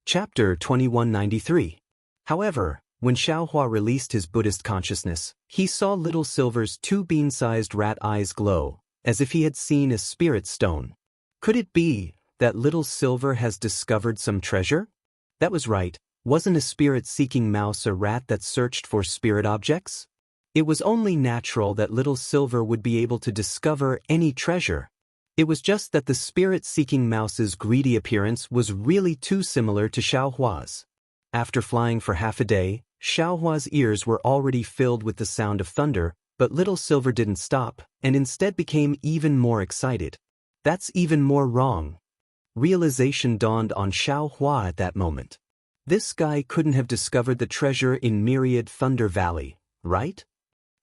Chapter 2193. However, when Xiaohua released his Buddhist consciousness, he saw Little Silver's two bean-sized rat eyes glow, as if he had seen a spirit stone. Could it be that Little Silver has discovered some treasure? That was right. Wasn't a spirit-seeking mouse a rat that searched for spirit objects? It was only natural that Little Silver would be able to discover any treasure. It was just that the spirit-seeking mouse's greedy appearance was really too similar to Xiaohua's. After flying for half a day, Xiaohua's ears were already filled with the sound of thunder, but Little Silver didn't stop, and instead became even more excited. That's even more wrong. Realization dawned on Xiaohua at that moment. This guy couldn't have discovered the treasure in Myriad Thunder Valley, right?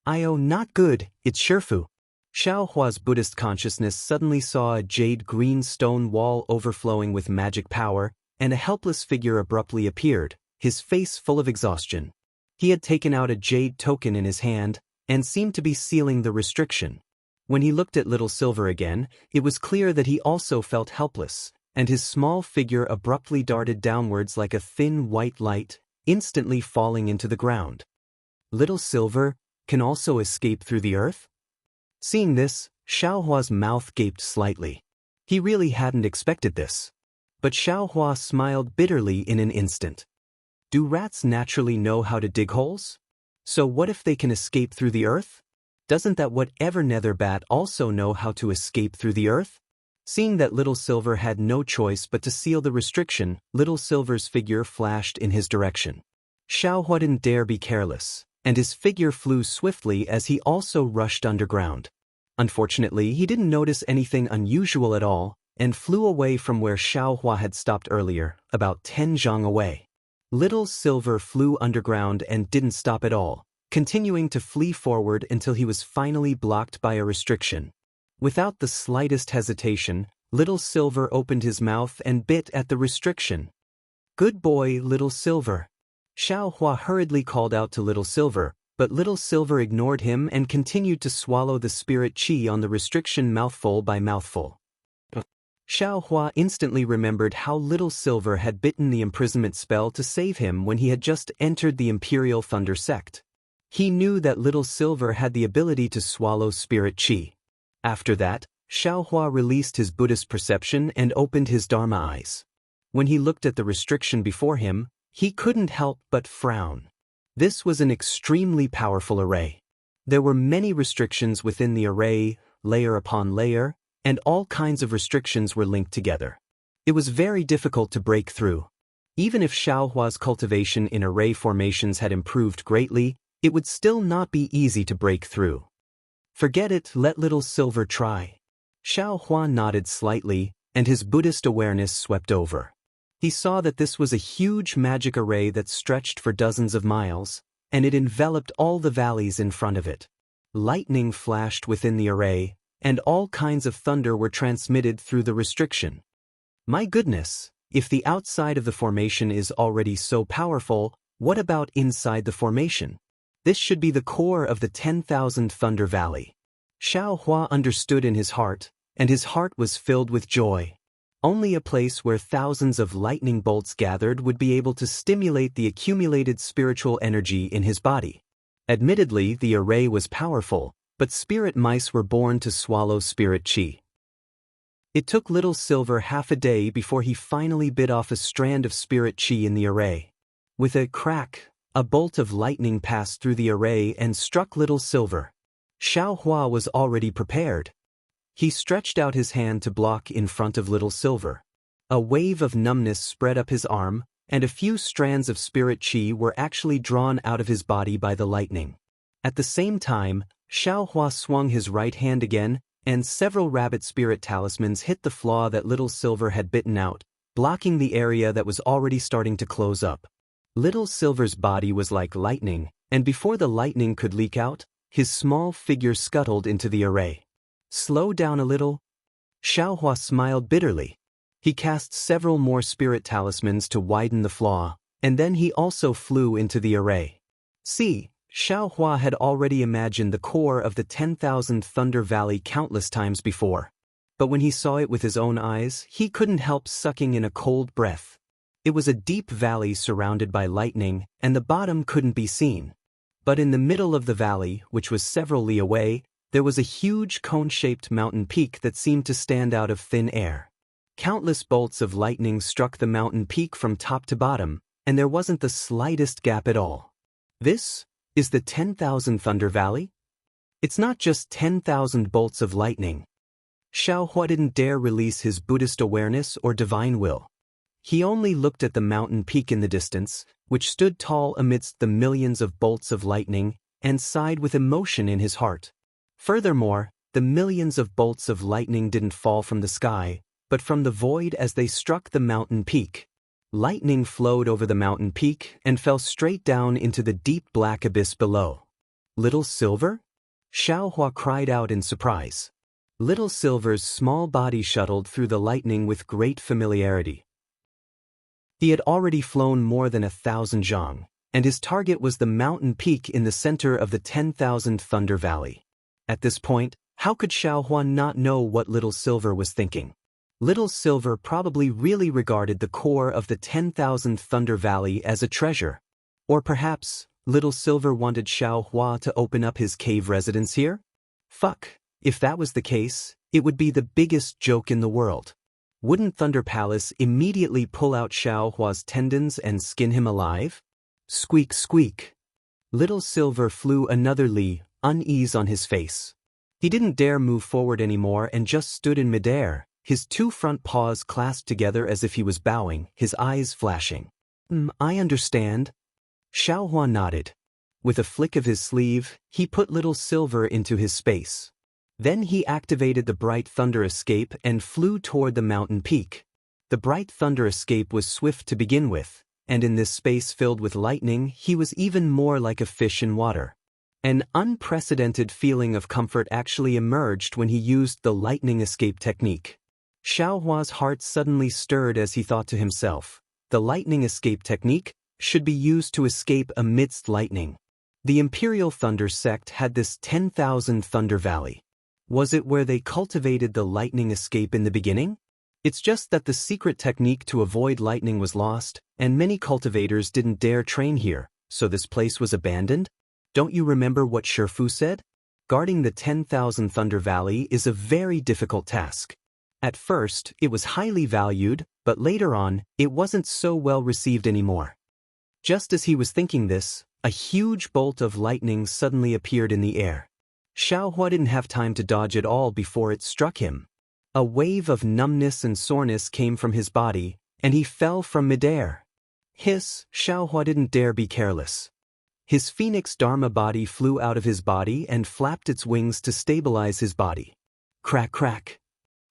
Not good, it's Shifu. Xiaohua's Buddhist consciousness suddenly saw a jade-green stone wall overflowing with magic power, and a helpless figure abruptly appeared, his face full of exhaustion. He had taken out a jade token in his hand, and seemed to be sealing the restriction. When he looked at Little Silver again, it was clear that he also felt helpless, and his small figure abruptly darted downwards like a thin white light, instantly falling into the ground. Little Silver can also escape through the earth? Seeing this, Xiaohua's mouth gaped slightly. He really hadn't expected this. But Xiaohua smiled bitterly in an instant. Do rats naturally know how to dig holes? So what if they can escape through the earth? Doesn't that whatever nether bat also know how to escape through the earth? Seeing that Little Silver had no choice but to seal the restriction, Little Silver's figure flashed in his direction. Xiaohua didn't dare be careless, and his figure flew swiftly as he also rushed underground. Unfortunately, he didn't notice anything unusual at all, and flew away from where Xiaohua had stopped earlier, about 10 zhang away. Little Silver flew underground and didn't stop at all, continuing to flee forward until he was finally blocked by a restriction. Without the slightest hesitation, Little Silver opened his mouth and bit at the restriction. Good boy, Little Silver. Xiaohua hurriedly called out to Little Silver, but Little Silver ignored him and continued to swallow the spirit qi on the restriction mouthful by mouthful. Xiaohua instantly remembered how Little Silver had bitten the imprisonment spell to save him when he had just entered the Imperial Thunder Sect. He knew that Little Silver had the ability to swallow spirit qi. After that, Xiaohua released his Buddhist perception and opened his Dharma eyes. When he looked at the restriction before him, he couldn't help but frown. This was an extremely powerful array. There were many restrictions within the array, layer upon layer, and all kinds of restrictions were linked together. It was very difficult to break through. Even if Xiaohua's cultivation in array formations had improved greatly, it would still not be easy to break through. Forget it, let Little Silver try. Xiaohua nodded slightly, and his Buddhist awareness swept over. He saw that this was a huge magic array that stretched for dozens of miles, and it enveloped all the valleys in front of it. Lightning flashed within the array, and all kinds of thunder were transmitted through the restriction. My goodness, if the outside of the formation is already so powerful, what about inside the formation? This should be the core of the 10,000 Thunder Valley. Xiaohua understood in his heart, and his heart was filled with joy. Only a place where thousands of lightning bolts gathered would be able to stimulate the accumulated spiritual energy in his body. Admittedly, the array was powerful, but spirit mice were born to swallow spirit qi. It took Little Silver half a day before he finally bit off a strand of spirit qi in the array. With a crack, a bolt of lightning passed through the array and struck Little Silver. Xiaohua was already prepared. He stretched out his hand to block in front of Little Silver. A wave of numbness spread up his arm, and a few strands of spirit qi were actually drawn out of his body by the lightning. At the same time, Xiaohua swung his right hand again, and several rabbit spirit talismans hit the flaw that Little Silver had bitten out, blocking the area that was already starting to close up. Little Silver's body was like lightning, and before the lightning could leak out, his small figure scuttled into the array. Slow down a little. Xiaohua smiled bitterly. He cast several more spirit talismans to widen the flaw, and then he also flew into the array. See, Xiaohua had already imagined the core of the 10,000 Thunder Valley countless times before. But when he saw it with his own eyes, he couldn't help sucking in a cold breath. It was a deep valley surrounded by lightning, and the bottom couldn't be seen. But in the middle of the valley, which was several li away, there was a huge cone-shaped mountain peak that seemed to stand out of thin air. Countless bolts of lightning struck the mountain peak from top to bottom, and there wasn't the slightest gap at all. This is the 10,000 Thunder Valley? It's not just 10,000 bolts of lightning. Xiaohua didn't dare release his Buddhist awareness or divine will. He only looked at the mountain peak in the distance, which stood tall amidst the millions of bolts of lightning, and sighed with emotion in his heart. Furthermore, the millions of bolts of lightning didn't fall from the sky, but from the void as they struck the mountain peak. Lightning flowed over the mountain peak and fell straight down into the deep black abyss below. Little Silver? Xiaohua cried out in surprise. Little Silver's small body shuttled through the lightning with great familiarity. He had already flown more than 1,000 zhang, and his target was the mountain peak in the center of the 10,000 Thunder Valley. At this point, how could Xiaohua not know what Little Silver was thinking? Little Silver probably really regarded the core of the 10,000 Thunder Valley as a treasure. Or perhaps, Little Silver wanted Xiaohua to open up his cave residence here? Fuck, if that was the case, it would be the biggest joke in the world. Wouldn't Thunder Palace immediately pull out Xiaohua's tendons and skin him alive? Squeak squeak. Little Silver flew another li, unease on his face. He didn't dare move forward anymore and just stood in midair, his two front paws clasped together as if he was bowing, his eyes flashing. I understand. Xiaohua nodded. With a flick of his sleeve, he put Little Silver into his space. Then he activated the Bright Thunder Escape and flew toward the mountain peak. The Bright Thunder Escape was swift to begin with, and in this space filled with lightning, he was even more like a fish in water. An unprecedented feeling of comfort actually emerged when he used the lightning escape technique. Xiaohua's heart suddenly stirred as he thought to himself, the lightning escape technique should be used to escape amidst lightning. The Imperial Thunder sect had this 10,000 Thunder Valley. Was it where they cultivated the lightning escape in the beginning? It's just that the secret technique to avoid lightning was lost, and many cultivators didn't dare train here, so this place was abandoned? Don't you remember what Shifu said? Guarding the 10,000 Thunder Valley is a very difficult task. At first, it was highly valued, but later on, it wasn't so well received anymore. Just as he was thinking this, a huge bolt of lightning suddenly appeared in the air. Xiaohua didn't have time to dodge at all before it struck him. A wave of numbness and soreness came from his body, and he fell from midair. Hiss, Xiaohua didn't dare be careless. His Phoenix Dharma body flew out of his body and flapped its wings to stabilize his body. Crack crack.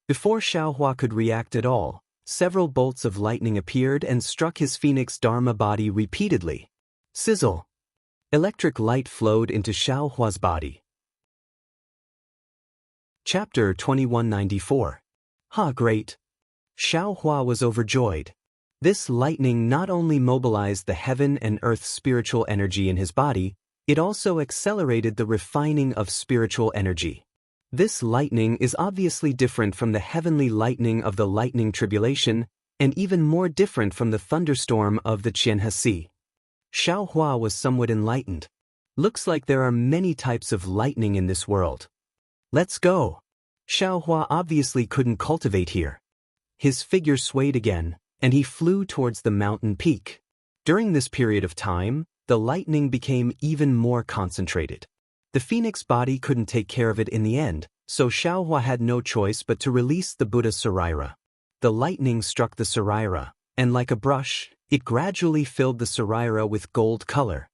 Before Xiaohua could react at all, several bolts of lightning appeared and struck his Phoenix Dharma body repeatedly. Sizzle. Electric light flowed into Xiaohua's body. Chapter 2194. Great. Xiaohua was overjoyed. This lightning not only mobilized the heaven and earth's spiritual energy in his body, it also accelerated the refining of spiritual energy. This lightning is obviously different from the heavenly lightning of the lightning tribulation, and even more different from the thunderstorm of the Qianhesi. Xiaohua was somewhat enlightened. Looks like there are many types of lightning in this world. Let's go. Xiaohua obviously couldn't cultivate here. His figure swayed again, and he flew towards the mountain peak. During this period of time, the lightning became even more concentrated. The phoenix body couldn't take care of it in the end, so Xiaohua had no choice but to release the Buddha Saraira. The lightning struck the Saraira, and like a brush, it gradually filled the Saraira with gold color.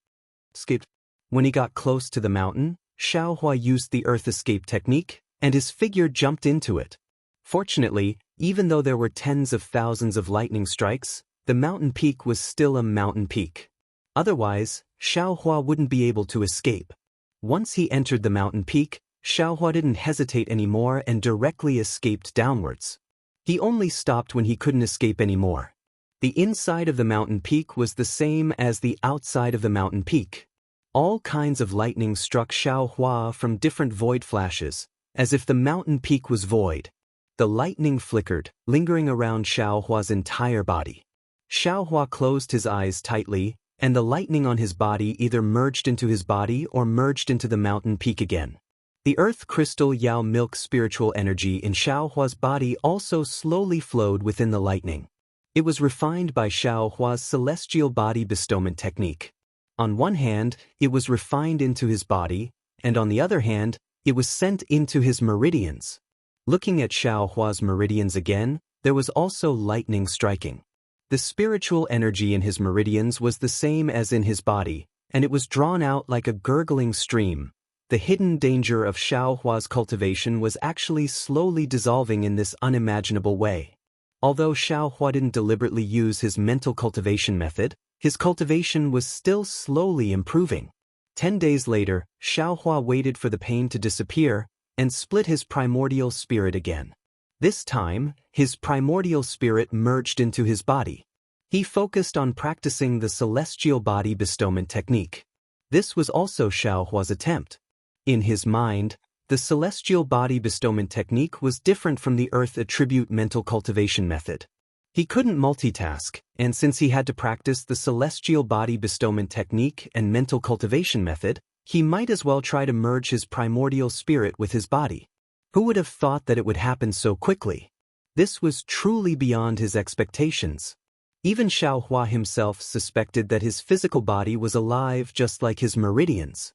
Skip. When he got close to the mountain, Xiaohua used the earth escape technique, and his figure jumped into it. Fortunately, even though there were tens of thousands of lightning strikes, the mountain peak was still a mountain peak. Otherwise, Xiaohua wouldn't be able to escape. Once he entered the mountain peak, Xiaohua didn't hesitate anymore and directly escaped downwards. He only stopped when he couldn't escape anymore. The inside of the mountain peak was the same as the outside of the mountain peak. All kinds of lightning struck Xiaohua from different void flashes, as if the mountain peak was void. The lightning flickered, lingering around Xiaohua's entire body. Xiaohua closed his eyes tightly, and the lightning on his body either merged into his body or merged into the mountain peak again. The earth crystal Yao milk spiritual energy in Xiaohua's body also slowly flowed within the lightning. It was refined by Xiaohua's celestial body bestowment technique. On one hand, it was refined into his body, and on the other hand, it was sent into his meridians. Looking at Xiaohua's meridians again, there was also lightning striking. The spiritual energy in his meridians was the same as in his body, and it was drawn out like a gurgling stream. The hidden danger of Xiaohua's cultivation was actually slowly dissolving in this unimaginable way. Although Xiaohua didn't deliberately use his mental cultivation method, his cultivation was still slowly improving. 10 days later, Xiaohua waited for the pain to disappear and split his primordial spirit again. This time, his primordial spirit merged into his body. He focused on practicing the celestial body bestowment technique. This was also Xiaohua's attempt. In his mind, the celestial body bestowment technique was different from the earth attribute mental cultivation method. He couldn't multitask, and since he had to practice the celestial body bestowment technique and mental cultivation method, he might as well try to merge his primordial spirit with his body. Who would have thought that it would happen so quickly? This was truly beyond his expectations. Even Xiaohua himself suspected that his physical body was alive just like his meridians.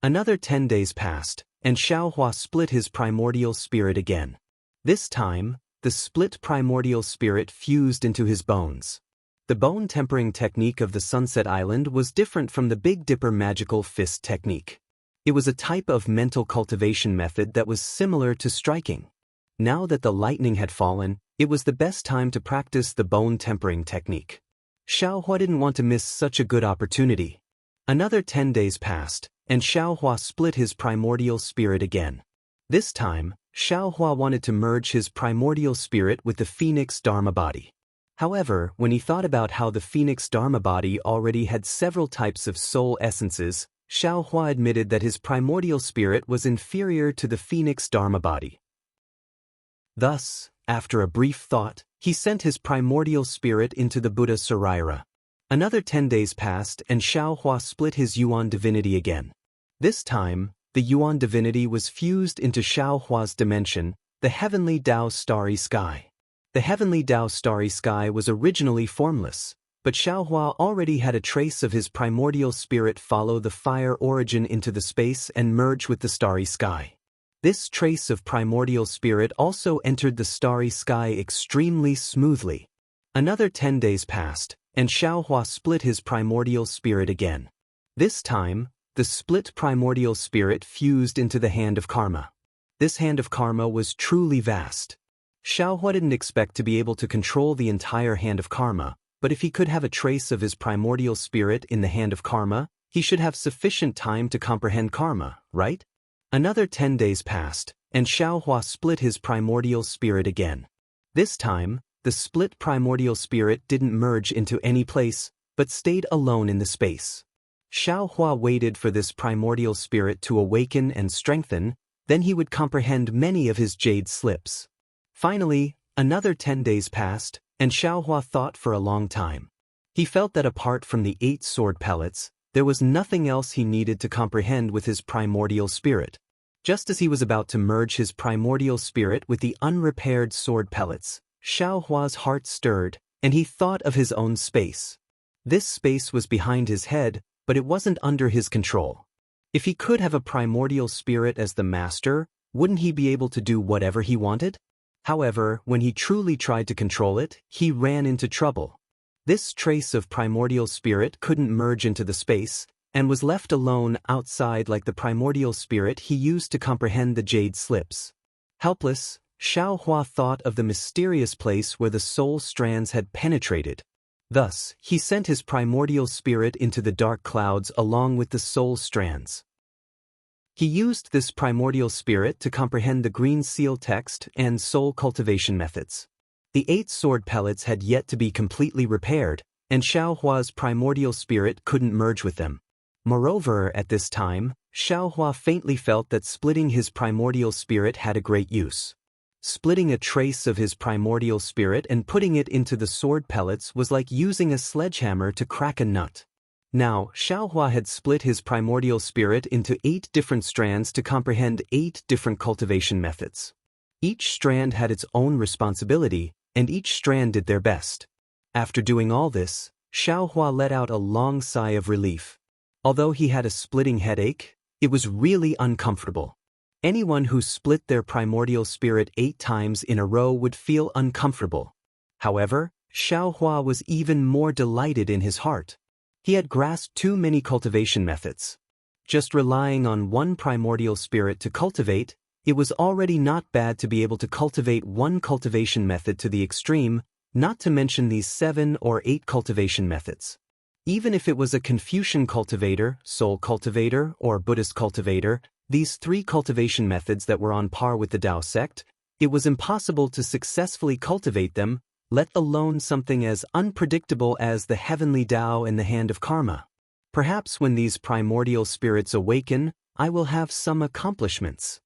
Another 10 days passed, and Xiaohua split his primordial spirit again. This time, the split primordial spirit fused into his bones. The bone tempering technique of the Sunset Island was different from the Big Dipper magical fist technique. It was a type of mental cultivation method that was similar to striking. Now that the lightning had fallen, it was the best time to practice the bone tempering technique. Xiaohua didn't want to miss such a good opportunity. Another 10 days passed, and Xiaohua split his primordial spirit again. This time, Xiaohua wanted to merge his primordial spirit with the Phoenix Dharma body. However, when he thought about how the Phoenix Dharma body already had several types of soul essences, Xiaohua admitted that his primordial spirit was inferior to the Phoenix Dharma body. Thus, after a brief thought, he sent his primordial spirit into the Buddha Saraira. Another 10 days passed and Xiaohua split his Yuan divinity again. This time, the Yuan divinity was fused into Xiaohua's dimension, the heavenly Dao starry sky. The heavenly Dao starry sky was originally formless, but Xiaohua already had a trace of his primordial spirit follow the fire origin into the space and merge with the starry sky. This trace of primordial spirit also entered the starry sky extremely smoothly. Another 10 days passed, and Xiaohua split his primordial spirit again. This time, the split primordial spirit fused into the hand of karma. This hand of karma was truly vast. Xiaohua didn't expect to be able to control the entire hand of karma, but if he could have a trace of his primordial spirit in the hand of karma, he should have sufficient time to comprehend karma, right? Another 10 days passed, and Xiaohua split his primordial spirit again. This time, the split primordial spirit didn't merge into any place, but stayed alone in the space. Xiaohua waited for this primordial spirit to awaken and strengthen, then he would comprehend many of his jade slips. Finally, another 10 days passed, and Xiaohua thought for a long time. He felt that apart from the 8 sword pellets, there was nothing else he needed to comprehend with his primordial spirit. Just as he was about to merge his primordial spirit with the unrepaired sword pellets, Xiaohua's heart stirred, and he thought of his own space. This space was behind his head, but it wasn't under his control. If he could have a primordial spirit as the master, wouldn't he be able to do whatever he wanted? However, when he truly tried to control it, he ran into trouble. This trace of primordial spirit couldn't merge into the space, and was left alone outside like the primordial spirit he used to comprehend the jade slips. Helpless, Xiaohua thought of the mysterious place where the soul strands had penetrated. Thus, he sent his primordial spirit into the dark clouds along with the soul strands. He used this primordial spirit to comprehend the green seal text and soul cultivation methods. The 8 sword pellets had yet to be completely repaired, and Xiaohua's primordial spirit couldn't merge with them. Moreover, at this time, Xiaohua faintly felt that splitting his primordial spirit had a great use. Splitting a trace of his primordial spirit and putting it into the sword pellets was like using a sledgehammer to crack a nut. Now, Xiaohua had split his primordial spirit into 8 different strands to comprehend 8 different cultivation methods. Each strand had its own responsibility, and each strand did their best. After doing all this, Xiaohua let out a long sigh of relief. Although he had a splitting headache, it was really uncomfortable. Anyone who split their primordial spirit 8 times in a row would feel uncomfortable. However, Xiaohua was even more delighted in his heart. He had grasped too many cultivation methods. Just relying on one primordial spirit to cultivate, it was already not bad to be able to cultivate one cultivation method to the extreme, not to mention these 7 or 8 cultivation methods. Even if it was a Confucian cultivator, Soul cultivator, or Buddhist cultivator, these 3 cultivation methods that were on par with the Tao sect, it was impossible to successfully cultivate them, let alone something as unpredictable as the heavenly Tao and the hand of karma. Perhaps when these primordial spirits awaken, I will have some accomplishments.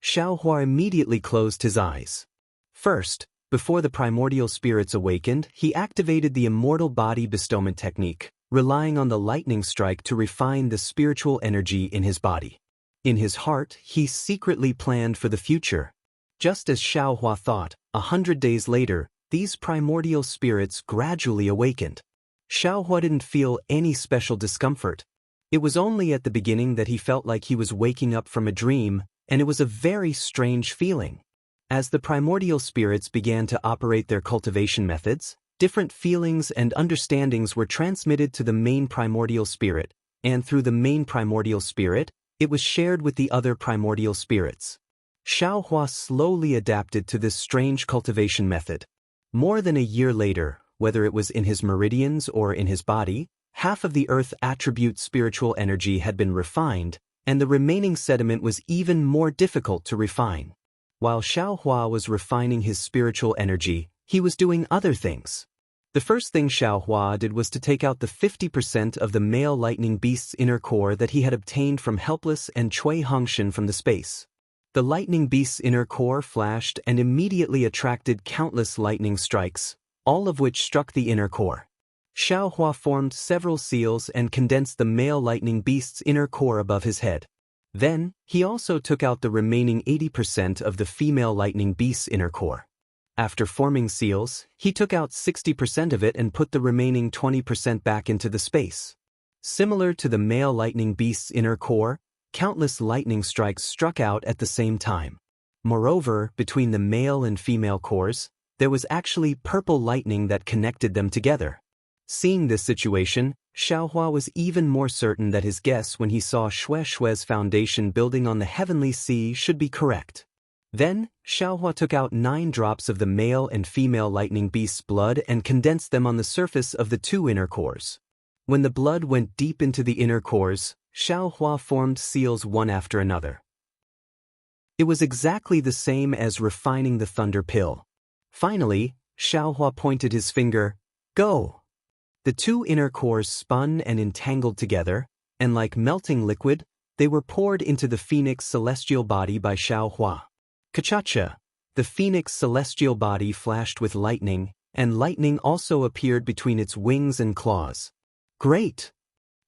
Xiaohua immediately closed his eyes. First, before the primordial spirits awakened, he activated the immortal body bestowment technique, relying on the lightning strike to refine the spiritual energy in his body. In his heart, he secretly planned for the future. Just as Xiaohua thought, 100 days later, these primordial spirits gradually awakened. Xiaohua didn't feel any special discomfort. It was only at the beginning that he felt like he was waking up from a dream, and it was a very strange feeling. As the primordial spirits began to operate their cultivation methods, different feelings and understandings were transmitted to the main primordial spirit, and through the main primordial spirit, it was shared with the other primordial spirits. Xiaohua slowly adapted to this strange cultivation method. More than a year later, whether it was in his meridians or in his body, half of the earth attribute spiritual energy had been refined, and the remaining sediment was even more difficult to refine. While Xiaohua was refining his spiritual energy, he was doing other things. The first thing Xiaohua did was to take out the 50% of the male lightning beast's inner core that he had obtained from Helpless and Cui Hongshan from the space. The lightning beast's inner core flashed and immediately attracted countless lightning strikes, all of which struck the inner core. Xiaohua formed several seals and condensed the male lightning beast's inner core above his head. Then, he also took out the remaining 80% of the female lightning beast's inner core. After forming seals, he took out 60% of it and put the remaining 20% back into the space. Similar to the male lightning beast's inner core, countless lightning strikes struck out at the same time. Moreover, between the male and female cores, there was actually purple lightning that connected them together. Seeing this situation, Xiaohua was even more certain that his guess when he saw Shue's foundation building on the heavenly sea should be correct. Then, Xiaohua took out 9 drops of the male and female lightning beast's blood and condensed them on the surface of the 2 inner cores. When the blood went deep into the inner cores, Xiaohua formed seals one after another. It was exactly the same as refining the thunder pill. Finally, Xiaohua pointed his finger, "Go!" The 2 inner cores spun and entangled together, and like melting liquid, they were poured into the phoenix celestial body by Xiaohua. Kachacha! The phoenix celestial body flashed with lightning, and lightning also appeared between its wings and claws. Great!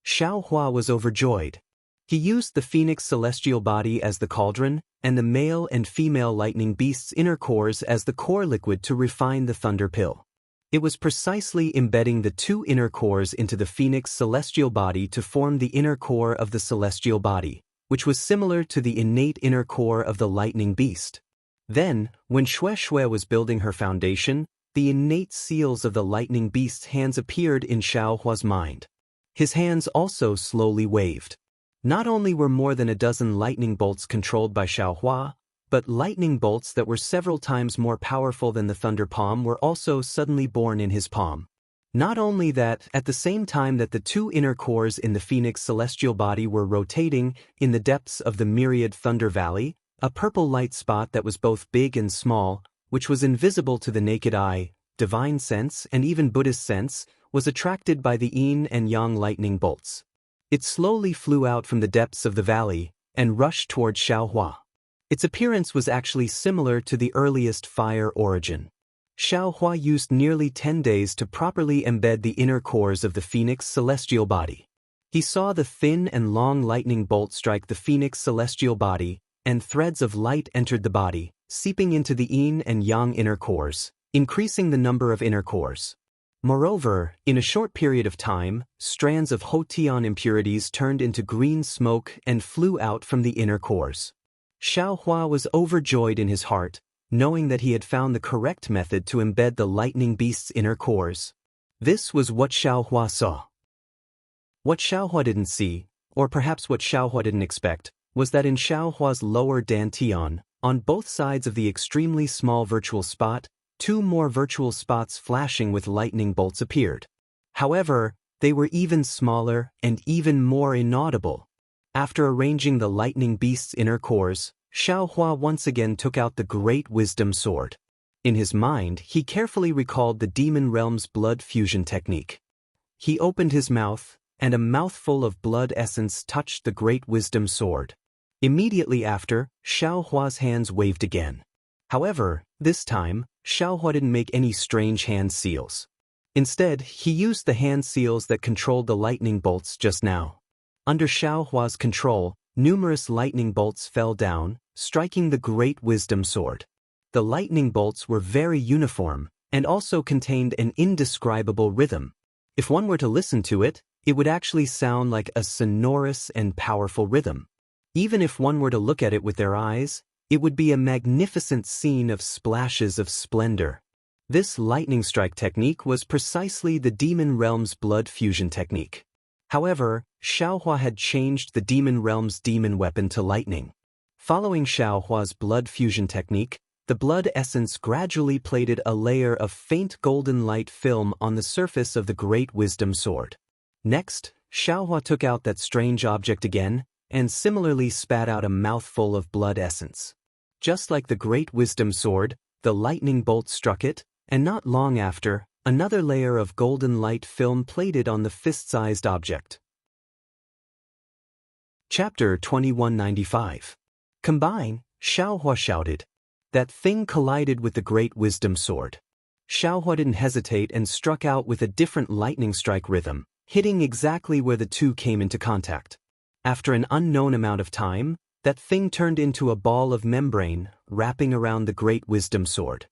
Xiaohua was overjoyed. He used the phoenix celestial body as the cauldron, and the male and female lightning beast's inner cores as the core liquid to refine the thunder pill. It was precisely embedding the 2 inner cores into the phoenix celestial body to form the inner core of the celestial body, which was similar to the innate inner core of the lightning beast. Then, when Shue was building her foundation, the innate seals of the lightning beast's hands appeared in Xiaohua's mind. His hands also slowly waved. Not only were more than a dozen lightning bolts controlled by Xiaohua, but lightning bolts that were several times more powerful than the thunder palm were also suddenly born in his palm. Not only that, at the same time that the 2 inner cores in the phoenix celestial body were rotating in the depths of the myriad thunder valley, a purple light spot that was both big and small, which was invisible to the naked eye, divine sense, and even Buddhist sense, was attracted by the yin and yang lightning bolts. It slowly flew out from the depths of the valley and rushed toward Xiaohua. Its appearance was actually similar to the earliest fire origin. Xiaohua used nearly 10 days to properly embed the inner cores of the phoenix celestial body. He saw the thin and long lightning bolt strike the phoenix celestial body, and threads of light entered the body, seeping into the yin and yang inner cores, increasing the number of inner cores. Moreover, in a short period of time, strands of Hotian impurities turned into green smoke and flew out from the inner cores. Xiaohua was overjoyed in his heart, knowing that he had found the correct method to embed the lightning beast's inner cores. This was what Xiaohua saw. What Xiaohua didn't see, or perhaps what Xiaohua didn't expect, was that in Xiaohua's lower dantian, on both sides of the extremely small virtual spot, 2 more virtual spots flashing with lightning bolts appeared. However, they were even smaller and even more inaudible. After arranging the lightning beast's inner cores, Xiaohua once again took out the Great Wisdom Sword. In his mind, he carefully recalled the demon realm's blood fusion technique. He opened his mouth, and a mouthful of blood essence touched the Great Wisdom Sword. Immediately after, Xiaohua's hands waved again. However, this time, Xiaohua didn't make any strange hand seals. Instead, he used the hand seals that controlled the lightning bolts just now. Under Xiaohua's control, numerous lightning bolts fell down, striking the Great Wisdom Sword. The lightning bolts were very uniform, and also contained an indescribable rhythm. If one were to listen to it, it would actually sound like a sonorous and powerful rhythm. Even if one were to look at it with their eyes, it would be a magnificent scene of splashes of splendor. This lightning strike technique was precisely the demon realm's blood fusion technique. However, Xiaohua had changed the demon realm's demon weapon to lightning. Following Xiaohua's blood fusion technique, the blood essence gradually plated a layer of faint golden light film on the surface of the Great Wisdom Sword. Next, Xiaohua took out that strange object again, and similarly spat out a mouthful of blood essence. Just like the Great Wisdom Sword, the lightning bolt struck it, and not long after, another layer of golden light film plated on the fist-sized object. Chapter 2195. Combine, Xiaohua shouted. That thing collided with the Great Wisdom Sword. Xiaohua didn't hesitate and struck out with a different lightning strike rhythm, hitting exactly where the two came into contact. After an unknown amount of time, that thing turned into a ball of membrane, wrapping around the Great Wisdom Sword.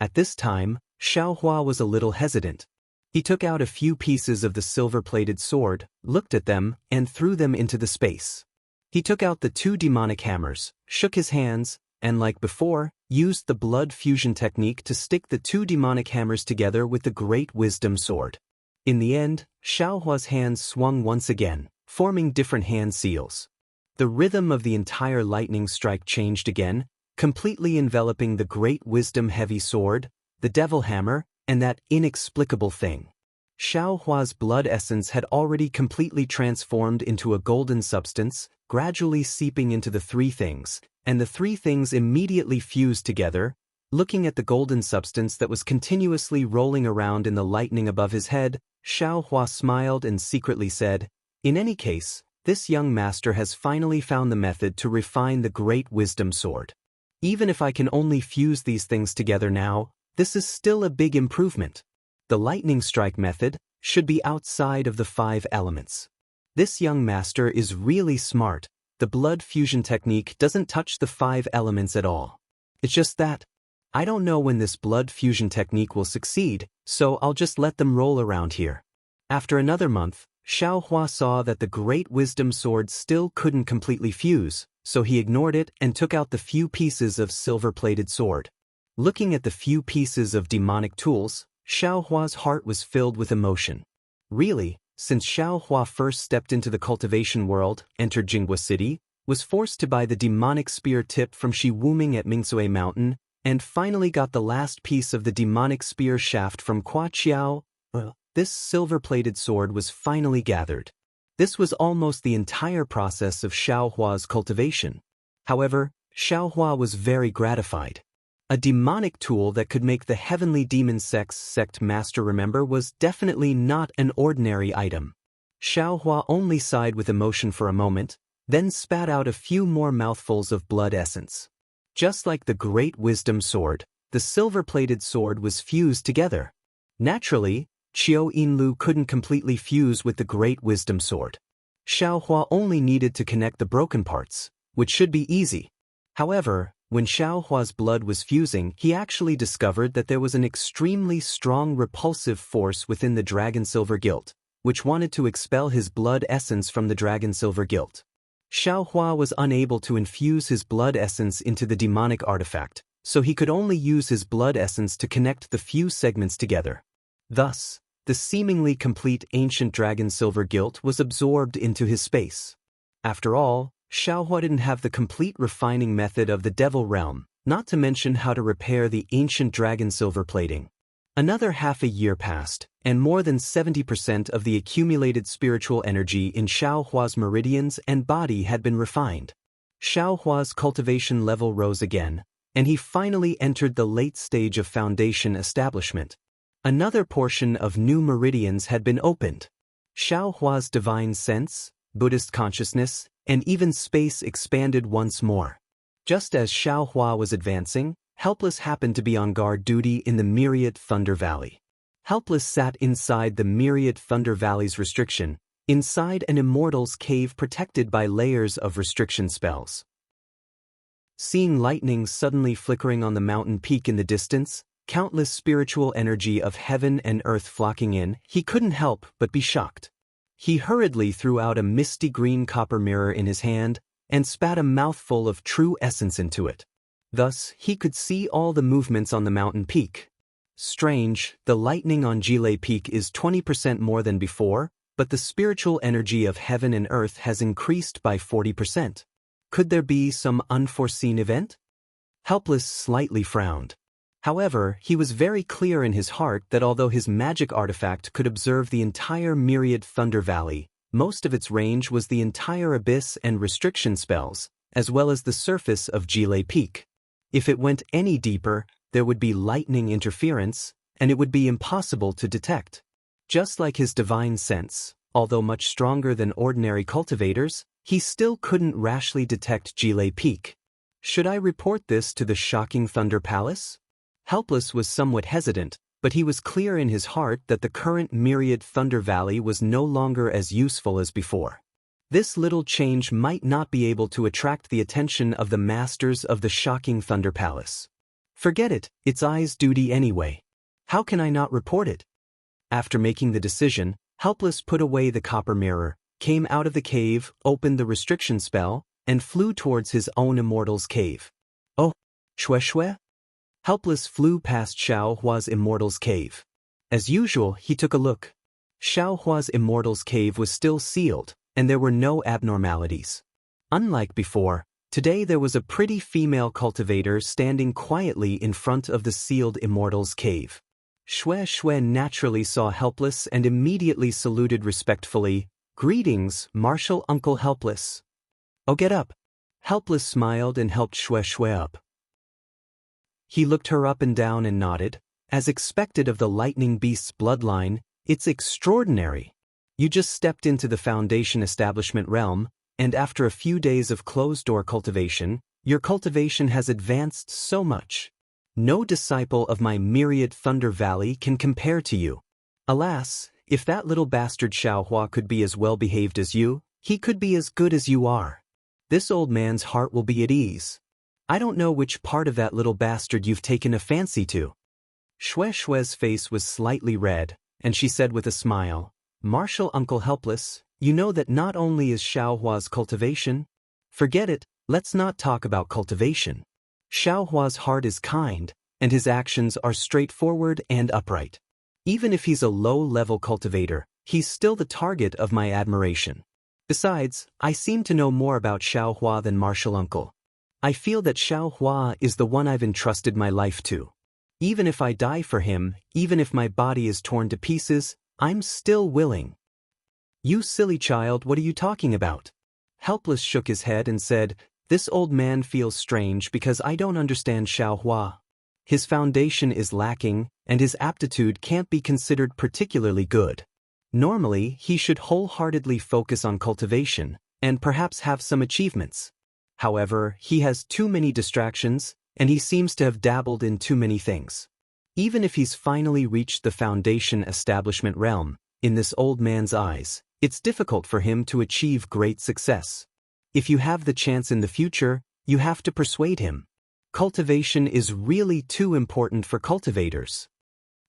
At this time, Xiaohua was a little hesitant. He took out a few pieces of the silver-plated sword, looked at them, and threw them into the space. He took out the 2 demonic hammers, shook his hands, and like before, used the blood fusion technique to stick the 2 demonic hammers together with the Great Wisdom Sword. In the end, Xiaohua's hands swung once again, forming different hand seals. The rhythm of the entire lightning strike changed again, completely enveloping the Great Wisdom Heavy Sword, the Devil Hammer, and that inexplicable thing. Xiaohua's blood essence had already completely transformed into a golden substance, gradually seeping into the 3 things, and the 3 things immediately fused together. Looking at the golden substance that was continuously rolling around in the lightning above his head, Xiaohua smiled and secretly said, "In any case, this young master has finally found the method to refine the Great Wisdom Sword. Even if I can only fuse these things together now, this is still a big improvement. The lightning strike method should be outside of the 5 elements. This young master is really smart. The blood fusion technique doesn't touch the 5 elements at all. It's just that I don't know when this blood fusion technique will succeed, so I'll just let them roll around here." After another month, Xiaohua saw that the Great Wisdom Sword still couldn't completely fuse, so he ignored it and took out the few pieces of silver-plated sword. Looking at the few pieces of demonic tools, Xiaohua's heart was filled with emotion. Really, since Xiaohua first stepped into the cultivation world, entered Jianghu City, was forced to buy the demonic spear tip from Shi Wuming at Mingsui Mountain, and finally got the last piece of the demonic spear shaft from Kuaqiao, this silver-plated sword was finally gathered. This was almost the entire process of Xiaohua's cultivation. However, Xiaohua was very gratified. A demonic tool that could make the heavenly demon sect master remember was definitely not an ordinary item. Xiaohua only sighed with emotion for a moment, then spat out a few more mouthfuls of blood essence. Just like the Great Wisdom Sword, the silver-plated sword was fused together. Naturally, Qiu Yinlu couldn't completely fuse with the Great Wisdom Sword. Xiaohua only needed to connect the broken parts, which should be easy. However, when Xiaohua's blood was fusing, he actually discovered that there was an extremely strong repulsive force within the Dragon Silver Guilt, which wanted to expel his blood essence from the Dragon Silver Guilt. Xiaohua was unable to infuse his blood essence into the demonic artifact, so he could only use his blood essence to connect the few segments together. Thus, the seemingly complete ancient Dragon Silver Guilt was absorbed into his space. After all, Xiaohua didn't have the complete refining method of the Devil Realm, not to mention how to repair the ancient Dragon Silver plating. Another half a year passed, and more than 70% of the accumulated spiritual energy in Xiaohua's meridians and body had been refined. Xiaohua's cultivation level rose again, and he finally entered the late stage of foundation establishment. Another portion of new meridians had been opened. Xiaohua's divine sense, Buddhist consciousness, and even space expanded once more. Just as Xiaohua was advancing, Helpless happened to be on guard duty in the Myriad Thunder Valley. Helpless sat inside the Myriad Thunder Valley's restriction, inside an Immortal's cave protected by layers of restriction spells. Seeing lightning suddenly flickering on the mountain peak in the distance, countless spiritual energy of heaven and earth flocking in, he couldn't help but be shocked. He hurriedly threw out a misty green copper mirror in his hand and spat a mouthful of true essence into it. Thus, he could see all the movements on the mountain peak. Strange, the lightning on Jile Peak is 20% more than before, but the spiritual energy of heaven and earth has increased by 40%. Could there be some unforeseen event? Helpless slightly frowned. However, he was very clear in his heart that although his magic artifact could observe the entire Myriad Thunder Valley, most of its range was the entire abyss and restriction spells, as well as the surface of Jile Peak. If it went any deeper, there would be lightning interference, and it would be impossible to detect. Just like his divine sense, although much stronger than ordinary cultivators, he still couldn't rashly detect Jile Peak. Should I report this to the shocking Thunder Palace? Helpless was somewhat hesitant, but he was clear in his heart that the current Myriad Thunder Valley was no longer as useful as before. This little change might not be able to attract the attention of the masters of the shocking Thunder Palace. Forget it, it's I's duty anyway. How can I not report it? After making the decision, Helpless put away the copper mirror, came out of the cave, opened the restriction spell, and flew towards his own Immortal's cave. Oh, shue? Helpless flew past Xiaohua's Immortal's cave. As usual, he took a look. Xiaohua's Immortal's cave was still sealed, and there were no abnormalities. Unlike before, today there was a pretty female cultivator standing quietly in front of the sealed Immortal's cave. Shue naturally saw Helpless and immediately saluted respectfully. "Greetings, Martial Uncle Helpless." "Oh, get up." Helpless smiled and helped Shue up. He looked her up and down and nodded. "As expected of the lightning beast's bloodline, it's extraordinary. You just stepped into the foundation establishment realm, and after a few days of closed-door cultivation, your cultivation has advanced so much. No disciple of my Myriad Thunder Valley can compare to you. Alas, if that little bastard Xiaohua could be as well behaved as you, he could be as good as you are. This old man's heart will be at ease. I don't know which part of that little bastard you've taken a fancy to." Shue's face was slightly red, and she said with a smile, "Martial Uncle Helpless, you know that not only is Xiaohua's cultivation—" "Forget it, let's not talk about cultivation. Xiaohua's heart is kind, and his actions are straightforward and upright. Even if he's a low-level cultivator, he's still the target of my admiration. Besides, I seem to know more about Xiaohua than Martial Uncle. I feel that Xiaohua is the one I've entrusted my life to. Even if I die for him, even if my body is torn to pieces, I'm still willing." "You silly child, what are you talking about?" Helpless shook his head and said, "This old man feels strange because I don't understand Xiaohua. His foundation is lacking, and his aptitude can't be considered particularly good. Normally, he should wholeheartedly focus on cultivation, and perhaps have some achievements. However, he has too many distractions, and he seems to have dabbled in too many things. Even if he's finally reached the foundation establishment realm, in this old man's eyes, it's difficult for him to achieve great success. If you have the chance in the future, you have to persuade him. Cultivation is really too important for cultivators.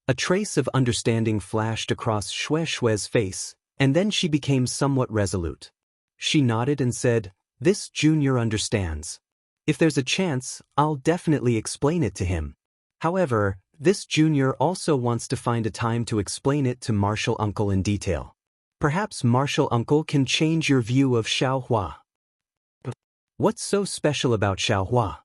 A trace of understanding flashed across Xue Xue's face, and then she became somewhat resolute. She nodded and said, "This junior understands. If there's a chance, I'll definitely explain it to him. However, this junior also wants to find a time to explain it to Martial Uncle in detail. Perhaps Martial Uncle can change your view of Xiaohua." "What's so special about Xiaohua?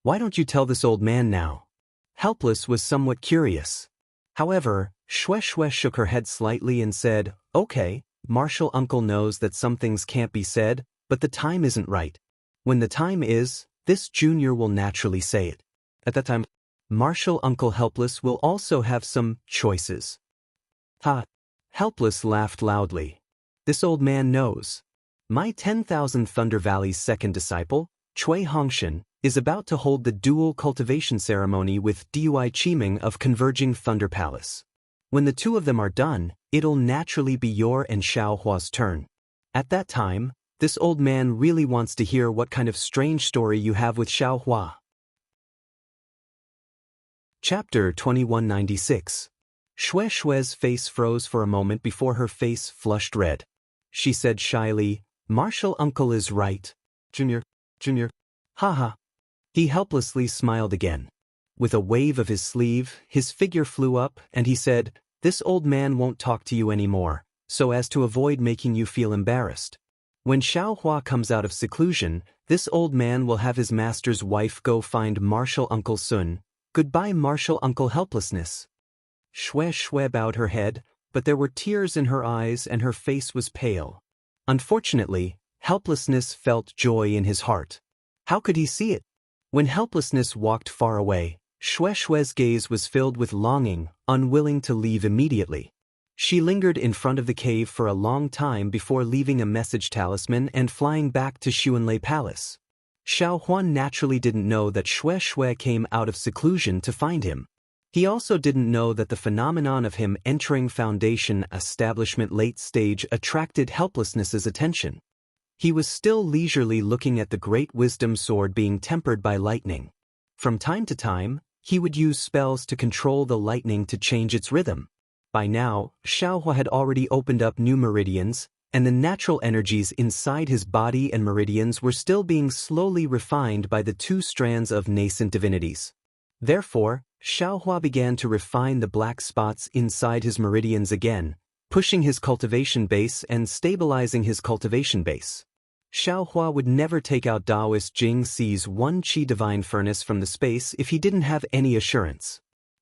Why don't you tell this old man now?" Helpless was somewhat curious. However, Xue Xue shook her head slightly and said, "Okay, Martial Uncle knows that some things can't be said, but the time isn't right. When the time is, this junior will naturally say it. At that time, Martial Uncle Helpless will also have some choices." "Ha!" Helpless laughed loudly. "This old man knows. My 10,000 Thunder Valley's second disciple, Cui Hongshan, is about to hold the dual cultivation ceremony with Dui Qiming of Converging Thunder Palace. When the two of them are done, it'll naturally be your and Xiaohua's turn. At that time, this old man really wants to hear what kind of strange story you have with Xiaohua." Chapter 2196. Xue Xue's face froze for a moment before her face flushed red. She said shyly, "Martial Uncle is right. Junior. Haha." He helplessly smiled again. With a wave of his sleeve, his figure flew up, and he said, "This old man won't talk to you anymore, so as to avoid making you feel embarrassed. When Xiaohua comes out of seclusion, this old man will have his master's wife go find Martial Uncle Sun. Goodbye, Martial Uncle Helplessness." Xue Xue bowed her head, but there were tears in her eyes and her face was pale. Unfortunately, Helplessness felt joy in his heart. How could he see it? When Helplessness walked far away, Xue Xue's gaze was filled with longing, unwilling to leave immediately. She lingered in front of the cave for a long time before leaving a message talisman and flying back to Xuanlei Palace. Xiaohuan naturally didn't know that Xue Xue came out of seclusion to find him. He also didn't know that the phenomenon of him entering Foundation Establishment late stage attracted Helplessness's attention. He was still leisurely looking at the great wisdom sword being tempered by lightning. From time to time, he would use spells to control the lightning to change its rhythm. By now, Xiaohua had already opened up new meridians, and the natural energies inside his body and meridians were still being slowly refined by the two strands of nascent divinities. Therefore, Xiaohua began to refine the black spots inside his meridians again, pushing his cultivation base and stabilizing his cultivation base. Xiaohua would never take out Taoist Jing Si's one Qi Divine Furnace from the space if he didn't have any assurance.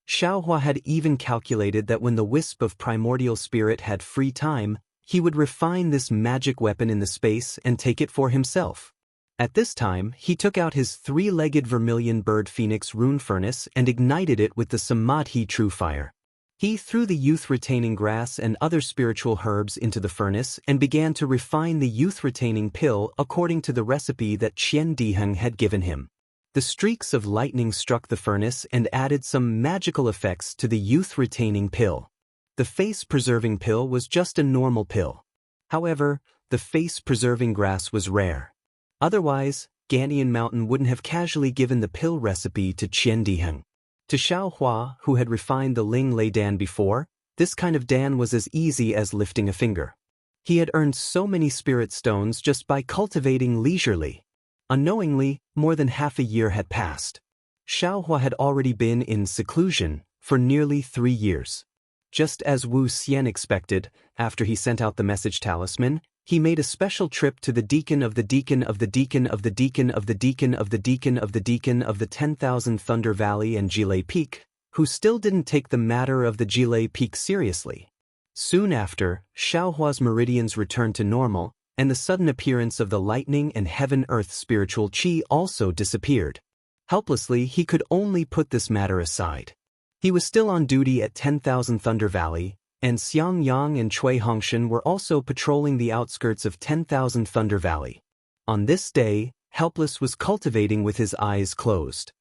Xiaohua had even calculated that when the wisp of primordial spirit had free time, he would refine this magic weapon in the space and take it for himself. At this time, he took out his three-legged vermilion bird phoenix rune furnace and ignited it with the Samadhi true fire. He threw the youth-retaining grass and other spiritual herbs into the furnace and began to refine the youth-retaining pill according to the recipe that Qian Diheng had given him. The streaks of lightning struck the furnace and added some magical effects to the youth-retaining pill. The face-preserving pill was just a normal pill. However, the face-preserving grass was rare. Otherwise, Gantian Mountain wouldn't have casually given the pill recipe to Qian Diheng. To Xiaohua, who had refined the Ling Lei Dan before, this kind of Dan was as easy as lifting a finger. He had earned so many spirit stones just by cultivating leisurely. Unknowingly, more than half a year had passed. Xiaohua had already been in seclusion for nearly 3 years. Just as Wu Xian expected, after he sent out the message talisman, he made a special trip to the deacon of the deacon of the deacon of the deacon of the deacon of the deacon of the deacon of the 10,000 Thunder Valley and Jilei Peak, who still didn't take the matter of the Jilei Peak seriously. Soon after, Xiaohua's meridians returned to normal, and the sudden appearance of the lightning and heaven-earth spiritual qi also disappeared. Helplessly, he could only put this matter aside. He was still on duty at 10,000 Thunder Valley, and Xiang Yang and Cui Hongshan were also patrolling the outskirts of 10,000 Thunder Valley. On this day, Helpless was cultivating with his eyes closed.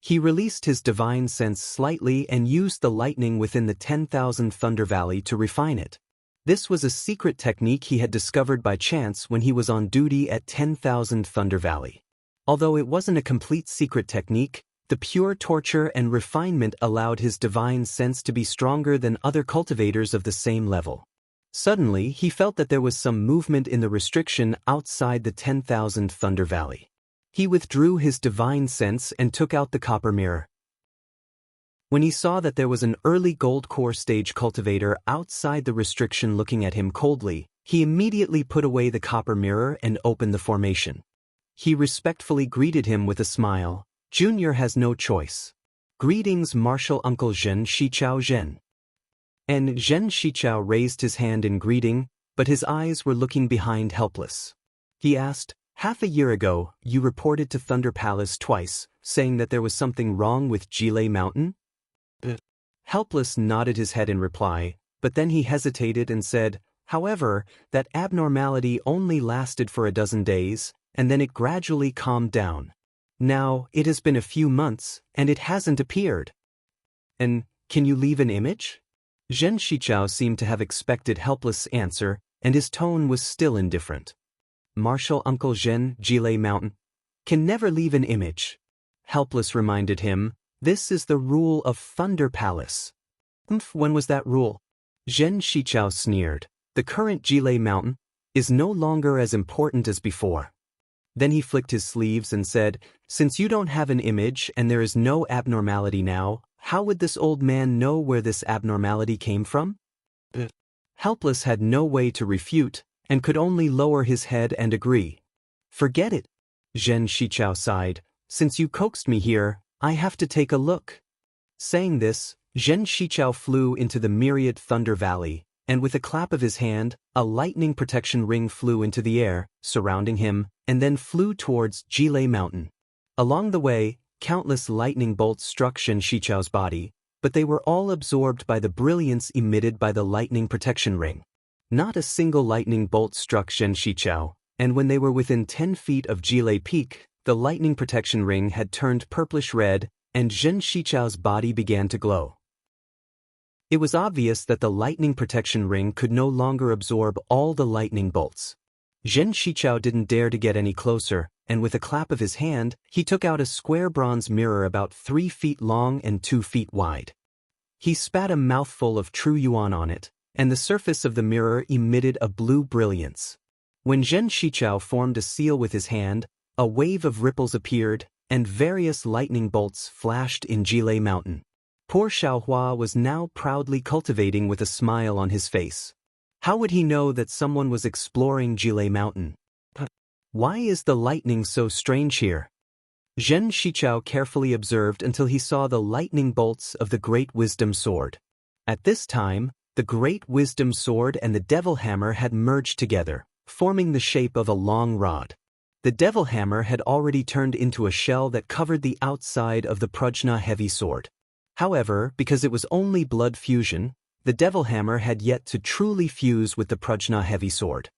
He released his divine sense slightly and used the lightning within the 10,000 Thunder Valley to refine it. This was a secret technique he had discovered by chance when he was on duty at 10,000 Thunder Valley. Although it wasn't a complete secret technique, the pure torture and refinement allowed his divine sense to be stronger than other cultivators of the same level. Suddenly, he felt that there was some movement in the restriction outside the 10,000 Thunder Valley. He withdrew his divine sense and took out the copper mirror. When he saw that there was an early gold core stage cultivator outside the restriction looking at him coldly, he immediately put away the copper mirror and opened the formation. He respectfully greeted him with a smile. Junior has no choice. Greetings, Martial Uncle Zhen Shichao Zhen. And Zhen Shichao raised his hand in greeting, but his eyes were looking behind helpless. He asked, "Half a year ago, you reported to Thunder Palace twice, saying that there was something wrong with Jilei Mountain?" Helpless nodded his head in reply, but then he hesitated and said, "However, that abnormality only lasted for a dozen days, and then it gradually calmed down. Now, it has been a few months, and it hasn't appeared." "And can you leave an image?" Zhen Shichao seemed to have expected Helpless' answer, and his tone was still indifferent. "Martial Uncle Zhen, Jilei Mountain, can never leave an image." Helpless reminded him, "This is the rule of Thunder Palace." When was that rule?" Zhen Shichao sneered. "The current Jilei Mountain is no longer as important as before." Then he flicked his sleeves and said, "Since you don't have an image and there is no abnormality now, how would this old man know where this abnormality came from?" Helpless had no way to refute, and could only lower his head and agree. "Forget it." Zhen Shichao sighed. "Since you coaxed me here, I have to take a look." Saying this, Zhen Shichao flew into the myriad Thunder Valley, and with a clap of his hand, a lightning protection ring flew into the air, surrounding him, and then flew towards Jilei Mountain. Along the way, countless lightning bolts struck Zhen Shichao's body, but they were all absorbed by the brilliance emitted by the lightning protection ring. Not a single lightning bolt struck Zhen Shichao, and when they were within 10 feet of Jilei Peak, the lightning protection ring had turned purplish-red, and Zhen Shichao's body began to glow. It was obvious that the lightning protection ring could no longer absorb all the lightning bolts. Zhen Shichao didn't dare to get any closer, and with a clap of his hand, he took out a square bronze mirror about 3 feet long and 2 feet wide. He spat a mouthful of true yuan on it, and the surface of the mirror emitted a blue brilliance. When Zhen Shichao formed a seal with his hand, a wave of ripples appeared, and various lightning bolts flashed in Jilei Mountain. Poor Xiaohua was now proudly cultivating with a smile on his face. How would he know that someone was exploring Jilei Mountain? Why is the lightning so strange here? Zhen Shichao carefully observed until he saw the lightning bolts of the Great Wisdom Sword. At this time, the Great Wisdom Sword and the Devil Hammer had merged together, forming the shape of a long rod. The Devil Hammer had already turned into a shell that covered the outside of the Prajna Heavy Sword. However, because it was only blood fusion, the Devil Hammer had yet to truly fuse with the Prajna Heavy Sword.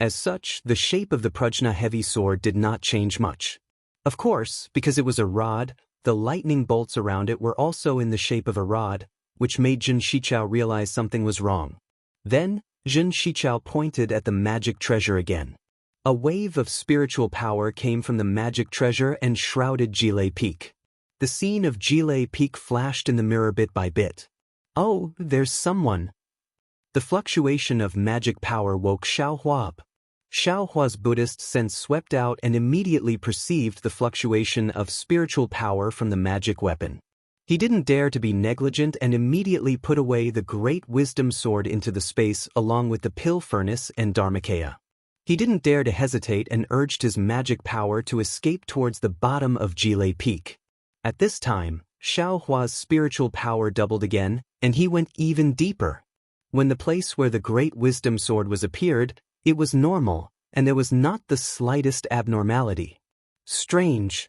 As such, the shape of the Prajna Heavy Sword did not change much. Of course, because it was a rod, the lightning bolts around it were also in the shape of a rod, which made Zhen Shichao realize something was wrong. Then, Zhen Shichao pointed at the magic treasure again. A wave of spiritual power came from the magic treasure and shrouded Jilei Peak. The scene of Jilei Peak flashed in the mirror bit by bit. "Oh, there's someone." The fluctuation of magic power woke Xiaohua up. Xiaohua's Buddhist sense swept out and immediately perceived the fluctuation of spiritual power from the magic weapon. He didn't dare to be negligent and immediately put away the Great Wisdom Sword into the space along with the Pill Furnace and Dharmakaya. He didn't dare to hesitate and urged his magic power to escape towards the bottom of Jilei Peak. At this time, Xiaohua's spiritual power doubled again, and he went even deeper. When the place where the Great Wisdom Sword was appeared, it was normal, and there was not the slightest abnormality. Strange.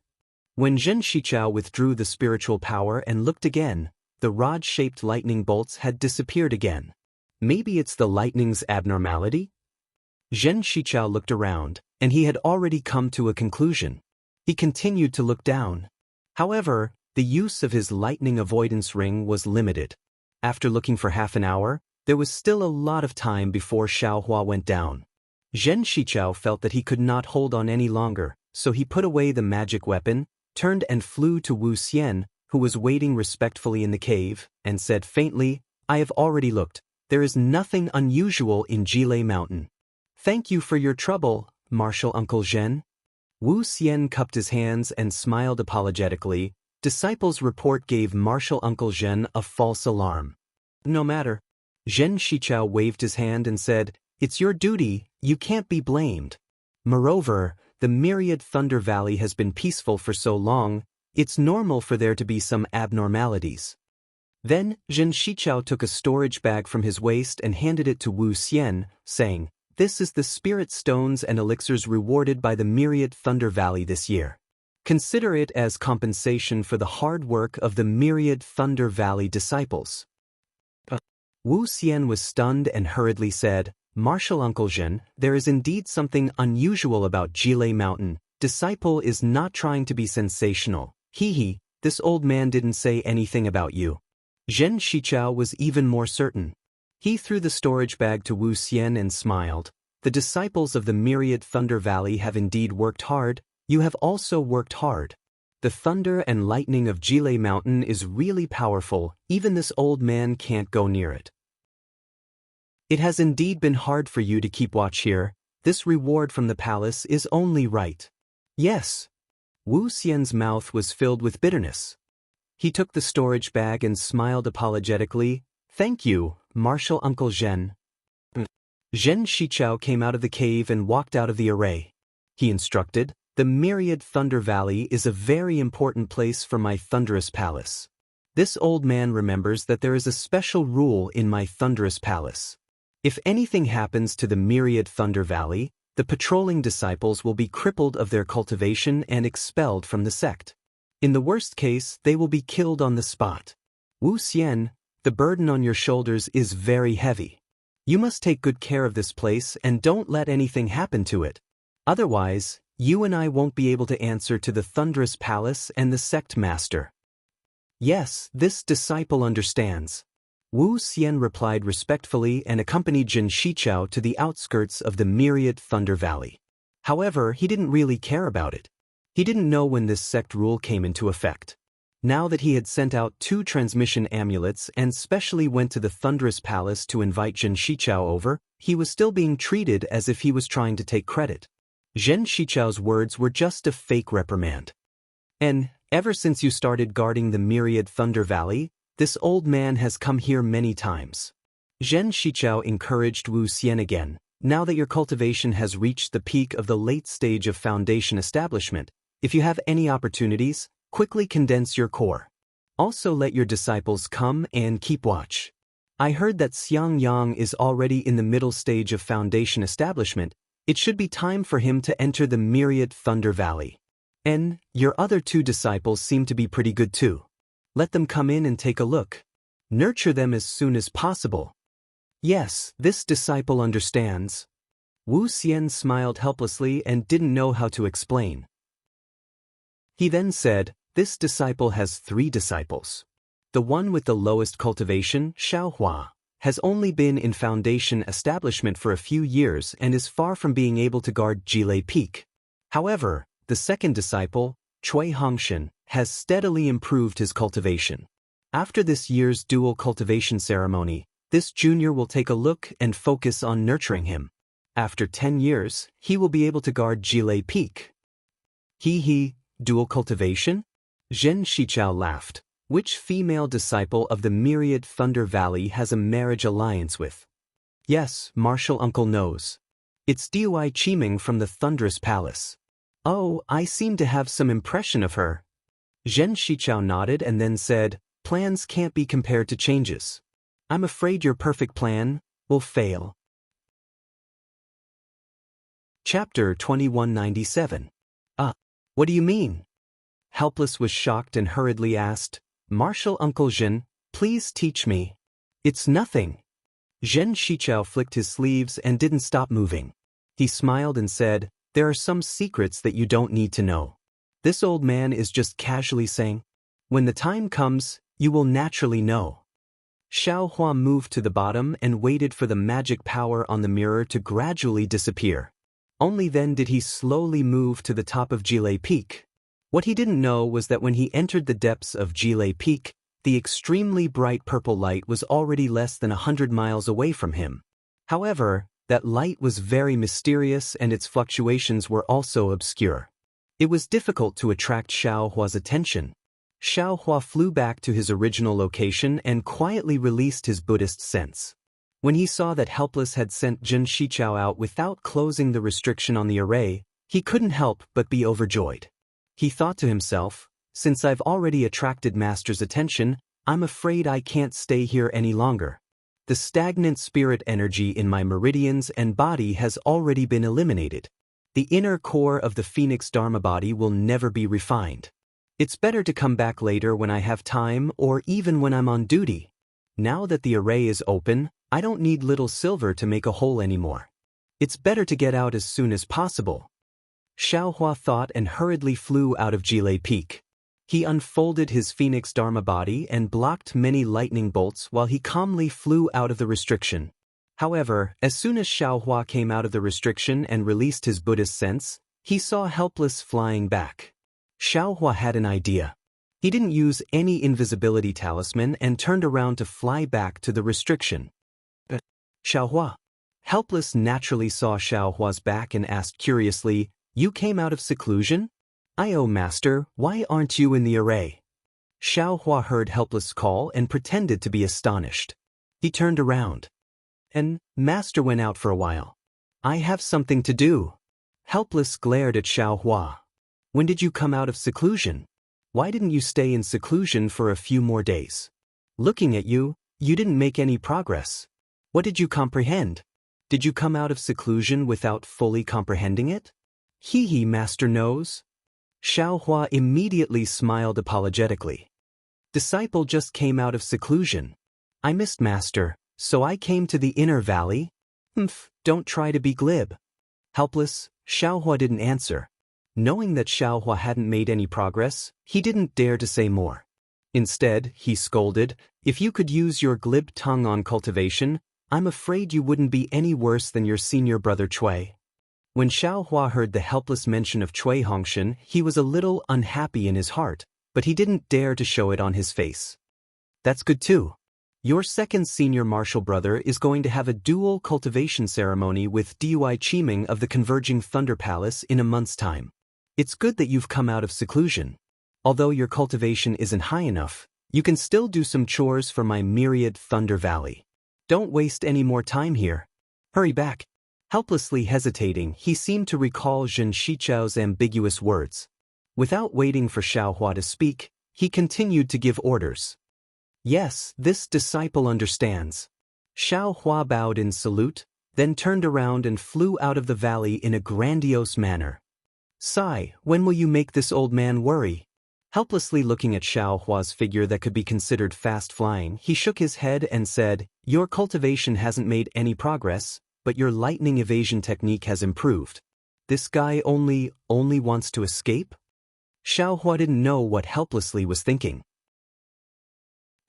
When Zhen Shichao withdrew the spiritual power and looked again, the rod-shaped lightning bolts had disappeared again. Maybe it's the lightning's abnormality? Zhen Shichao looked around, and he had already come to a conclusion. He continued to look down. However, the use of his lightning avoidance ring was limited. After looking for half an hour, there was still a lot of time before Xiaohua went down. Zhen Shichao felt that he could not hold on any longer, so he put away the magic weapon, turned and flew to Wu Xian, who was waiting respectfully in the cave, and said faintly, "I have already looked. There is nothing unusual in Jilei Mountain." "Thank you for your trouble, Martial Uncle Zhen." Wu Xian cupped his hands and smiled apologetically. Disciples' report gave Martial Uncle Zhen a false alarm. "No matter." Zhen Shichao waved his hand and said, "It's your duty, you can't be blamed. Moreover, the myriad Thunder Valley has been peaceful for so long, it's normal for there to be some abnormalities." Then, Zhen Shichao took a storage bag from his waist and handed it to Wu Xian, saying, "This is the spirit stones and elixirs rewarded by the myriad Thunder Valley this year. Consider it as compensation for the hard work of the myriad Thunder Valley disciples." Wu Xian was stunned and hurriedly said, "Martial Uncle Zhen, there is indeed something unusual about Jilei Mountain. Disciple is not trying to be sensational. He, this old man didn't say anything about you." Zhen Shichao was even more certain. He threw the storage bag to Wu Xian and smiled. "The disciples of the myriad Thunder Valley have indeed worked hard. You have also worked hard. The thunder and lightning of Jilei Mountain is really powerful. Even this old man can't go near it. It has indeed been hard for you to keep watch here. This reward from the palace is only right." "Yes." Wu Xian's mouth was filled with bitterness. He took the storage bag and smiled apologetically. "Thank you, Martial Uncle Zhen." Zhen Shichao came out of the cave and walked out of the array. He instructed, "The myriad Thunder Valley is a very important place for my thunderous palace. This old man remembers that there is a special rule in my thunderous palace. If anything happens to the myriad Thunder Valley, the patrolling disciples will be crippled of their cultivation and expelled from the sect. In the worst case, they will be killed on the spot. Wu Xian, the burden on your shoulders is very heavy. You must take good care of this place and don't let anything happen to it. Otherwise, you and I won't be able to answer to the Thunderous Palace and the Sect Master." "Yes, this disciple understands." Wu Xian replied respectfully and accompanied Zhen Shichao to the outskirts of the myriad Thunder Valley. However, he didn't really care about it. He didn't know when this sect rule came into effect. Now that he had sent out 2 transmission amulets and specially went to the Thunderous Palace to invite Zhen Shichao over, he was still being treated as if he was trying to take credit. Zhen Shichao's words were just a fake reprimand. "And, ever since you started guarding the myriad Thunder Valley, this old man has come here many times." Zhen Shichao encouraged Wu Xian again. "Now that your cultivation has reached the peak of the late stage of foundation establishment, if you have any opportunities, quickly condense your core. Also let your disciples come and keep watch. I heard that Xiang Yang is already in the middle stage of foundation establishment. It should be time for him to enter the myriad Thunder Valley. And your other 2 disciples seem to be pretty good too. Let them come in and take a look. Nurture them as soon as possible." "Yes, this disciple understands." Wu Xian smiled helplessly and didn't know how to explain. He then said, "This disciple has 3 disciples. The one with the lowest cultivation, Xiaohua, has only been in foundation establishment for a few years and is far from being able to guard Jilei Peak. However, the second disciple, Cui Hongshan, has steadily improved his cultivation. After this year's dual cultivation ceremony, this junior will take a look and focus on nurturing him. After 10 years, he will be able to guard Jilei Peak." Dual cultivation?" Zhen Shichao laughed. "Which female disciple of the myriad Thunder Valley has a marriage alliance with?" "Yes, Martial Uncle knows. It's Dui Qiming from the Thunderous Palace." "Oh, I seem to have some impression of her." Zhen Shichao nodded and then said, "Plans can't be compared to changes. I'm afraid your perfect plan will fail." Chapter 2197. What do you mean?" Helpless was shocked and hurriedly asked, "Martial Uncle Zhen, please teach me." "It's nothing." Zhen Shichao flicked his sleeves and didn't stop moving. He smiled and said, "There are some secrets that you don't need to know. This old man is just casually saying, "When the time comes, you will naturally know." Xiaohua moved to the bottom and waited for the magic power on the mirror to gradually disappear. Only then did he slowly move to the top of Jilei Peak. What he didn't know was that when he entered the depths of Jilei Peak, the extremely bright purple light was already less than 100 miles away from him. However, that light was very mysterious and its fluctuations were also obscure. It was difficult to attract Xiaohua's attention. Xiaohua flew back to his original location and quietly released his Buddhist sense. When he saw that Helpless had sent Jin Shichao out without closing the restriction on the array, he couldn't help but be overjoyed. He thought to himself, "Since I've already attracted Master's attention, I'm afraid I can't stay here any longer. The stagnant spirit energy in my meridians and body has already been eliminated. The inner core of the Phoenix Dharma body will never be refined. It's better to come back later when I have time or even when I'm on duty. Now that the array is open, I don't need little silver to make a hole anymore. It's better to get out as soon as possible." Xiaohua thought and hurriedly flew out of Jilei Peak. He unfolded his Phoenix Dharma body and blocked many lightning bolts while he calmly flew out of the restriction. However, as soon as Xiaohua came out of the restriction and released his Buddhist sense, he saw Helpless flying back. Xiaohua had an idea. He didn't use any invisibility talisman and turned around to fly back to the restriction. Xiaohua. Helpless naturally saw Xiaohua's back and asked curiously, "You came out of seclusion?" "Oh, Master, why aren't you in the array?" Xiaohua heard Helpless' call and pretended to be astonished. He turned around. "And Master went out for a while. I have something to do." Helpless glared at Xiaohua. "When did you come out of seclusion? Why didn't you stay in seclusion for a few more days? Looking at you, you didn't make any progress. What did you comprehend? Did you come out of seclusion without fully comprehending it?" "He, Master knows." Xiaohua immediately smiled apologetically. "Disciple just came out of seclusion. I missed Master, so I came to the inner valley." Don't try to be glib." Helpless, Xiaohua didn't answer. Knowing that Xiaohua hadn't made any progress, he didn't dare to say more. Instead, he scolded, "If you could use your glib tongue on cultivation, I'm afraid you wouldn't be any worse than your senior brother Cui." When Xiaohua heard the Helpless mention of Cui Hongshan, he was a little unhappy in his heart, but he didn't dare to show it on his face. "That's good too. Your second senior martial brother is going to have a dual cultivation ceremony with Dui Qiming of the Converging Thunder Palace in a month's time. It's good that you've come out of seclusion. Although your cultivation isn't high enough, you can still do some chores for my myriad Thunder Valley. Don't waste any more time here. Hurry back." Helplessly hesitating, he seemed to recall Jin Shichao's ambiguous words. Without waiting for Xiaohua to speak, he continued to give orders. "Yes, this disciple understands." Xiaohua bowed in salute, then turned around and flew out of the valley in a grandiose manner. "Sai, when will you make this old man worry?" Helplessly looking at Xiaohua's figure that could be considered fast flying, he shook his head and said, "Your cultivation hasn't made any progress, but your lightning evasion technique has improved. This guy only wants to escape?" Xiaohua didn't know what Helplessly was thinking.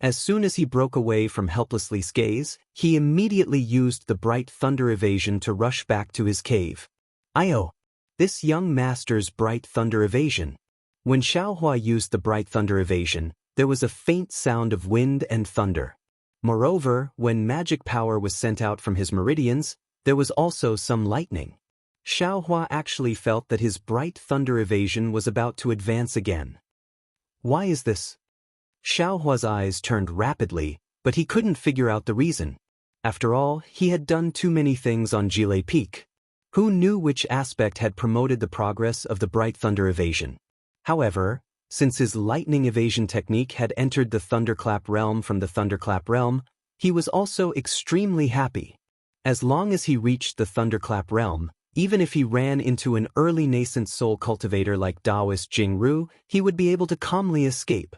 As soon as he broke away from Helplessly's gaze, he immediately used the bright thunder evasion to rush back to his cave. This young master's bright thunder evasion. When Xiaohua used the bright thunder evasion, there was a faint sound of wind and thunder. Moreover, when magic power was sent out from his meridians, there was also some lightning. Xiaohua actually felt that his bright thunder evasion was about to advance again. Why is this? Xiaohua's eyes turned rapidly, but he couldn't figure out the reason. After all, he had done too many things on Jilei Peak. Who knew which aspect had promoted the progress of the bright thunder evasion? However, since his lightning evasion technique had entered the thunderclap realm from the thunderclap realm, he was also extremely happy. As long as he reached the thunderclap realm, even if he ran into an early nascent soul cultivator like Taoist Jianghu, he would be able to calmly escape.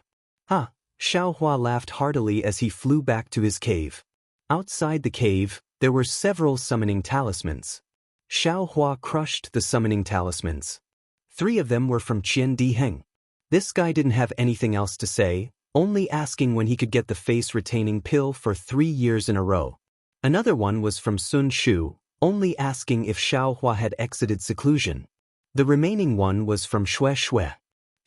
Xiaohua laughed heartily as he flew back to his cave. Outside the cave, there were several summoning talismans. Xiaohua crushed the summoning talismans. 3 of them were from Qian Diheng. This guy didn't have anything else to say, only asking when he could get the face-retaining pill for 3 years in a row. Another one was from Sun Shu, only asking if Xiaohua had exited seclusion. The remaining one was from Xue Xue.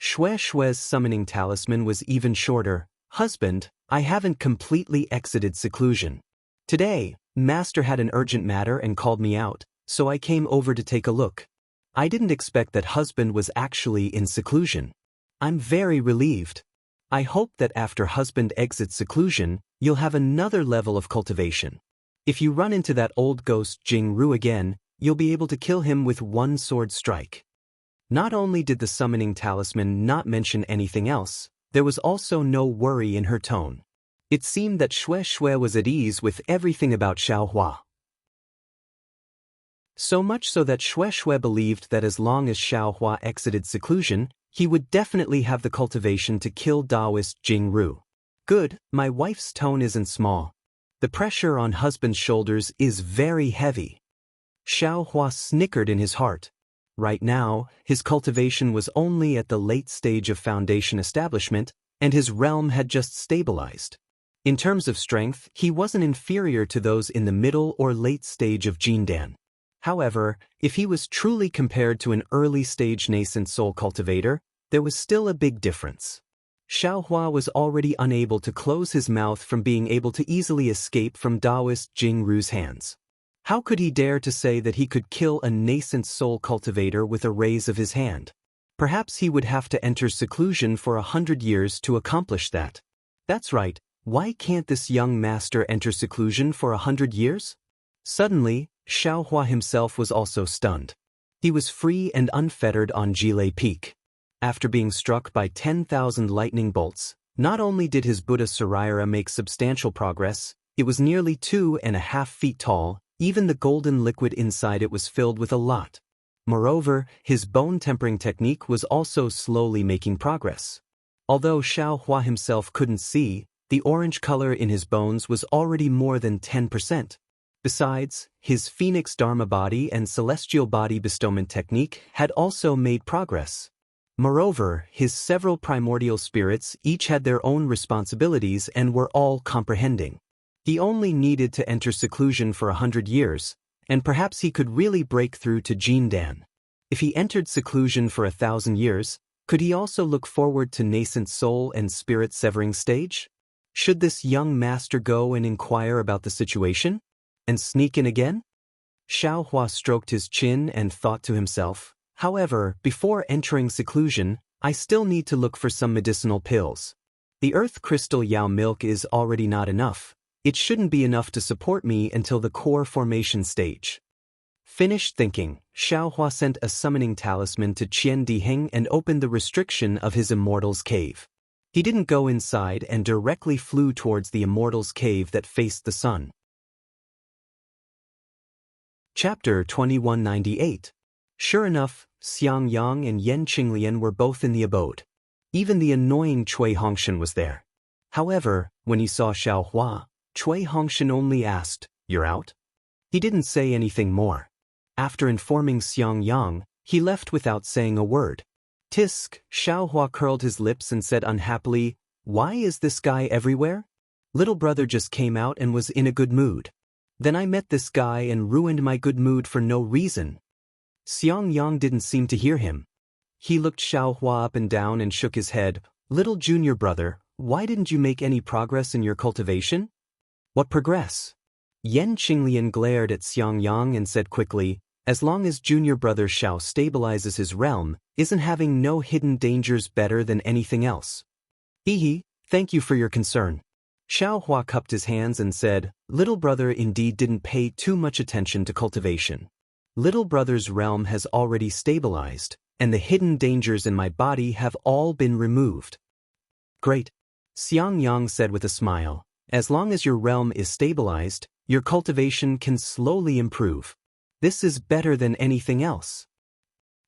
Xue Xue's summoning talisman was even shorter. Husband, I haven't completely exited seclusion. Today, Master had an urgent matter and called me out, so I came over to take a look. I didn't expect that husband was actually in seclusion. I'm very relieved. I hope that after husband exits seclusion, you'll have another level of cultivation. If you run into that old ghost Jianghu again, you'll be able to kill him with one sword strike. Not only did the summoning talisman not mention anything else, there was also no worry in her tone. It seemed that Xue Xue was at ease with everything about Xiaohua. So much so that Xue Xue believed that as long as Xiaohua exited seclusion, he would definitely have the cultivation to kill Taoist Jianghu. Good, my wife's tone isn't small. The pressure on husband's shoulders is very heavy. Xiaohua snickered in his heart. Right now, his cultivation was only at the late stage of foundation establishment, and his realm had just stabilized. In terms of strength, he wasn't inferior to those in the middle or late stage of Jindan. However, if he was truly compared to an early-stage nascent soul cultivator, there was still a big difference. Xiaohua was already unable to close his mouth from being able to easily escape from Taoist Jianghu's hands. How could he dare to say that he could kill a nascent soul cultivator with a raise of his hand? Perhaps he would have to enter seclusion for 100 years to accomplish that. That's right, why can't this young master enter seclusion for 100 years? Suddenly, Xiaohua himself was also stunned. He was free and unfettered on Jilei Peak. After being struck by 10,000 lightning bolts, not only did his Buddha Saraira make substantial progress, it was nearly 2.5 feet tall, even the golden liquid inside it was filled with a lot. Moreover, his bone-tempering technique was also slowly making progress. Although Xiaohua himself couldn't see, the orange color in his bones was already more than 10%. Besides, his Phoenix Dharma body and Celestial body bestowment technique had also made progress. Moreover, his several primordial spirits each had their own responsibilities and were all comprehending. He only needed to enter seclusion for 100 years, and perhaps he could really break through to Jindan. If he entered seclusion for 1,000 years, could he also look forward to nascent soul and spirit severing stage? Should this young master go and inquire about the situation? And sneak in again? Xiaohua stroked his chin and thought to himself, however, before entering seclusion, I still need to look for some medicinal pills. The earth crystal Yao milk is already not enough. It shouldn't be enough to support me until the core formation stage. Finished thinking, Xiaohua sent a summoning talisman to Qian Diheng and opened the restriction of his Immortal's cave. He didn't go inside and directly flew towards the Immortal's cave that faced the sun. Chapter 2198. Sure enough, Xiang Yang and Yan Qinglian were both in the abode. Even the annoying Cui Hongshan was there. However, when he saw Xiaohua, Cui Hongshan only asked, "You're out?" He didn't say anything more. After informing Xiang Yang, he left without saying a word. Tisk, Xiaohua curled his lips and said unhappily, "Why is this guy everywhere? Little brother just came out and was in a good mood. Then I met this guy and ruined my good mood for no reason." Xiang Yang didn't seem to hear him. He looked Xiaohua up and down and shook his head. "Little junior brother, why didn't you make any progress in your cultivation?" "What progress?" Yan Qinglian glared at Xiang Yang and said quickly, "As long as junior brother Xiao stabilizes his realm, isn't having no hidden dangers better than anything else?" "Hehe, thank you for your concern." Xiaohua cupped his hands and said, "Little brother indeed didn't pay too much attention to cultivation. Little brother's realm has already stabilized, and the hidden dangers in my body have all been removed." "Great," Xiang Yang said with a smile. "As long as your realm is stabilized, your cultivation can slowly improve. This is better than anything else."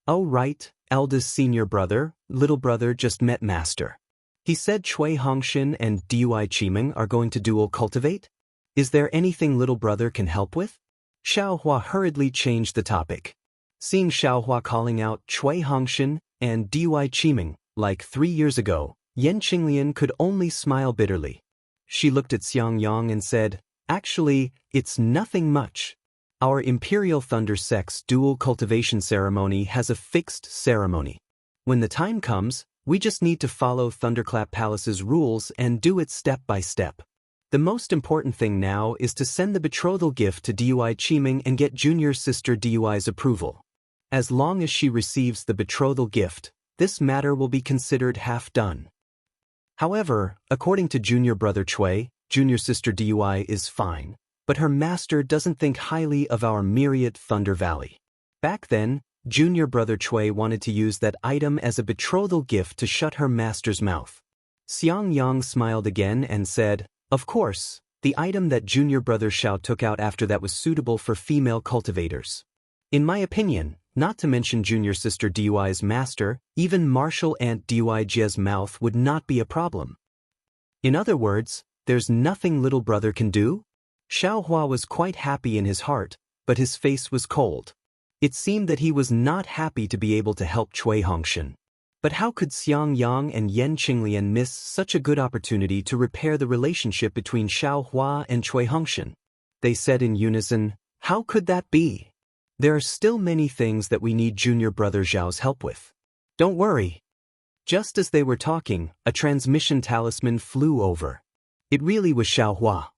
"Oh right, eldest senior brother, little brother just met master. He said Cui Hongshan and Dui Qimeng are going to dual cultivate? Is there anything little brother can help with?" Xiaohua hurriedly changed the topic. Seeing Xiaohua calling out Cui Hongshan and Dui Qiming, like 3 years ago, Yan Qinglian could only smile bitterly. She looked at Xiang Yang and said, "Actually, it's nothing much. Our Imperial Thunder Sect's dual cultivation ceremony has a fixed ceremony. When the time comes, we just need to follow Thunderclap Palace's rules and do it step by step. The most important thing now is to send the betrothal gift to Dui Qiming and get junior sister Dui's approval. As long as she receives the betrothal gift, this matter will be considered half done. However, according to junior brother Cui, junior sister Dui is fine, but her master doesn't think highly of our myriad Thunder Valley. Back then, junior brother Cui wanted to use that item as a betrothal gift to shut her master's mouth." Xiang Yang smiled again and said, "Of course, the item that junior brother Xiao took out after that was suitable for female cultivators. In my opinion, not to mention junior sister Dui's master, even martial aunt Dui Jie's mouth would not be a problem. In other words, there's nothing little brother can do?" Xiaohua was quite happy in his heart, but his face was cold. It seemed that he was not happy to be able to help Cui Hongshan. But how could Xiang Yang and Yan Qinglian miss such a good opportunity to repair the relationship between Xiaohua and Cui Hongshan? They said in unison, "How could that be? There are still many things that we need junior brother Zhao's help with. Don't worry." Just as they were talking, a transmission talisman flew over. It really was Xiaohua.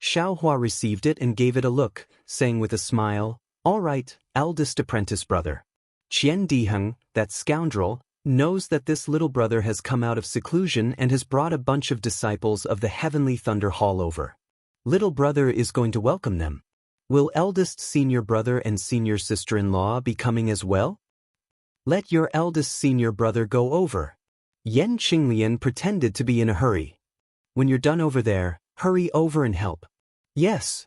Xiaohua received it and gave it a look, saying with a smile, "All right, eldest apprentice brother. Qian Diheng, that scoundrel, knows that this little brother has come out of seclusion and has brought a bunch of disciples of the Heavenly Thunder Hall over. Little brother is going to welcome them. Will eldest senior brother and senior sister-in-law be coming as well? Let your eldest senior brother go over." Yan Qinglian pretended to be in a hurry. "When you're done over there, hurry over and help." "Yes."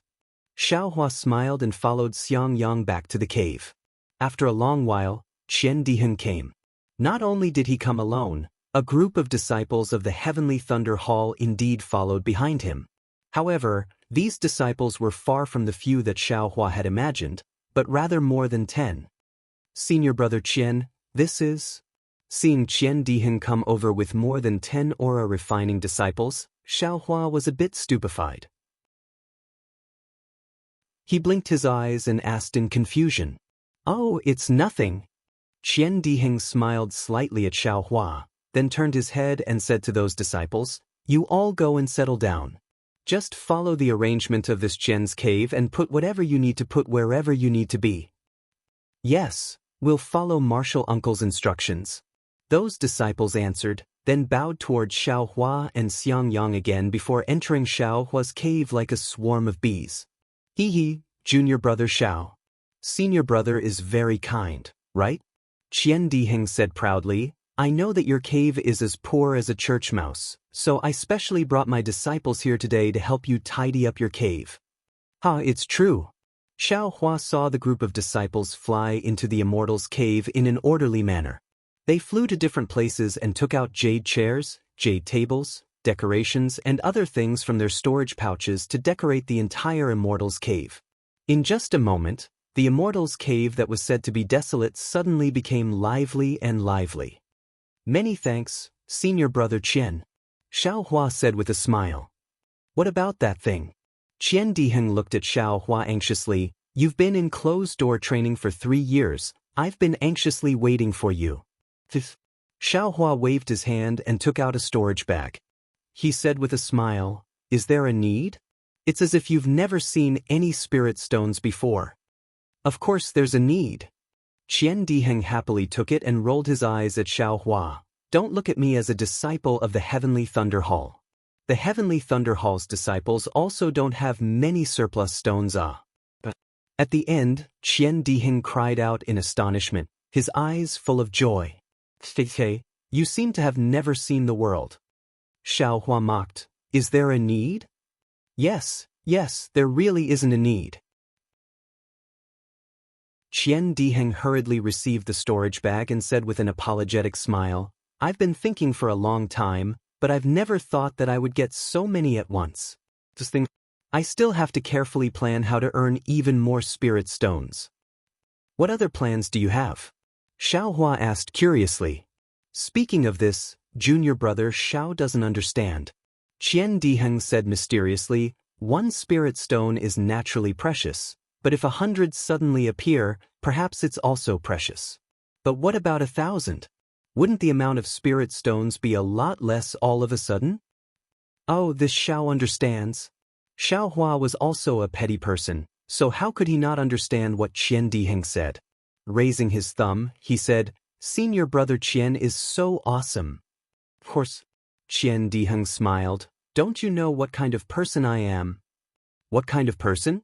Xiaohua smiled and followed Xiang Yang back to the cave. After a long while, Qian Diheng came. Not only did he come alone, a group of disciples of the Heavenly Thunder Hall indeed followed behind him. However, these disciples were far from the few that Xiaohua had imagined, but rather more than 10. "Senior brother Qian, this is..." Seeing Qian Diheng come over with more than 10 aura-refining disciples, Xiaohua was a bit stupefied. He blinked his eyes and asked in confusion, "Oh, it's nothing." Qian Diheng smiled slightly at Xiaohua, then turned his head and said to those disciples, "You all go and settle down. Just follow the arrangement of this Qian's cave and put whatever you need to put wherever you need to be." "Yes, we'll follow Martial Uncle's instructions." Those disciples answered, then bowed towards Xiaohua and Xiang Yang again before entering Xiaohua's cave like a swarm of bees. "Hee, junior brother Xiao. Senior brother is very kind, right?" Qian Diheng said proudly, "I know that your cave is as poor as a church mouse, so I specially brought my disciples here today to help you tidy up your cave." "Ha, it's true." Xiaohua saw the group of disciples fly into the Immortal's cave in an orderly manner. They flew to different places and took out jade chairs, jade tables, decorations, and other things from their storage pouches to decorate the entire Immortal's cave. In just a moment, the Immortal's cave that was said to be desolate suddenly became lively and lively. "Many thanks, senior brother Qian," Xiaohua said with a smile. "What about that thing?" Qian Diheng looked at Xiaohua anxiously. "You've been in closed-door training for 3 years. I've been anxiously waiting for you." Xiaohua waved his hand and took out a storage bag. He said with a smile, "Is there a need? It's as if you've never seen any spirit stones before." "Of course there's a need." Qian Diheng happily took it and rolled his eyes at Xiaohua. "Don't look at me as a disciple of the Heavenly Thunder Hall. The Heavenly Thunder Hall's disciples also don't have many surplus stones. But at the end, Qian Diheng cried out in astonishment, his eyes full of joy. "Hey, you seem to have never seen the world." Xiaohua mocked, "Is there a need?" Yes, there really isn't a need." Qian Diheng hurriedly received the storage bag and said with an apologetic smile, "I've been thinking for a long time, but I've never thought that I would get so many at once. I still have to carefully plan how to earn even more spirit stones." What other plans do you have? Xiaohua asked curiously. Speaking of this, junior brother Xiao doesn't understand. Qian Diheng said mysteriously, one spirit stone is naturally precious, but if 100 suddenly appear, perhaps it's also precious. But what about 1,000? Wouldn't the amount of spirit stones be a lot less all of a sudden? Oh, this Xiao understands. Xiaohua was also a petty person, so how could he not understand what Qian Diheng said? Raising his thumb, he said, Senior brother Qian is so awesome. Of course, Qian Diheng smiled. Don't you know what kind of person I am? What kind of person?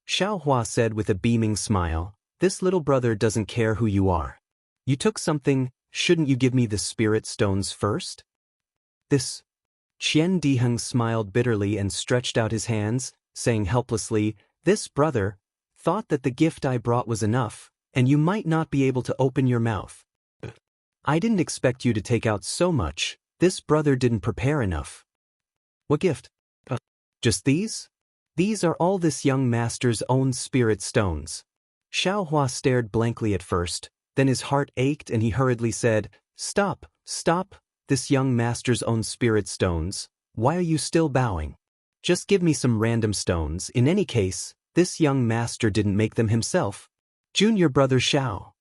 Xiaohua said with a beaming smile, this little brother doesn't care who you are. You took something, shouldn't you give me the spirit stones first? This. Qian Diheng smiled bitterly and stretched out his hands, saying helplessly, this brother thought that the gift I brought was enough, and you might not be able to open your mouth. I didn't expect you to take out so much, this brother didn't prepare enough. What gift? Just these? These are all this young master's own spirit stones. Xiaohua stared blankly at first, then his heart ached and he hurriedly said, Stop, stop, this young master's own spirit stones, why are you still bowing? Just give me some random stones, in any case, this young master didn't make them himself. Junior brother Xiao.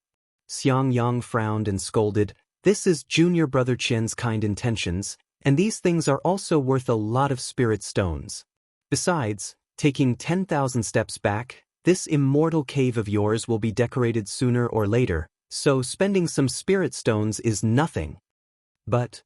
Xiang Yang frowned and scolded, this is junior brother Qian's kind intentions, and these things are also worth a lot of spirit stones. Besides, taking 10,000 steps back, this immortal cave of yours will be decorated sooner or later, so spending some spirit stones is nothing. But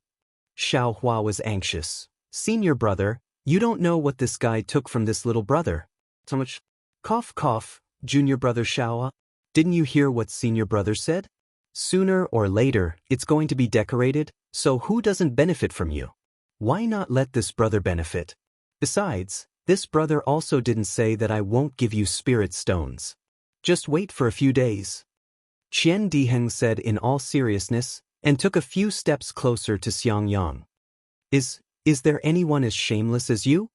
Xiaohua was anxious. Senior brother, you don't know what this guy took from this little brother. So much. Cough cough, junior brother Xiao. Didn't you hear what senior brother said? Sooner or later, it's going to be decorated, so who doesn't benefit from you? Why not let this brother benefit? Besides, this brother also didn't say that I won't give you spirit stones. Just wait for a few days. Qian Diheng said in all seriousness, and took a few steps closer to Xiang Yang. Is there anyone as shameless as you?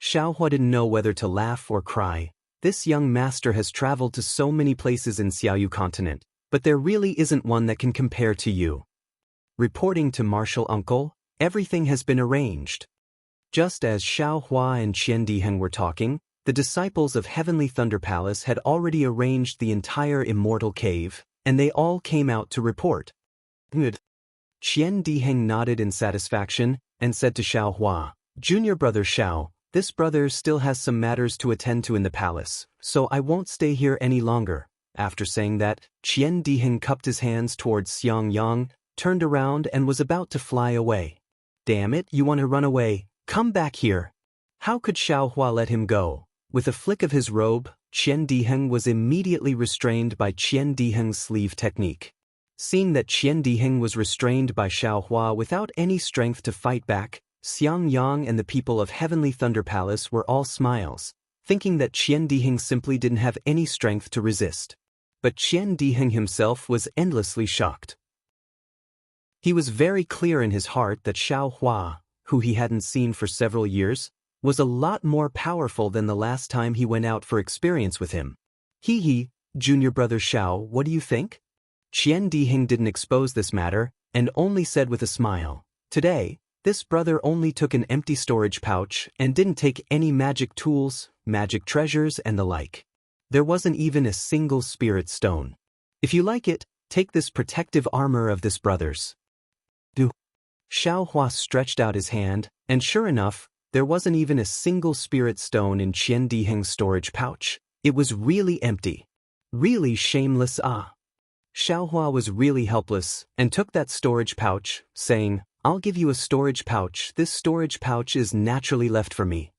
Xiaohua didn't know whether to laugh or cry. This young master has traveled to so many places in Xiaoyu continent, but there really isn't one that can compare to you. Reporting to Martial Uncle, everything has been arranged. Just as Xiaohua and Qian Diheng were talking, the disciples of Heavenly Thunder Palace had already arranged the entire Immortal Cave, and they all came out to report. Good. Qian Diheng nodded in satisfaction and said to Xiaohua, Junior brother Xiao, this brother still has some matters to attend to in the palace, so I won't stay here any longer. After saying that, Qian Diheng cupped his hands towards Xiang Yang, turned around and was about to fly away. Damn it, you want to run away? Come back here. How could Xiaohua let him go? With a flick of his robe, Qian Diheng was immediately restrained by Qian Diheng's sleeve technique. Seeing that Qian Diheng was restrained by Xiaohua without any strength to fight back, Xiang Yang and the people of Heavenly Thunder Palace were all smiles, thinking that Qian Diheng simply didn't have any strength to resist. But Qian Diheng himself was endlessly shocked. He was very clear in his heart that Xiaohua, who he hadn't seen for several years, was a lot more powerful than the last time he went out for experience with him. Hee, junior brother Xiao, what do you think? Qian Diheng didn't expose this matter, and only said with a smile, Today, this brother only took an empty storage pouch and didn't take any magic tools, magic treasures and the like. There wasn't even a single spirit stone. If you like it, take this protective armor of this brother's. Do. Xiaohua stretched out his hand, and sure enough, there wasn't even a single spirit stone in Qian Diheng's storage pouch. It was really empty. Really shameless Xiaohua was really helpless, and took that storage pouch, saying, I'll give you a storage pouch. This storage pouch is naturally left for me.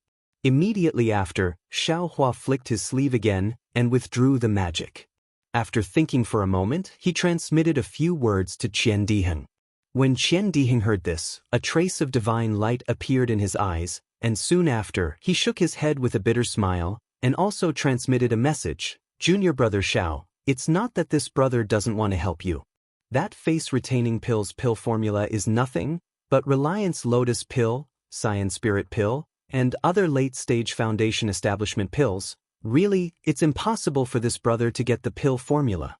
Immediately after, Xiaohua flicked his sleeve again, and withdrew the magic. After thinking for a moment, he transmitted a few words to Qian Diheng. When Qian Diheng heard this, a trace of divine light appeared in his eyes, and soon after, he shook his head with a bitter smile, and also transmitted a message, Junior brother Xiao, it's not that this brother doesn't want to help you. That face-retaining pills pill formula is nothing but Reliance Lotus pill, Science Spirit pill, and other late-stage foundation establishment pills, Really, it's impossible for this brother to get the pill formula.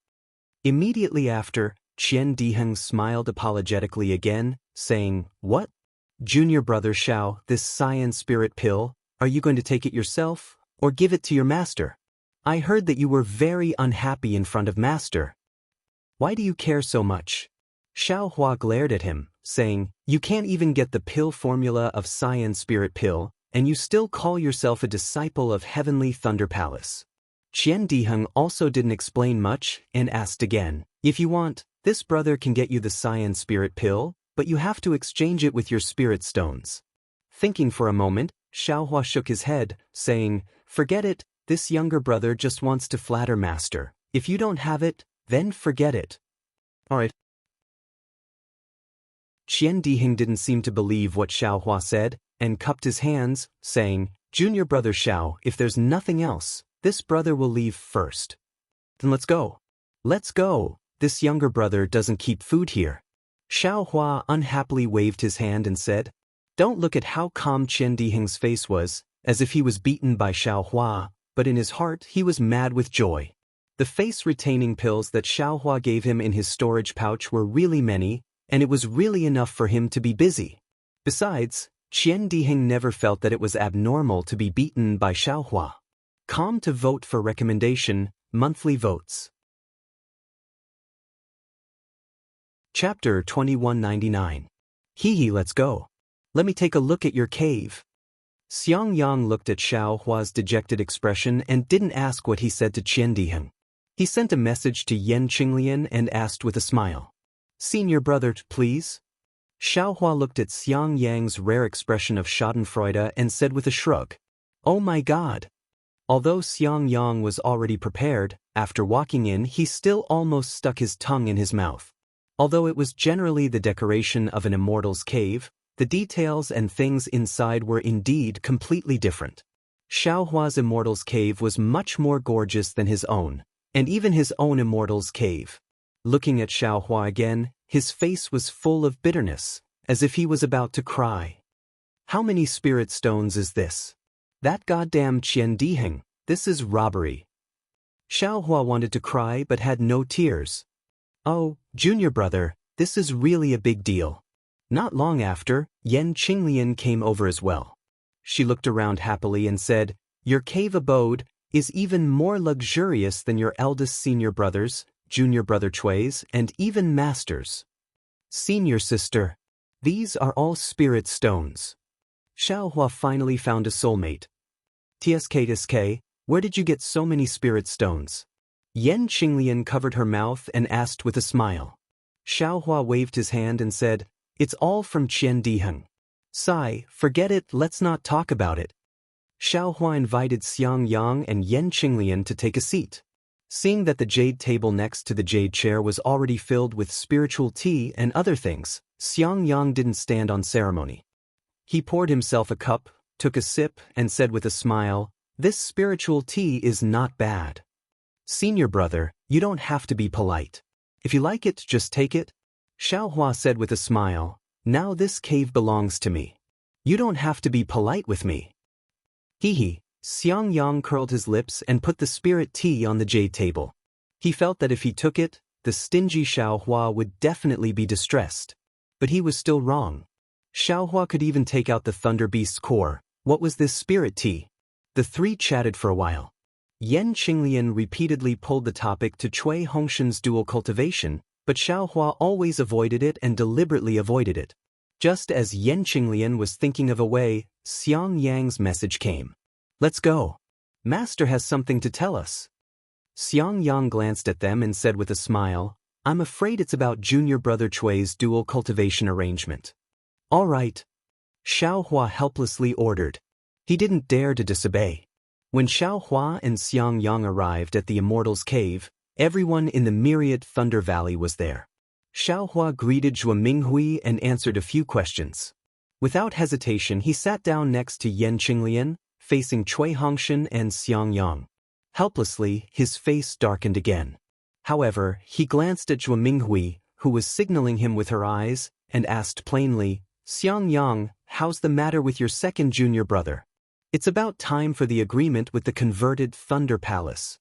Immediately after, Qian Diheng smiled apologetically again, saying, "What? Junior brother Xiao, this cyan spirit pill, are you going to take it yourself, or give it to your master? I heard that you were very unhappy in front of master. Why do you care so much?" Xiao Hua glared at him, saying, "You can't even get the pill formula of cyan spirit pill, and you still call yourself a disciple of Heavenly Thunder Palace." Qian Diheng also didn't explain much and asked again, "If you want, this brother can get you the cyan spirit pill, but you have to exchange it with your spirit stones." Thinking for a moment, Xiao Hua shook his head, saying, "Forget it, this younger brother just wants to flatter master. If you don't have it, then forget it." Alright. Qian Diheng didn't seem to believe what Xiao Hua said, and cupped his hands, saying, "Junior brother Xiao, if there's nothing else, this brother will leave first." "Then let's go." "Let's go, this younger brother doesn't keep food here." Xiao Hua unhappily waved his hand and said, "Don't look at how calm Qian Diheng's face was, as if he was beaten by Xiao Hua, but in his heart he was mad with joy. The face-retaining pills that Xiao Hua gave him in his storage pouch were really many, and it was really enough for him to be busy. Besides, Qian Diheng never felt that it was abnormal to be beaten by Xiao Hua. Calm to vote for recommendation, monthly votes. Chapter 2199. Hee, let's go. Let me take a look at your cave. Xiang Yang looked at Xiao Hua's dejected expression and didn't ask what he said to Qian Diheng. He sent a message to Yan Qinglian and asked with a smile, "Senior brother, please?" Xiao Hua looked at Xiang Yang's rare expression of schadenfreude and said with a shrug, "Oh my God." Although Xiang Yang was already prepared, after walking in he still almost stuck his tongue in his mouth. Although it was generally the decoration of an immortal's cave, the details and things inside were indeed completely different. Xiao Hua's immortal's cave was much more gorgeous than his own, and even his own immortal's cave. Looking at Xiao Hua again, his face was full of bitterness, as if he was about to cry. "How many spirit stones is this? That goddamn Qian Diheng, this is robbery." Xiao Hua wanted to cry but had no tears. "Oh, junior brother, this is really a big deal." Not long after, Yan Qinglian came over as well. She looked around happily and said, "Your cave abode is even more luxurious than your eldest senior brothers, junior brother Chui's, and even master's. Senior sister, these are all spirit stones." Xiao Hua finally found a soulmate. "TSK, where did you get so many spirit stones?" Yan Qinglian covered her mouth and asked with a smile. Xiao Hua waved his hand and said, "It's all from Qian Diheng. Sai, forget it, let's not talk about it." Xiao Hua invited Xiang Yang and Yan Qinglian to take a seat. Seeing that the jade table next to the jade chair was already filled with spiritual tea and other things, Xiang Yang didn't stand on ceremony. He poured himself a cup, took a sip, and said with a smile, "This spiritual tea is not bad. Senior brother, you don't have to be polite. If you like it, just take it." Xiao Hua said with a smile, "Now this cave belongs to me. You don't have to be polite with me." Hee. Xiang Yang curled his lips and put the spirit tea on the jade table. He felt that if he took it, the stingy Xiao Hua would definitely be distressed. But he was still wrong. Xiao Hua could even take out the Thunder Beast's core. What was this spirit tea? The three chatted for a while. Yan Qinglian repeatedly pulled the topic to Cui Hongshan's dual cultivation, but Xiao Hua always avoided it and deliberately avoided it. Just as Yan Qinglian was thinking of a way, Xiang Yang's message came. "Let's go. Master has something to tell us." Xiang Yang glanced at them and said with a smile, "I'm afraid it's about junior brother Chui's dual cultivation arrangement." "All right." Xiao Hua helplessly ordered. He didn't dare to disobey. When Xiao Hua and Xiang Yang arrived at the Immortal's cave, everyone in the Myriad Thunder Valley was there. Xiao Hua greeted Zhuo Minghui and answered a few questions. Without hesitation he sat down next to Yan Qinglian, facing Cui Hongshan and Xiang Yang. Helplessly, his face darkened again. However, he glanced at Zhuo Minghui, who was signaling him with her eyes, and asked plainly, "Xiang Yang, how's the matter with your second junior brother? It's about time for the agreement with the converted Thunder Palace.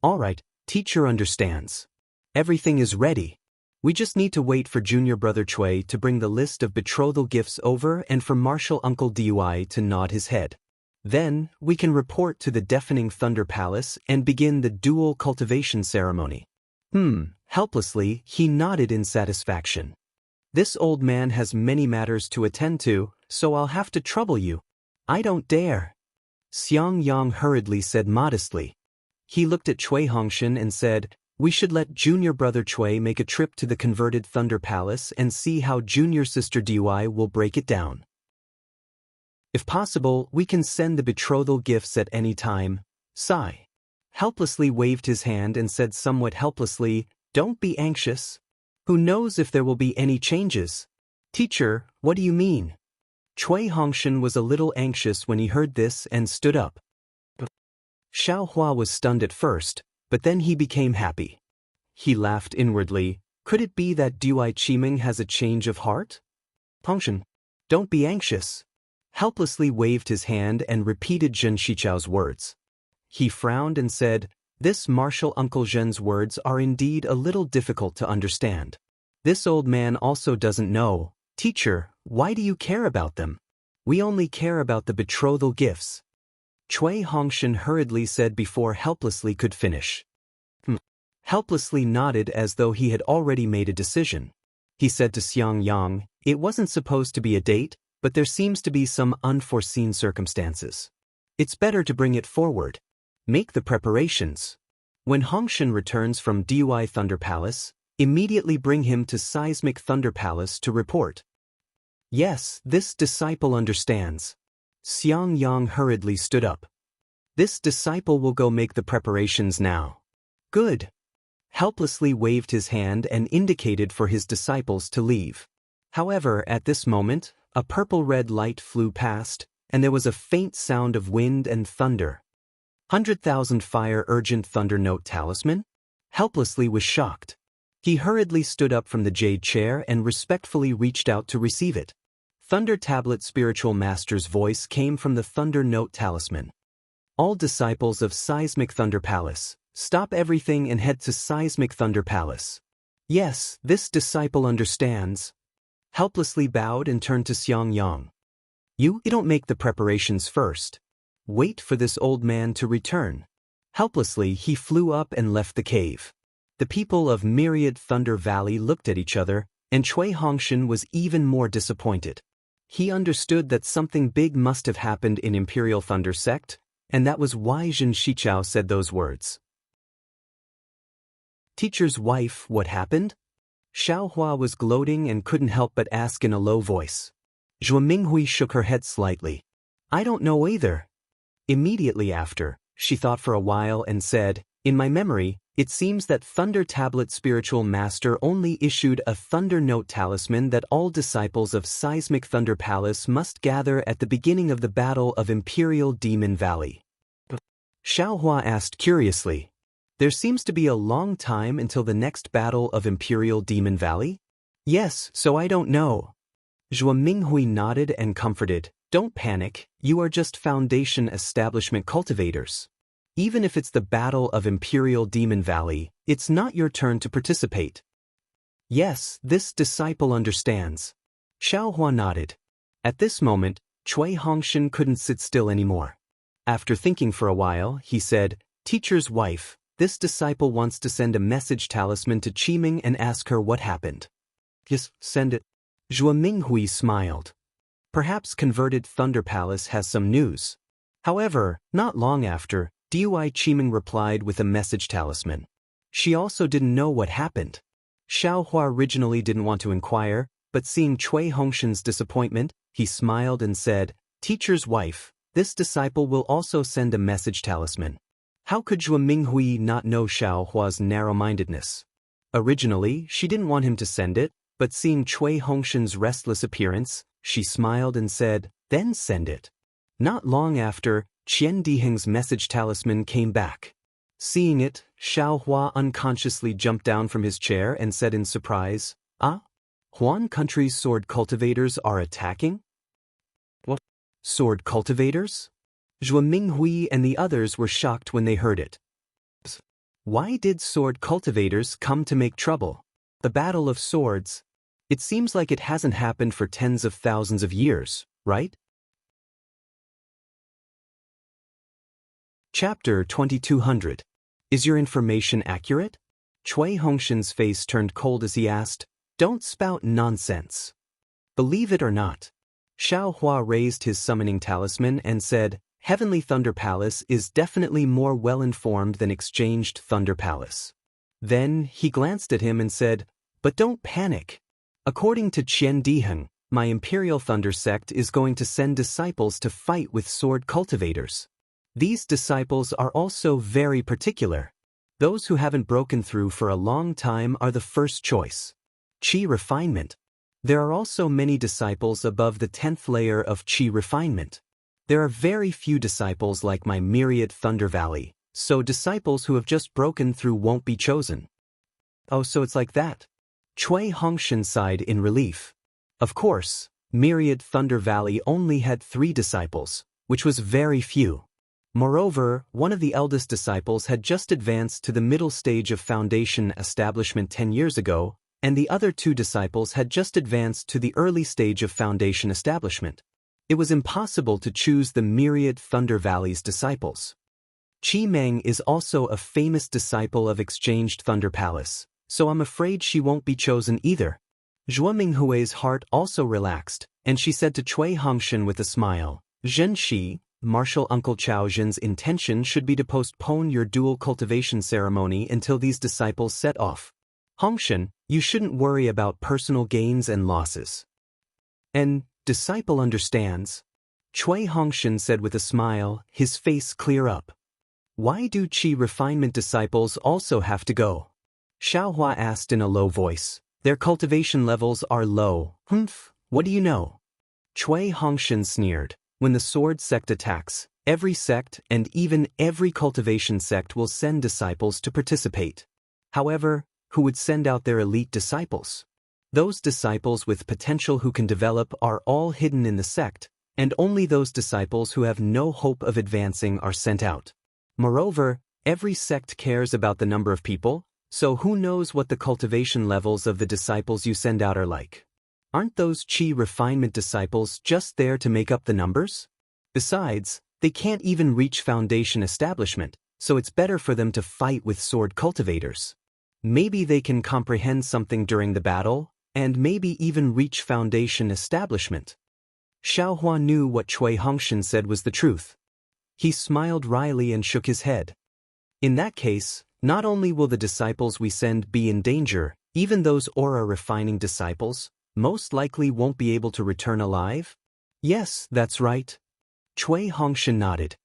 All right, teacher understands. Everything is ready. We just need to wait for junior brother Chui to bring the list of betrothal gifts over and for Marshal Uncle Dui to nod his head. Then, we can report to the deafening Thunder Palace and begin the dual cultivation ceremony. Helplessly, he nodded in satisfaction. This old man has many matters to attend to, so I'll have to trouble you. I don't dare. Xiang Yang hurriedly said modestly. He looked at Chui Hongshan and said, we should let junior brother Chui make a trip to the converted Thunder Palace and see how junior sister Dui will break it down. If possible, we can send the betrothal gifts at any time. Sai helplessly waved his hand and said somewhat helplessly, don't be anxious. Who knows if there will be any changes? Teacher, what do you mean? Chui Hongshan was a little anxious when he heard this and stood up. Xiao Hua was stunned at first, but then he became happy. He laughed inwardly. Could it be that Dui Qiming has a change of heart? Hongshan, don't be anxious. Helplessly waved his hand and repeated Zhen Shichao's words. He frowned and said, this martial Uncle Zhen's words are indeed a little difficult to understand. This old man also doesn't know. Teacher, why do you care about them? We only care about the betrothal gifts. Chui Hongshan hurriedly said before helplessly could finish. Helplessly nodded as though he had already made a decision. He said to Xiang Yang, it wasn't supposed to be a date, but there seems to be some unforeseen circumstances. It's better to bring it forward. Make the preparations. When Hongshan returns from Dui Thunder Palace, immediately bring him to Seismic Thunder Palace to report. Yes, this disciple understands. Xiang Yang hurriedly stood up. This disciple will go make the preparations now. Good. Helplessly waved his hand and indicated for his disciples to leave. However, at this moment, a purple-red light flew past, and there was a faint sound of wind and thunder. 100,000 fire urgent thunder note talisman? Helplessly was shocked. He hurriedly stood up from the jade chair and respectfully reached out to receive it. Thunder Tablet Spiritual Master's voice came from the Thunder Note Talisman. All disciples of Seismic Thunder Palace, stop everything and head to Seismic Thunder Palace. Yes, this disciple understands. Helplessly bowed and turned to Xiang Yang. You don't make the preparations first. Wait for this old man to return. Helplessly he flew up and left the cave. The people of Myriad Thunder Valley looked at each other, and Chui Hongshan was even more disappointed. He understood that something big must have happened in Imperial Thunder Sect, and that was why Zhen Shichao said those words. Teacher's wife, what happened? Xiao Hua was gloating and couldn't help but ask in a low voice. Zhuo Minghui shook her head slightly. I don't know either. Immediately after, she thought for a while and said, in my memory, it seems that Thunder Tablet Spiritual Master only issued a Thunder Note Talisman that all disciples of Seismic Thunder Palace must gather at the beginning of the Battle of Imperial Demon Valley. Xiao Hua asked curiously, there seems to be a long time until the next Battle of Imperial Demon Valley? Yes, so I don't know. Zhuo Minghui nodded and comforted, don't panic, you are just Foundation Establishment cultivators. Even if it's the Battle of Imperial Demon Valley, it's not your turn to participate. Yes, this disciple understands. Xiao Hua nodded. At this moment, Chui Hongshan couldn't sit still anymore. After thinking for a while, he said, Teacher's wife, this disciple wants to send a message talisman to Qiming and ask her what happened. Yes, send it. Zhuo Minghui smiled. Perhaps converted Thunder Palace has some news. However, not long after, Dui Qiming replied with a message talisman. She also didn't know what happened. Xiao Hua originally didn't want to inquire, but seeing Chui Hongshan's disappointment, he smiled and said, Teacher's wife, this disciple will also send a message talisman. How could Zhuo Minghui not know Xiao Hua's narrow-mindedness? Originally, she didn't want him to send it, but seeing Chui Hongshan's restless appearance, she smiled and said, then send it. Not long after, Qian Diheng's message talisman came back. Seeing it, Xiao Hua unconsciously jumped down from his chair and said in surprise, Ah? Huan country's sword cultivators are attacking? What? Sword cultivators? Zhuo Minghui and the others were shocked when they heard it. Why did sword cultivators come to make trouble? The Battle of Swords? It seems like it hasn't happened for tens of thousands of years, right? Chapter 2200. Is your information accurate? Cui Hongshan's face turned cold as he asked, "Don't spout nonsense." Believe it or not. Xiao Hua raised his summoning talisman and said, "Heavenly Thunder Palace is definitely more well-informed than Exchanged Thunder Palace." Then he glanced at him and said, "But don't panic. According to Qian Diheng, my Imperial Thunder Sect is going to send disciples to fight with sword cultivators. These disciples are also very particular. Those who haven't broken through for a long time are the first choice. Qi refinement. There are also many disciples above the 10th layer of Qi refinement. There are very few disciples like my myriad Thunder Valley, so disciples who have just broken through won't be chosen." "Oh, so it's like that?" Cui Hongshan sighed in relief. Of course, myriad Thunder Valley only had 3 disciples, which was very few. Moreover, one of the eldest disciples had just advanced to the middle stage of foundation establishment 10 years ago, and the other 2 disciples had just advanced to the early stage of foundation establishment. It was impossible to choose the myriad Thunder Valley's disciples. Qi Meng is also a famous disciple of Exchanged Thunder Palace, so I'm afraid she won't be chosen either. Zhuo Minghui's heart also relaxed, and she said to Cui Hongshan with a smile, "Zhen Shi, Martial Uncle Chao Zhen's intention should be to postpone your dual cultivation ceremony until these disciples set off. Hongshan, you shouldn't worry about personal gains and losses." "And disciple understands," Cui Hongshan said with a smile, his face clear up. "Why do Qi refinement disciples also have to go?" Xiao Hua asked in a low voice. "Their cultivation levels are low." "Humph, what do you know?" Cui Hongshan sneered. "When the sword sect attacks, every sect and even every cultivation sect will send disciples to participate. However, who would send out their elite disciples? Those disciples with potential who can develop are all hidden in the sect, and only those disciples who have no hope of advancing are sent out. Moreover, every sect cares about the number of people, so who knows what the cultivation levels of the disciples you send out are like? Aren't those Qi refinement disciples just there to make up the numbers? Besides, they can't even reach foundation establishment, so it's better for them to fight with sword cultivators. Maybe they can comprehend something during the battle, and maybe even reach foundation establishment." Xiao Hua knew what Cui Hongshan said was the truth. He smiled wryly and shook his head. "In that case, not only will the disciples we send be in danger, even those aura-refining disciples most likely won't be able to return alive?" "Yes, that's right." Cui Hongshan nodded.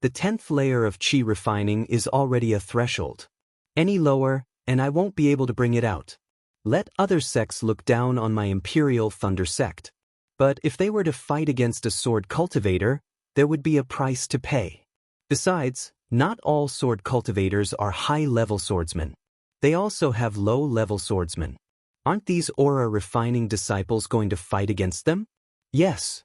"The 10th layer of Qi refining is already a threshold. Any lower, and I won't be able to bring it out. Let other sects look down on my Imperial Thunder Sect. But if they were to fight against a sword cultivator, there would be a price to pay. Besides, not all sword cultivators are high-level swordsmen. They also have low-level swordsmen. Aren't these aura-refining disciples going to fight against them?" "Yes."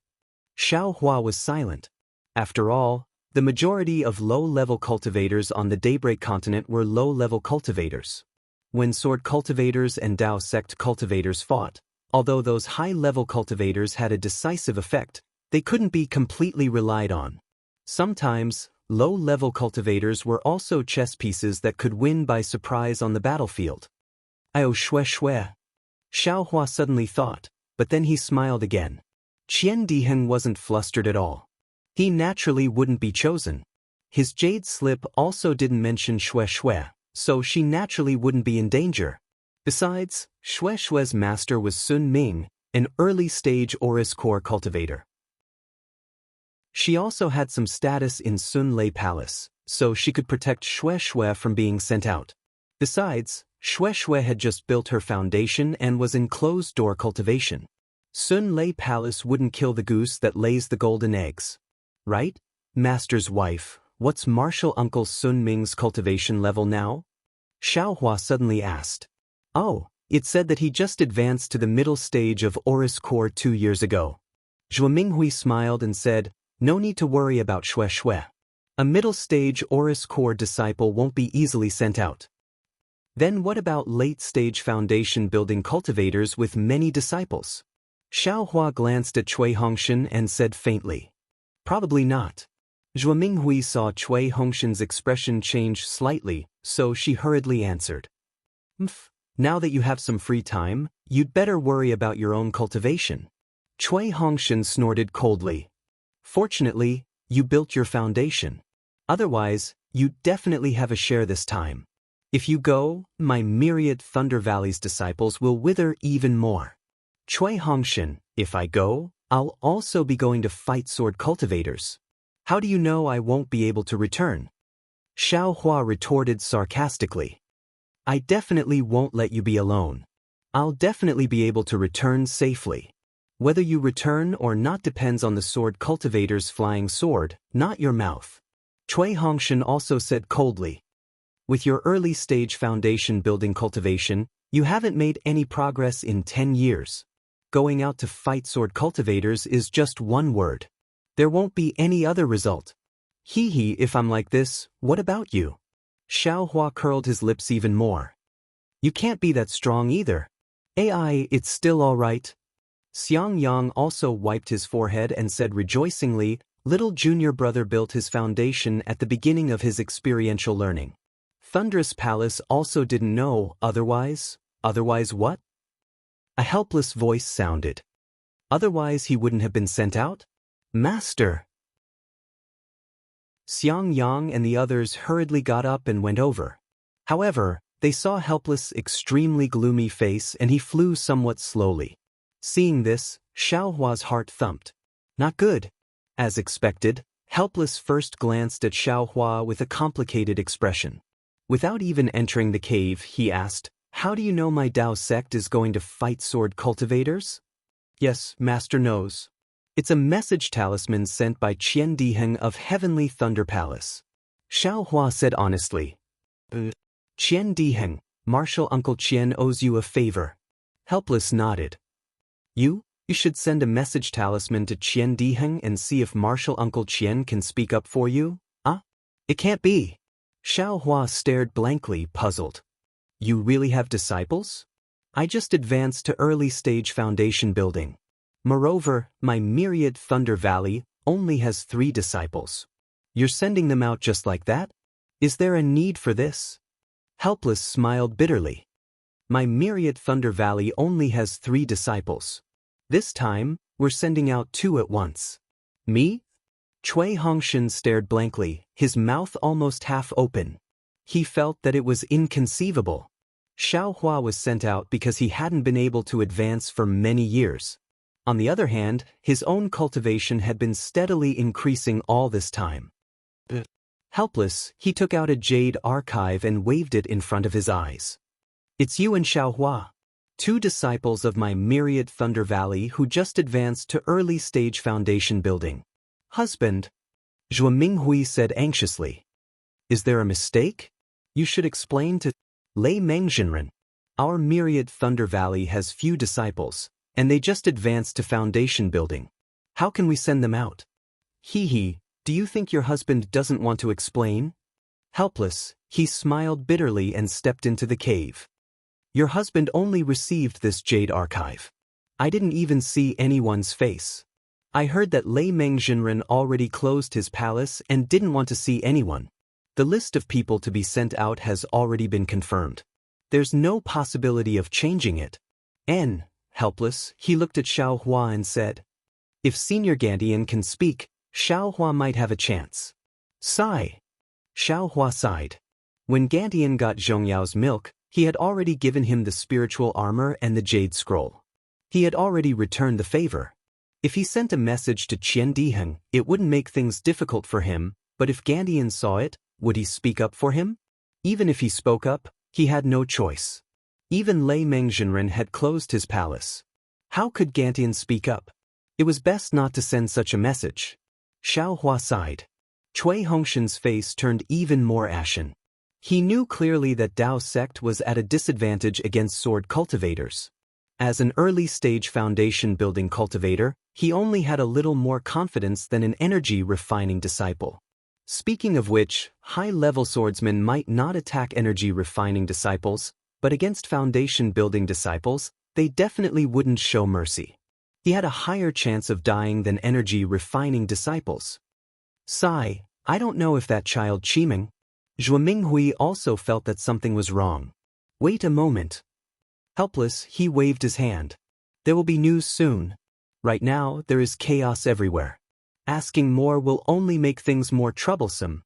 Xiao Hua was silent. After all, the majority of low-level cultivators on the Daybreak continent were low-level cultivators. When sword cultivators and Dao sect cultivators fought, although those high-level cultivators had a decisive effect, they couldn't be completely relied on. Sometimes, low-level cultivators were also chess pieces that could win by surprise on the battlefield. "Io shue shue." Xiao Hua suddenly thought, but then he smiled again. Qian Diheng wasn't flustered at all. He naturally wouldn't be chosen. His jade slip also didn't mention Shue Shue, so she naturally wouldn't be in danger. Besides, Shue Shue's master was Sun Ming, an early-stage Oris Core cultivator. She also had some status in Sun Lei Palace, so she could protect Shue Shue from being sent out. Besides, Shue Shue had just built her foundation and was in closed-door cultivation. Sun Lei Palace wouldn't kill the goose that lays the golden eggs. Right? Master's wife, what's Martial Uncle Sun Ming's cultivation level now? Xiao Hua suddenly asked. Oh, it said that he just advanced to the middle stage of Oris Core 2 years ago. Zhuo Minghui smiled and said, No need to worry about Xue Xue. A middle-stage Oris Core disciple won't be easily sent out. Then what about late-stage foundation-building cultivators with many disciples? Xiaohua glanced at Cui Hongshan and said faintly, "Probably not." Zhuo Minghui saw Cui Hongshan's expression change slightly, so she hurriedly answered, "Now that you have some free time, you'd better worry about your own cultivation." Cui Hongshan snorted coldly. "Fortunately, you built your foundation. Otherwise, you'd definitely have a share this time. If you go, my myriad Thunder Valley's disciples will wither even more." Cui Hongshan, "If I go, I'll also be going to fight sword cultivators. How do you know I won't be able to return?" Xiaohua retorted sarcastically. "I definitely won't let you be alone. I'll definitely be able to return safely. Whether you return or not depends on the sword cultivator's flying sword, not your mouth." Cui Hongshan also said coldly, "With your early-stage foundation-building cultivation, you haven't made any progress in 10 years. Going out to fight sword cultivators is just one word. There won't be any other result. If I'm like this, what about you?" Xiaohua curled his lips even more. "You can't be that strong either. It's still all right." Xiang Yang also wiped his forehead and said rejoicingly, "Little junior brother built his foundation at the beginning of his experiential learning. Thunderous Palace also didn't know otherwise." "Otherwise what?" A helpless voice sounded. "Otherwise he wouldn't have been sent out?" "Master!" Xiang Yang and the others hurriedly got up and went over. However, they saw Helpless' extremely gloomy face and he flew somewhat slowly. Seeing this, Xiaohua's heart thumped. Not good. As expected, Helpless first glanced at Xiaohua with a complicated expression. Without even entering the cave, he asked, "How do you know my Dao sect is going to fight sword cultivators?" "Yes, Master knows. It's a message talisman sent by Qian Diheng of Heavenly Thunder Palace." Xiaohua said honestly. "Qian Diheng, Martial Uncle Qian owes you a favor." Helpless nodded. You should send a message talisman to Qian Diheng and see if Martial Uncle Qian can speak up for you? It can't be." Xiaohua stared blankly, puzzled. "You really have disciples?" "I just advanced to early-stage foundation building. Moreover, my myriad Thunder Valley only has 3 disciples. You're sending them out just like that? Is there a need for this?" Helpless smiled bitterly. "My myriad Thunder Valley only has 3 disciples. This time, we're sending out 2 at once." "Me?" Cui Hongshan stared blankly, his mouth almost half open. He felt that it was inconceivable. Xiaohua was sent out because he hadn't been able to advance for many years. On the other hand, his own cultivation had been steadily increasing all this time. Helpless, he took out a jade archive and waved it in front of his eyes. "It's you and Xiaohua, 2 disciples of my myriad Thunder Valley who just advanced to early-stage foundation building." "Husband," Zhuo Minghui said anxiously. "Is there a mistake? You should explain to Lei Mengzhenren. Our myriad Thunder Valley has few disciples, and they just advanced to foundation building. How can we send them out?" Do you think your husband doesn't want to explain?" Helpless, he smiled bitterly and stepped into the cave. "Your husband only received this jade archive. I didn't even see anyone's face. I heard that Lei Mengzhenren already closed his palace and didn't want to see anyone. The list of people to be sent out has already been confirmed. There's no possibility of changing it." Helpless, he looked at Xiaohua and said, "If Senior Gantian can speak, Xiaohua might have a chance." Sigh. Xiaohua sighed. When Gantian got Zhongyao's milk, he had already given him the spiritual armor and the jade scroll. He had already returned the favor. If he sent a message to Qian Diheng, it wouldn't make things difficult for him, but if Gantian saw it, would he speak up for him? Even if he spoke up, he had no choice. Even Lei Mengzhenren had closed his palace. How could Gantian speak up? It was best not to send such a message. Xiaohua sighed. Cui Hongshan's face turned even more ashen. He knew clearly that Dao sect was at a disadvantage against sword cultivators. As an early-stage foundation-building cultivator, he only had a little more confidence than an energy-refining disciple. Speaking of which, high-level swordsmen might not attack energy-refining disciples, but against foundation-building disciples, they definitely wouldn't show mercy. He had a higher chance of dying than energy-refining disciples. Sigh, I don't know if that child Qiming. Zhuo Minghui also felt that something was wrong. Wait a moment. Helpless, he waved his hand. There will be news soon. Right now, there is chaos everywhere. Asking more will only make things more troublesome.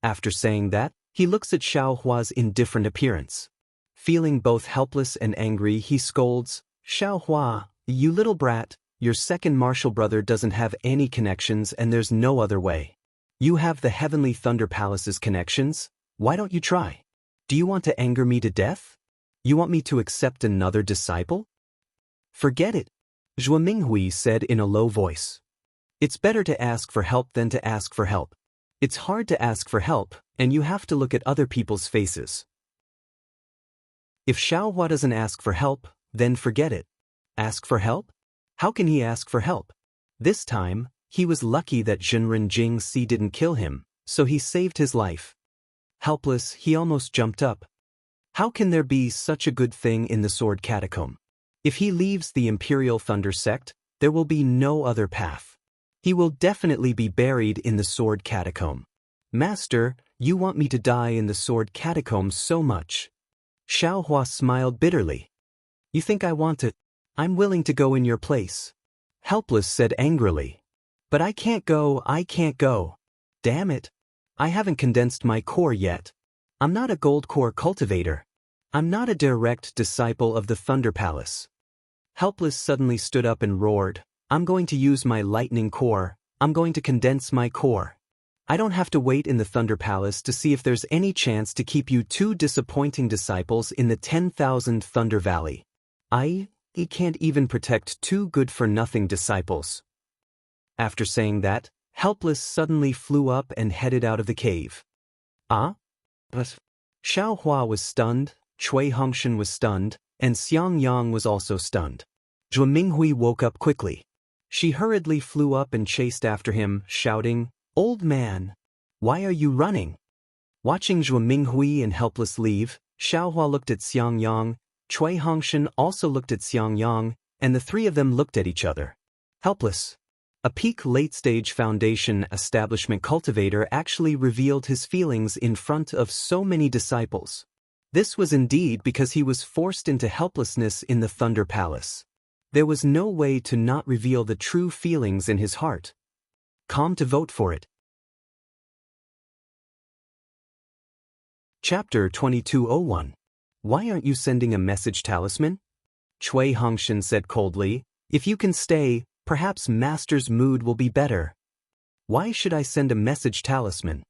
After saying that, he looks at Xiaohua's indifferent appearance. Feeling both helpless and angry, he scolds, Xiaohua, you little brat, your second martial brother doesn't have any connections and there's no other way. You have the Heavenly Thunder Palace's connections, why don't you try? Do you want to anger me to death? You want me to accept another disciple? Forget it, Zhuo Minghui said in a low voice. It's better to ask for help than to ask for help. It's hard to ask for help, and you have to look at other people's faces. If Xiaohua doesn't ask for help, then forget it. Ask for help? How can he ask for help? This time, he was lucky that Zhenren Jingxi didn't kill him, so he saved his life. Helpless, he almost jumped up. How can there be such a good thing in the Sword Catacomb? If he leaves the Imperial Thunder Sect, there will be no other path. He will definitely be buried in the Sword Catacomb. Master, you want me to die in the Sword Catacomb so much. Xiaohua smiled bitterly. You think I want to? I'm willing to go in your place. Helpless said angrily. But I can't go. Damn it. I haven't condensed my core yet. I'm not a gold core cultivator. I'm not a direct disciple of the Thunder Palace. Helpless suddenly stood up and roared, I'm going to use my lightning core. I'm going to condense my core. I don't have to wait in the Thunder Palace to see if there's any chance to keep you two disappointing disciples in the 10,000 Thunder Valley. He can't even protect two good-for-nothing disciples. After saying that, Helpless suddenly flew up and headed out of the cave. But Xiaohua was stunned, Cui Hongshan was stunned, and Xiang Yang was also stunned. Zhuo Minghui woke up quickly. She hurriedly flew up and chased after him, shouting, Old man! Why are you running? Watching Zhuo Minghui and Helpless leave, Xiaohua looked at Xiang Yang, Cui Hongshan also looked at Xiang Yang, and the three of them looked at each other. Helpless. A peak late-stage foundation establishment cultivator actually revealed his feelings in front of so many disciples. This was indeed because he was forced into helplessness in the Thunder Palace. There was no way to not reveal the true feelings in his heart. Calm to vote for it. Chapter 2201. Why aren't you sending a message talisman? Cui Hongshan said coldly, If you can stay, perhaps Master's mood will be better. Why should I send a message talisman?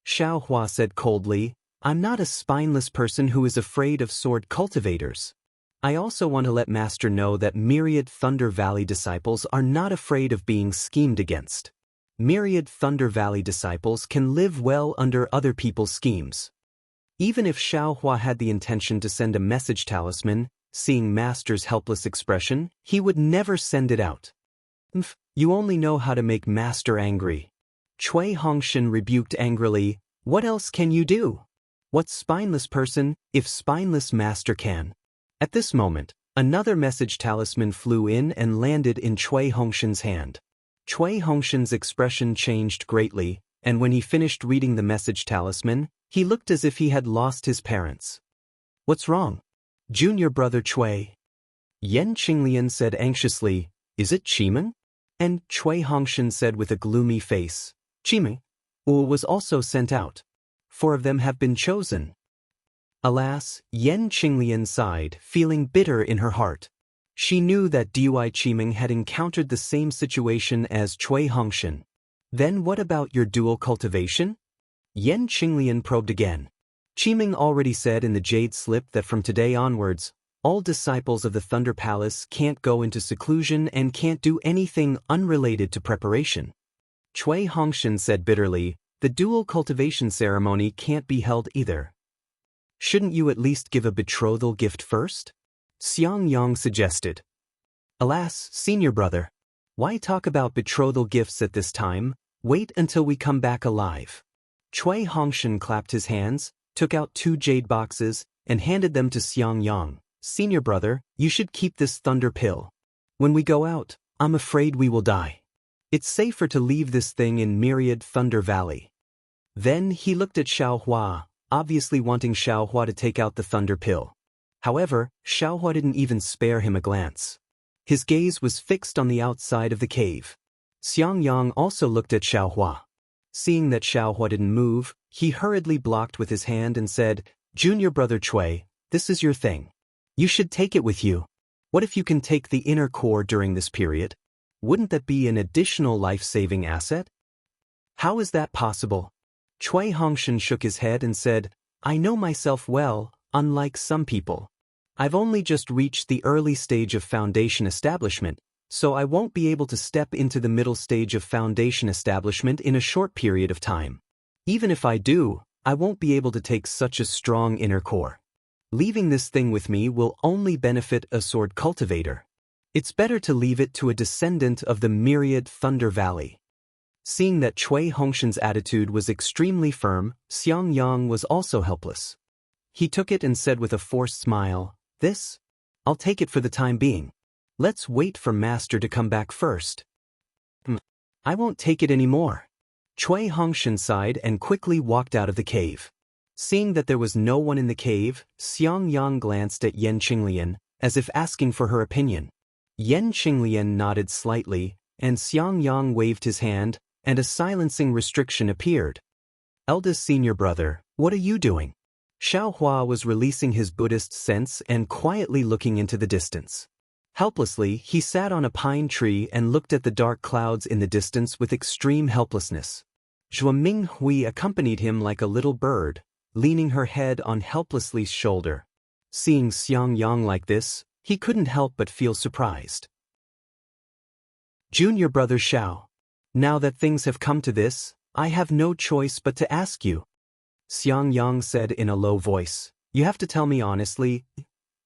Xiaohua said coldly, I'm not a spineless person who is afraid of sword cultivators. I also want to let Master know that myriad Thunder Valley disciples are not afraid of being schemed against. Myriad Thunder Valley disciples can live well under other people's schemes. Even if Xiaohua had the intention to send a message talisman, seeing Master's helpless expression, he would never send it out. You only know how to make Master angry. Cui Hongshan rebuked angrily, What else can you do? What spineless person, if spineless Master can? At this moment, another message talisman flew in and landed in Cui Hongshan's hand. Cui Hongshan's expression changed greatly, and when he finished reading the message talisman, he looked as if he had lost his parents. What's wrong? Junior brother Cui. Yan Qinglian said anxiously, Is it Qimeng? And Cui Hongshan said with a gloomy face, Qimeng was also sent out. 4 of them have been chosen. Alas, Yan Qinglian sighed, feeling bitter in her heart. She knew that Dui Qimeng had encountered the same situation as Cui Hongshan. Then what about your dual cultivation? Yan Qinglian probed again. Qimeng already said in the Jade Slip that from today onwards, all disciples of the Thunder Palace can't go into seclusion and can't do anything unrelated to preparation. Cui Hongshan said bitterly, the dual cultivation ceremony can't be held either. Shouldn't you at least give a betrothal gift first? Xiang Yang suggested. Alas, senior brother. Why talk about betrothal gifts at this time? Wait until we come back alive. Cui Hongshan clapped his hands, took out 2 jade boxes, and handed them to Xiang Yang. Senior brother, you should keep this thunder pill. When we go out, I'm afraid we will die. It's safer to leave this thing in Myriad Thunder Valley. Then he looked at Xiaohua, obviously wanting Xiaohua to take out the thunder pill. However, Xiaohua didn't even spare him a glance. His gaze was fixed on the outside of the cave. Xiang Yang also looked at Xiaohua. Seeing that Xiaohua didn't move, he hurriedly blocked with his hand and said, Junior brother Cui, this is your thing. You should take it with you. What if you can take the inner core during this period? Wouldn't that be an additional life-saving asset? How is that possible? Cui Hongshan shook his head and said, I know myself well, unlike some people. I've only just reached the early stage of foundation establishment, so I won't be able to step into the middle stage of foundation establishment in a short period of time. Even if I do, I won't be able to take such a strong inner core. Leaving this thing with me will only benefit a sword cultivator. It's better to leave it to a descendant of the Myriad Thunder Valley. Seeing that Cui Hongshan's attitude was extremely firm, Xiang Yang was also helpless. He took it and said with a forced smile, This? I'll take it for the time being. Let's wait for Master to come back first. I won't take it anymore. Cui Hongshan sighed and quickly walked out of the cave. Seeing that there was no one in the cave, Xiang Yang glanced at Yan Qinglian, as if asking for her opinion. Yan Qinglian nodded slightly, and Xiang Yang waved his hand, and a silencing restriction appeared. Eldest senior brother, what are you doing? Xiaohua was releasing his Buddhist sense and quietly looking into the distance. Helplessly, he sat on a pine tree and looked at the dark clouds in the distance with extreme helplessness. Zhua Minghui accompanied him like a little bird, leaning her head on helplessly's shoulder. Seeing Xiang Yang like this, he couldn't help but feel surprised. Junior brother Xiao. Now that things have come to this, I have no choice but to ask you. Xiang Yang said in a low voice, You have to tell me honestly,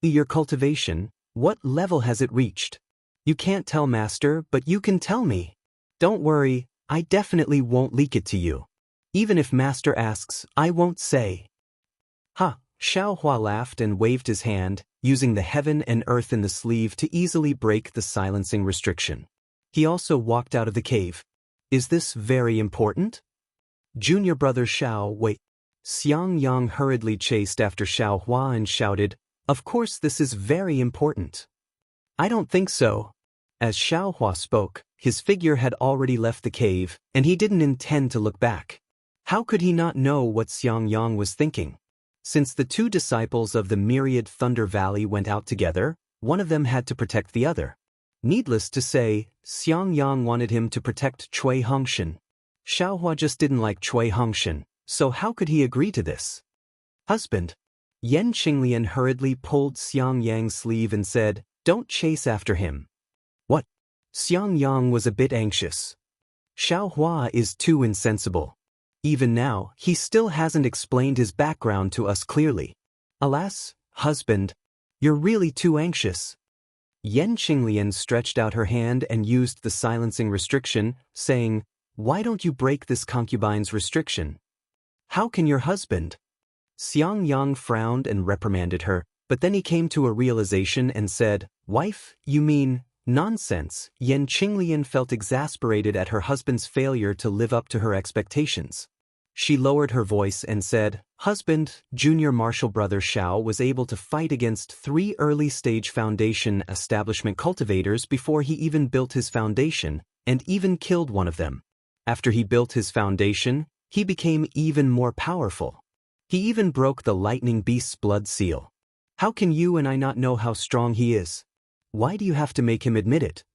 your cultivation, what level has it reached? You can't tell Master, but you can tell me. Don't worry, I definitely won't leak it to you. Even if Master asks, I won't say. Ha! Xiaohua laughed and waved his hand, using the heaven and earth in the sleeve to easily break the silencing restriction. He also walked out of the cave. Is this very important? Junior brother Xiao, wait. Xiang Yang hurriedly chased after Xiaohua and shouted, Of course this is very important. I don't think so. As Xiaohua spoke, his figure had already left the cave, and he didn't intend to look back. How could he not know what Xiang Yang was thinking? Since the 2 disciples of the Myriad Thunder Valley went out together, one of them had to protect the other. Needless to say, Xiang Yang wanted him to protect Cui Hongshan. Xiaohua just didn't like Cui Hongshan, so how could he agree to this? Husband. Yan Qinglian hurriedly pulled Xiang Yang's sleeve and said, Don't chase after him. What? Xiang Yang was a bit anxious. Xiaohua is too insensible. Even now, he still hasn't explained his background to us clearly. Alas, husband, you're really too anxious. Yan Qinglian stretched out her hand and used the silencing restriction, saying, Why don't you break this concubine's restriction? How can your husband? Xiang Yang frowned and reprimanded her, but then he came to a realization and said, Wife, you mean, nonsense. Yan Qinglian felt exasperated at her husband's failure to live up to her expectations. She lowered her voice and said, Husband, junior martial brother Xiao was able to fight against 3 early-stage foundation establishment cultivators before he even built his foundation, and even killed one of them. After he built his foundation, he became even more powerful. He even broke the lightning beast's blood seal. How can you and I not know how strong he is? Why do you have to make him admit it?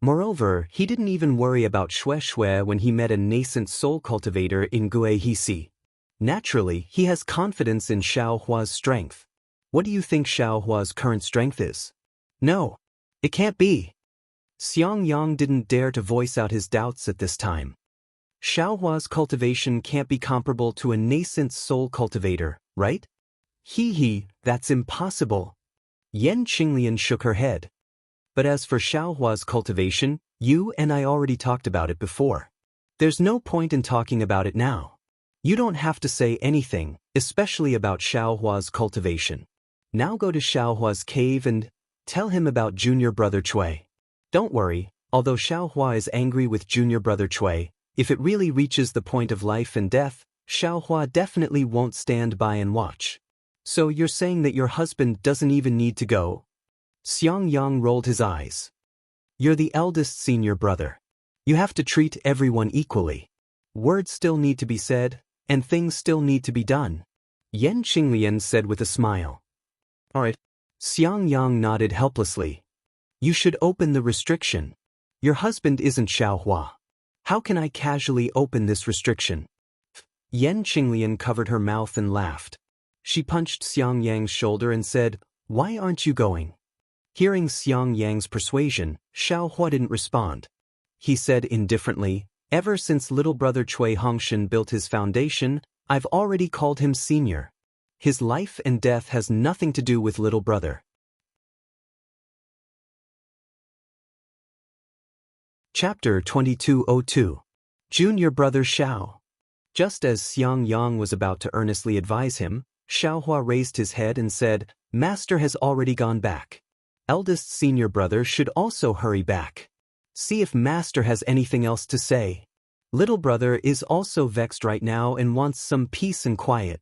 Moreover, he didn't even worry about Xue when he met a nascent soul cultivator in Guihisi. Naturally, he has confidence in Xiaohua's strength. What do you think Xiaohua's current strength is? No, it can't be. Xiang Yang didn't dare to voice out his doubts at this time. Xiaohua's cultivation can't be comparable to a nascent soul cultivator, right? Hee, that's impossible. Yan Qinglian shook her head. But as for Xiaohua's cultivation, you and I already talked about it before. There's no point in talking about it now. You don't have to say anything, especially about Xiaohua's cultivation. Now go to Xiaohua's cave and tell him about junior brother Cui. Don't worry, although Xiaohua is angry with junior brother Cui, if it really reaches the point of life and death, Xiaohua definitely won't stand by and watch. So you're saying that your husband doesn't even need to go? Xiang Yang rolled his eyes. You're the eldest senior brother. You have to treat everyone equally. Words still need to be said, and things still need to be done. Yan Qinglian said with a smile. All right. Xiang Yang nodded helplessly. You should open the restriction. Your husband isn't Xiaohua. How can I casually open this restriction? Yan Qinglian covered her mouth and laughed. She punched Xiang Yang's shoulder and said, Why aren't you going? Hearing Xiang Yang's persuasion, Xiaohua didn't respond. He said indifferently, Ever since little brother Cui Hongshan built his foundation, I've already called him senior. His life and death has nothing to do with little brother. Chapter 2202. Junior Brother Xiao. Just as Xiang Yang was about to earnestly advise him, Xiaohua raised his head and said, Master has already gone back. Eldest senior brother should also hurry back. See if Master has anything else to say. Little brother is also vexed right now and wants some peace and quiet.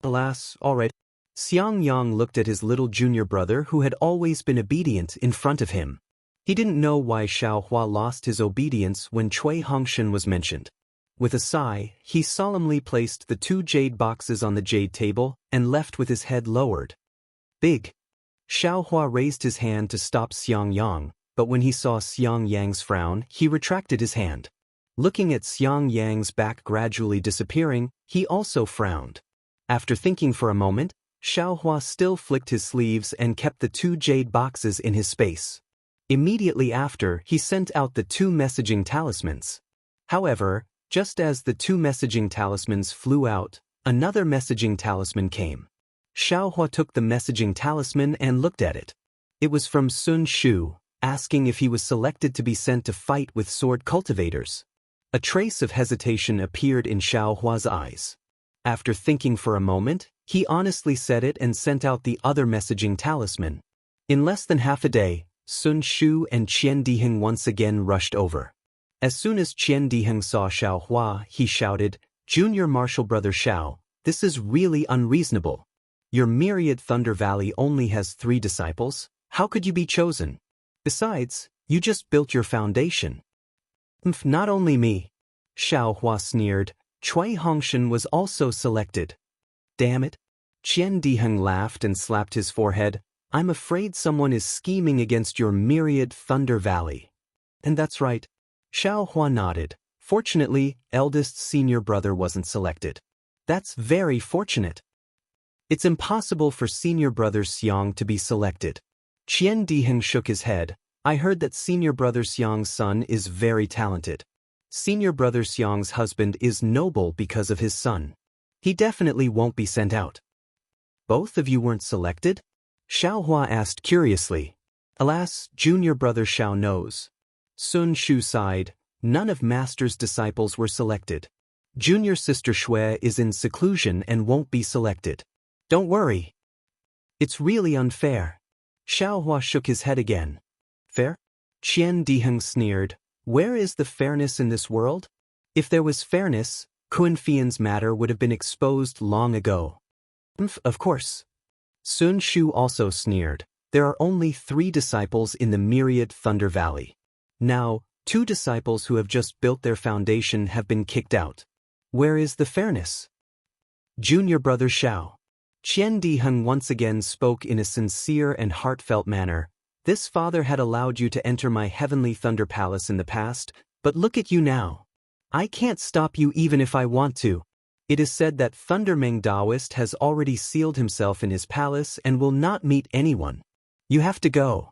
Alas, all right. Xiang Yang looked at his little junior brother who had always been obedient in front of him. He didn't know why Xiaohua lost his obedience when Cui Hongshan was mentioned. With a sigh, he solemnly placed the 2 jade boxes on the jade table and left with his head lowered. Big. Xiaohua raised his hand to stop Xiang Yang, but when he saw Xiang Yang's frown, he retracted his hand. Looking at Xiang Yang's back gradually disappearing, he also frowned. After thinking for a moment, Xiaohua still flicked his sleeves and kept the 2 jade boxes in his space. Immediately after, he sent out the 2 messaging talismans. However, just as the 2 messaging talismans flew out, another messaging talisman came. Xiaohua took the messaging talisman and looked at it. It was from Sun Shu, asking if he was selected to be sent to fight with sword cultivators. A trace of hesitation appeared in Xiaohua's eyes. After thinking for a moment, he honestly said it and sent out the other messaging talisman. In less than half a day, Sun Shu and Qian Diheng once again rushed over. As soon as Qian Diheng saw Xiaohua, he shouted, Junior Martial Brother Xiao, this is really unreasonable. Your myriad Thunder Valley only has 3 disciples, how could you be chosen? Besides, you just built your foundation. Not only me. Xiaohua sneered, Cui Hongshan was also selected. Damn it. Qian Diheng laughed and slapped his forehead. I'm afraid someone is scheming against your myriad Thunder Valley. And that's right. Xiaohua nodded. Fortunately, eldest senior brother wasn't selected. That's very fortunate. It's impossible for senior brother Xiang to be selected. Qian Diheng shook his head. I heard that senior brother Xiang's son is very talented. Senior brother Xiang's husband is noble because of his son. He definitely won't be sent out. Both of you weren't selected? Xiaohua asked curiously. Alas, junior brother Xiao knows. Sun Shu sighed. None of Master's disciples were selected. Junior sister Xue is in seclusion and won't be selected. Don't worry. It's really unfair. Xiaohua shook his head again. Fair? Qian Diheng sneered. Where is the fairness in this world? If there was fairness, Kunfian's matter would have been exposed long ago. Of course. Sun Shu also sneered. There are only 3 disciples in the myriad Thunder Valley. Now, 2 disciples who have just built their foundation have been kicked out. Where is the fairness? Junior brother Xiao. Qian Diheng once again spoke in a sincere and heartfelt manner. This father had allowed you to enter my heavenly thunder palace in the past, but look at you now. I can't stop you even if I want to. It is said that Thunder Meng Daoist has already sealed himself in his palace and will not meet anyone. You have to go.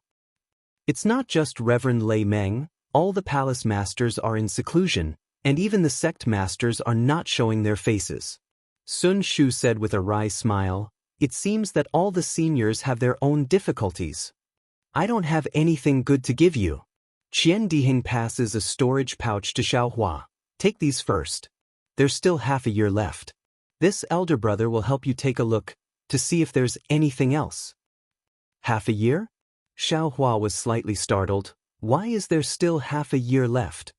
It's not just Reverend Lei Meng, all the palace masters are in seclusion, and even the sect masters are not showing their faces. Sun Shu said with a wry smile, It seems that all the seniors have their own difficulties. I don't have anything good to give you. Qian Diheng passes a storage pouch to Xiaohua. Take these first. There's still half a year left. This elder brother will help you take a look to see if there's anything else. Half a year? Xiaohua was slightly startled. Why is there still half a year left?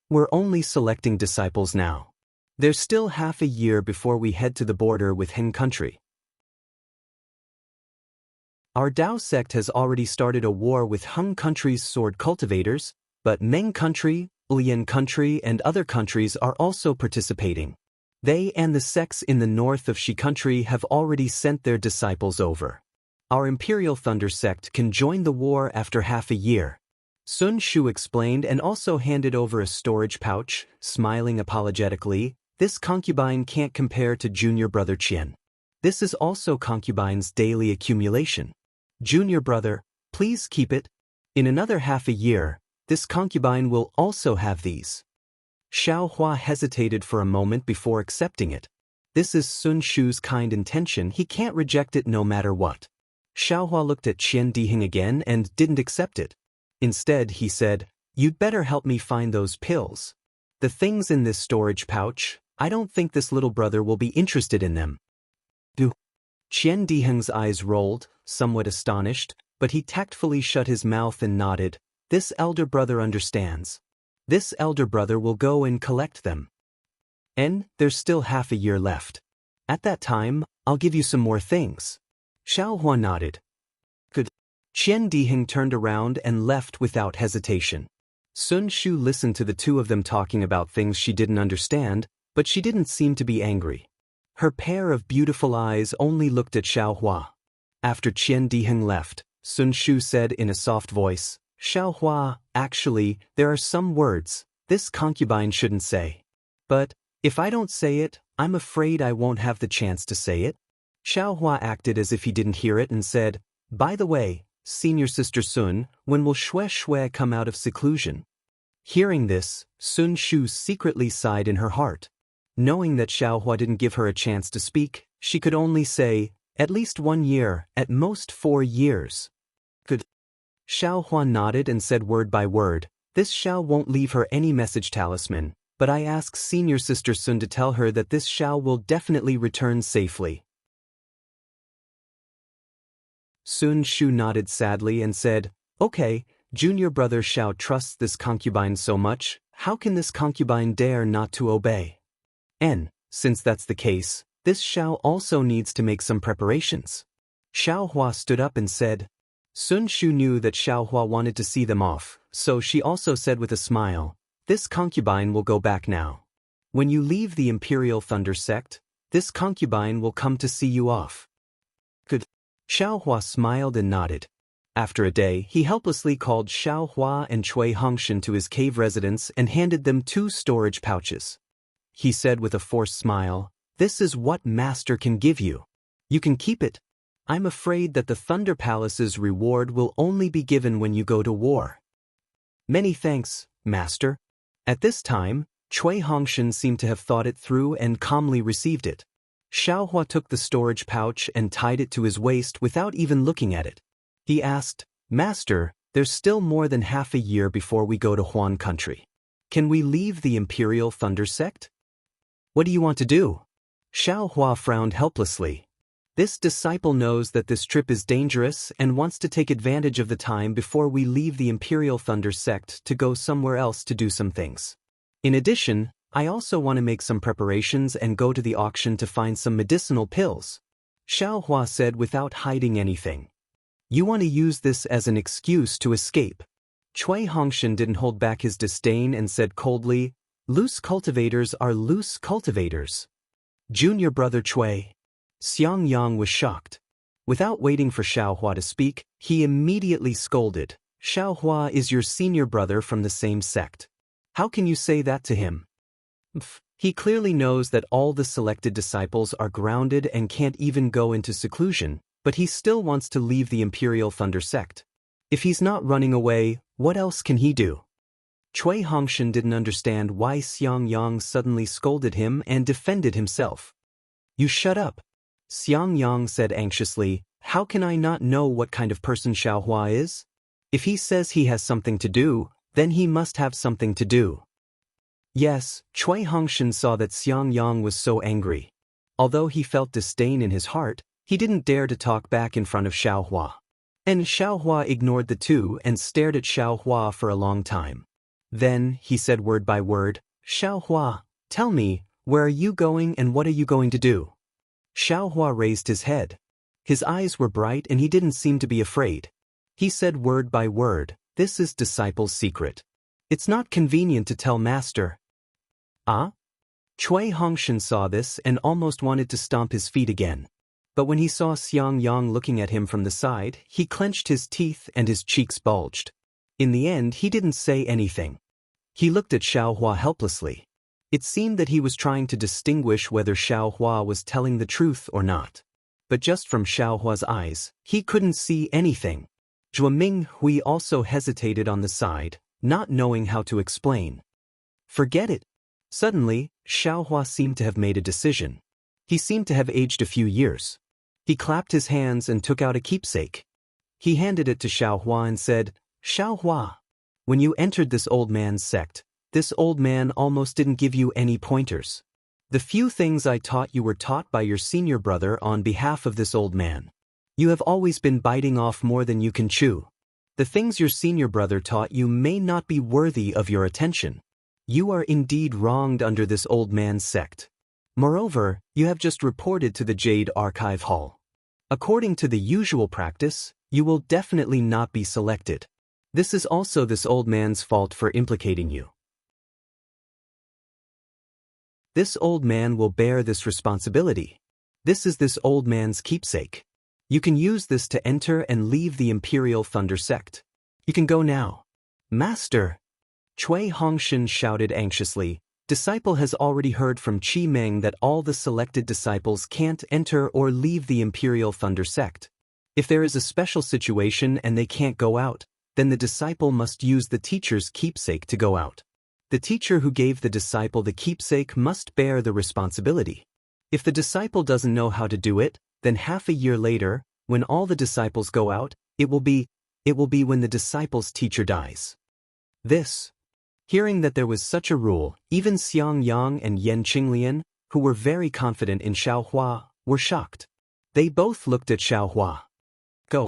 We're only selecting disciples now. There's still half a year before we head to the border with Han country. Our Dao sect has already started a war with Han country's sword cultivators, but Meng country, Lian country and other countries are also participating. They and the sects in the north of Shi country have already sent their disciples over. Our Imperial Thunder sect can join the war after half a year. Sun Shu explained and also handed over a storage pouch, smiling apologetically. This concubine can't compare to junior brother Qian. This is also concubine's daily accumulation. Junior brother, please keep it. In another half a year, this concubine will also have these. Xiaohua hesitated for a moment before accepting it. This is Sun Shu's kind intention, he can't reject it no matter what. Xiaohua looked at Qian Diheng again and didn't accept it. Instead, he said, "You'd better help me find those pills. The things in this storage pouch, I don't think this little brother will be interested in them." Qian Diheng's eyes rolled, somewhat astonished, but he tactfully shut his mouth and nodded. This elder brother understands. This elder brother will go and collect them. There's still half a year left. At that time, I'll give you some more things. Xiaohua nodded. Good. Qian Diheng turned around and left without hesitation. Sun Shu listened to the two of them talking about things she didn't understand, but she didn't seem to be angry. Her pair of beautiful eyes only looked at Xiaohua. After Qian Diheng left, Sun Shu said in a soft voice, "Xiaohua, actually, there are some words this concubine shouldn't say. But, if I don't say it, I'm afraid I won't have the chance to say it." Xiaohua acted as if he didn't hear it and said, "By the way, senior sister Sun, when will Xue Xue come out of seclusion?" Hearing this, Sun Shu secretly sighed in her heart. Knowing that Xiaohua didn't give her a chance to speak, she could only say, "At least 1 year, at most 4 years." Good. Xiaohua nodded and said word by word, "This Xiao won't leave her any message talisman, but I ask senior sister Sun to tell her that this Xiao will definitely return safely." Sun Shu nodded sadly and said, "Okay, junior brother Xiao trusts this concubine so much, how can this concubine dare not to obey? Since that's the case, this Xiao also needs to make some preparations." Xiaohua stood up and said. Sun Shu knew that Xiaohua wanted to see them off, so she also said with a smile, "This concubine will go back now. When you leave the Imperial Thunder sect, this concubine will come to see you off." Good. Xiaohua smiled and nodded. After a day, he helplessly called Xiaohua and Cui Hongshan to his cave residence and handed them 2 storage pouches. He said with a forced smile, "This is what Master can give you. You can keep it. I'm afraid that the Thunder Palace's reward will only be given when you go to war." "Many thanks, Master." At this time, Cui Hongshan seemed to have thought it through and calmly received it. Xiaohua took the storage pouch and tied it to his waist without even looking at it. He asked, "Master, there's still more than half a year before we go to Huan country. Can we leave the Imperial Thunder sect?" "What do you want to do?" Xiaohua frowned helplessly. This disciple knows that this trip is dangerous and wants to take advantage of the time before we leave the Imperial Thunder sect to go somewhere else to do some things. In addition, I also want to make some preparations and go to the auction to find some medicinal pills. Xiaohua said without hiding anything. "You want to use this as an excuse to escape." Cui Hongshan didn't hold back his disdain and said coldly, "Loose cultivators are loose cultivators. Junior brother Cui." Xiang Yang was shocked. Without waiting for Xiaohua to speak, he immediately scolded, "Xiaohua is your senior brother from the same sect. How can you say that to him?" He clearly knows that all the selected disciples are grounded and can't even go into seclusion, but he still wants to leave the Imperial Thunder sect. If he's not running away, what else can he do? Cui Hongshan didn't understand why Xiang Yang suddenly scolded him and defended himself. "You shut up." Xiang Yang said anxiously, how can I not know what kind of person Xiao Hua is? If he says he has something to do, then he must have something to do. Yes, Cui Hongshan saw that Xiang Yang was so angry. Although he felt disdain in his heart, he didn't dare to talk back in front of Xiao Hua. And Xiao Hua ignored the two and stared at Xiao Hua for a long time. Then, he said word by word, Xiao Hua, tell me, where are you going and what are you going to do? Xiao Hua raised his head. His eyes were bright and he didn't seem to be afraid. He said word by word, this is disciple's secret. It's not convenient to tell master. Ah? Cui Hongshan saw this and almost wanted to stomp his feet again. But when he saw Xiang Yang looking at him from the side, he clenched his teeth and his cheeks bulged. In the end, he didn't say anything. He looked at Xiao Hua helplessly. It seemed that he was trying to distinguish whether Xiao Hua was telling the truth or not. But just from Xiao Hua's eyes, he couldn't see anything. Zhuo Minghui also hesitated on the side, not knowing how to explain. Forget it. Suddenly, Xiao Hua seemed to have made a decision. He seemed to have aged a few years. He clapped his hands and took out a keepsake. He handed it to Xiao Hua and said, Xiao Hua, when you entered this old man's sect, this old man almost didn't give you any pointers. The few things I taught you were taught by your senior brother on behalf of this old man. You have always been biting off more than you can chew. The things your senior brother taught you may not be worthy of your attention. You are indeed wronged under this old man's sect. Moreover, you have just reported to the Jade Archive Hall. According to the usual practice, you will definitely not be selected. This is also this old man's fault for implicating you. This old man will bear this responsibility. This is this old man's keepsake. You can use this to enter and leave the Imperial Thunder Sect. You can go now. Master! Cui Hongshan shouted anxiously. Disciple has already heard from Qi Meng that all the selected disciples can't enter or leave the Imperial Thunder Sect. If there is a special situation and they can't go out, then the disciple must use the teacher's keepsake to go out. The teacher who gave the disciple the keepsake must bear the responsibility. If the disciple doesn't know how to do it, then half a year later, when all the disciples go out, it will be when the disciple's teacher dies. Hearing that there was such a rule, even Xiang Yang and Yan Qinglian, who were very confident in Xiao Hua, were shocked. They both looked at Xiao Hua. Go.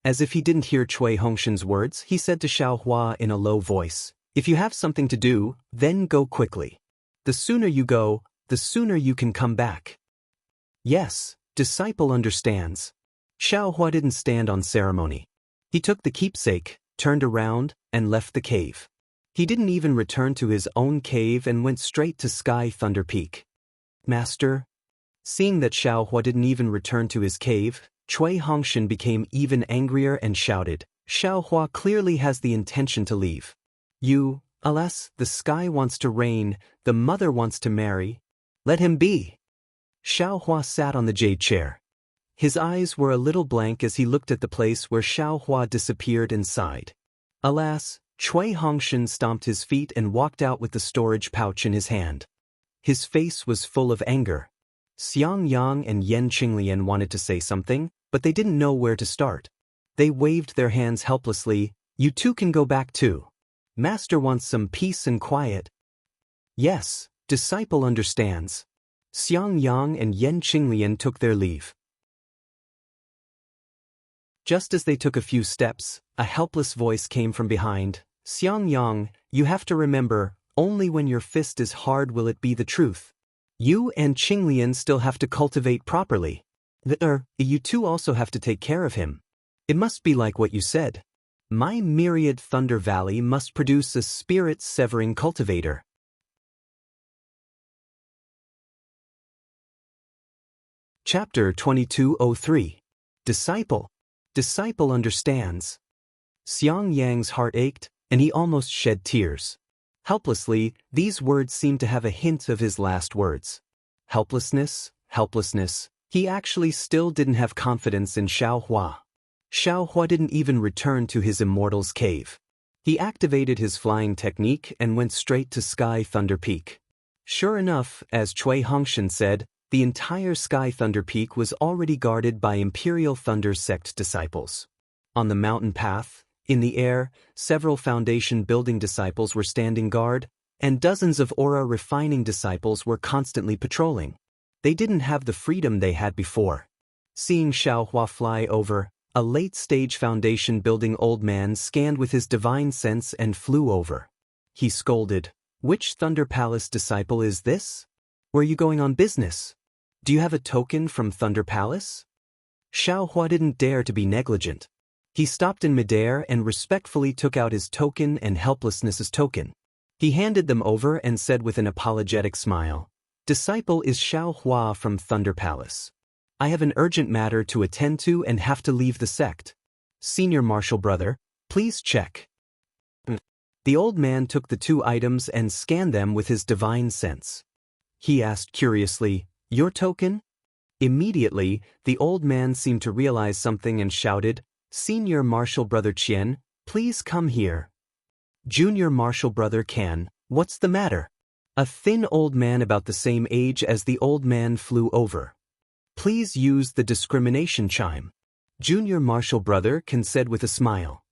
As if he didn't hear Cui Hongshan's words, he said to Xiao Hua in a low voice, if you have something to do, then go quickly. The sooner you go, the sooner you can come back. Yes, disciple understands. Xiao Hua didn't stand on ceremony. He took the keepsake, turned around, and left the cave. He didn't even return to his own cave and went straight to Sky Thunder Peak. Master? Seeing that Xiao Hua didn't even return to his cave, Cui Hongshan became even angrier and shouted, Xiao Hua clearly has the intention to leave. Alas, the sky wants to rain, the mother wants to marry. Let him be. Xiao Hua sat on the jade chair. His eyes were a little blank as he looked at the place where Xiao Hua disappeared and sighed. Alas, Cui Hongshan stomped his feet and walked out with the storage pouch in his hand. His face was full of anger. Xiang Yang and Yan Qinglian wanted to say something, but they didn't know where to start. They waved their hands helplessly. You two can go back too. Master wants some peace and quiet. Yes, disciple understands. Xiang Yang and Yan Qinglian took their leave. Just as they took a few steps, a helpless voice came from behind. Xiang Yang, you have to remember, only when your fist is hard will it be the truth. You and Qinglian still have to cultivate properly. You two also have to take care of him. It must be like what you said. My myriad Thunder Valley must produce a spirit-severing cultivator. Chapter 2203. Disciple. Disciple understands. Xiang Yang's heart ached, and he almost shed tears. Helplessly, these words seemed to have a hint of his last words. Helplessness, helplessness. He actually still didn't have confidence in Xiao Hua. Xiao Hua didn't even return to his Immortal's cave. He activated his flying technique and went straight to Sky Thunder Peak. Sure enough, as Cui Hongshan said, the entire Sky Thunder Peak was already guarded by Imperial Thunder Sect disciples. On the mountain path, in the air, several Foundation building disciples were standing guard, and dozens of aura refining disciples were constantly patrolling. They didn't have the freedom they had before. Seeing Xiaohua fly over, a late-stage Foundation building old man scanned with his divine sense and flew over. He scolded, "Which Thunder Palace disciple is this? Where are you going on business? Do you have a token from Thunder Palace?" Xiaohua didn't dare to be negligent. He stopped in midair and respectfully took out his token and Helplessness's token. He handed them over and said with an apologetic smile, "Disciple is Xiaohua from Thunder Palace. I have an urgent matter to attend to and have to leave the sect. Senior Marshal Brother, please check." The old man took the two items and scanned them with his divine sense. He asked curiously, "Your token?" Immediately, the old man seemed to realize something and shouted, "Senior Marshal Brother Qian, please come here." "Junior Marshal Brother Can, what's the matter?" A thin old man about the same age as the old man flew over. "Please use the discrimination chime," Junior Marshal Brother Can said with a smile.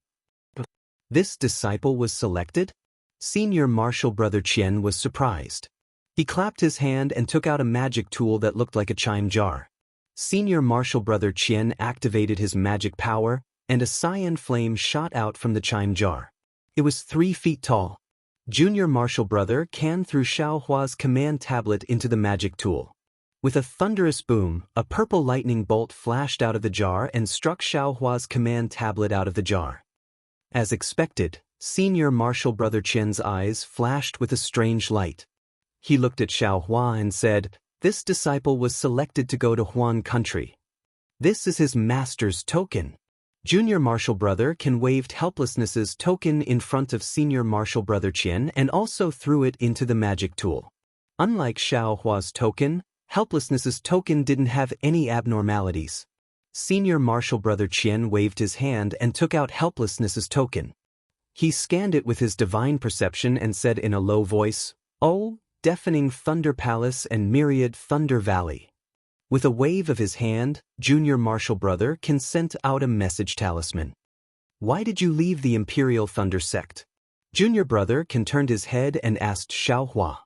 This disciple was selected? Senior Marshal Brother Qian was surprised. He clapped his hand and took out a magic tool that looked like a chime jar. Senior Marshal Brother Qian activated his magic power, and a cyan flame shot out from the chime jar. It was 3 feet tall. Junior Marshal Brother Can threw Xiaohua's command tablet into the magic tool. With a thunderous boom, a purple lightning bolt flashed out of the jar and struck Xiaohua's command tablet out of the jar. As expected, Senior Marshal Brother Qian's eyes flashed with a strange light. He looked at Xiaohua and said, "This disciple was selected to go to Huan country. This is his master's token." Junior Marshal Brother Can waved Helplessness's token in front of Senior Marshal Brother Qian and also threw it into the magic tool. Unlike Xiaohua's token, Helplessness's token didn't have any abnormalities. Senior Marshal Brother Qian waved his hand and took out Helplessness's token. He scanned it with his divine perception and said in a low voice, "Oh, deafening Thunder Palace and myriad Thunder Valley." With a wave of his hand, Junior Marshal Brother Can sent out a message talisman. "Why did you leave the Imperial Thunder Sect?" Junior Brother Can turned his head and asked Xiaohua.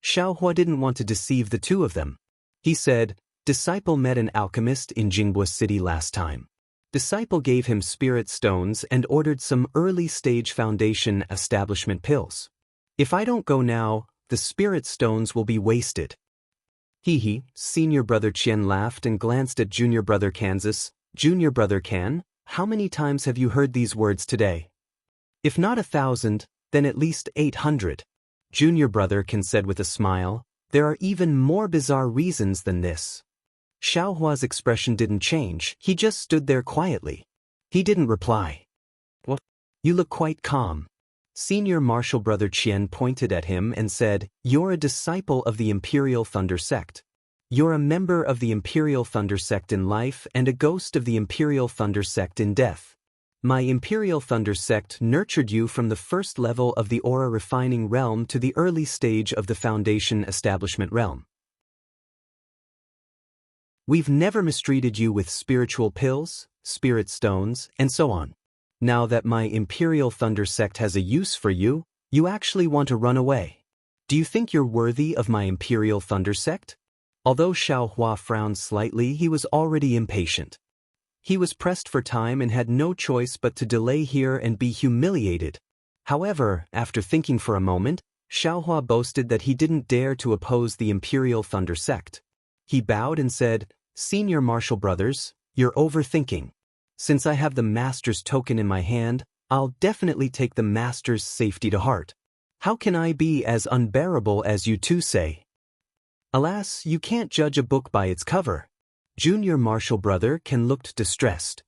Xiaohua didn't want to deceive the two of them. He said, "Disciple met an alchemist in Jianghu City last time. Disciple gave him spirit stones and ordered some early-stage Foundation establishment pills. If I don't go now, the spirit stones will be wasted." Hee, Senior Brother Qian laughed and glanced at Junior Brother Kansas. "Junior Brother Can, how many times have you heard these words today?" "If not 1,000, then at least 800. Junior Brother Can said with a smile, "There are even more bizarre reasons than this." Xiaohua's expression didn't change, he just stood there quietly. He didn't reply. "What? You look quite calm." Senior Marshal Brother Qian pointed at him and said, "You're a disciple of the Imperial Thunder Sect. You're a member of the Imperial Thunder Sect in life and a ghost of the Imperial Thunder Sect in death. My Imperial Thunder Sect nurtured you from the first level of the aura refining realm to the early stage of the Foundation establishment realm. We've never mistreated you with spiritual pills, spirit stones, and so on. Now that my Imperial Thunder Sect has a use for you, you actually want to run away. Do you think you're worthy of my Imperial Thunder Sect?" Although Xiaohua frowned slightly, he was already impatient. He was pressed for time and had no choice but to delay here and be humiliated. However, after thinking for a moment, Xiaohua boasted that he didn't dare to oppose the Imperial Thunder Sect. He bowed and said, "Senior Marshal Brothers, you're overthinking. Since I have the Master's token in my hand, I'll definitely take the Master's safety to heart. How can I be as unbearable as you two say?" "Alas, you can't judge a book by its cover." Junior Marshal Brother Can looked distressed.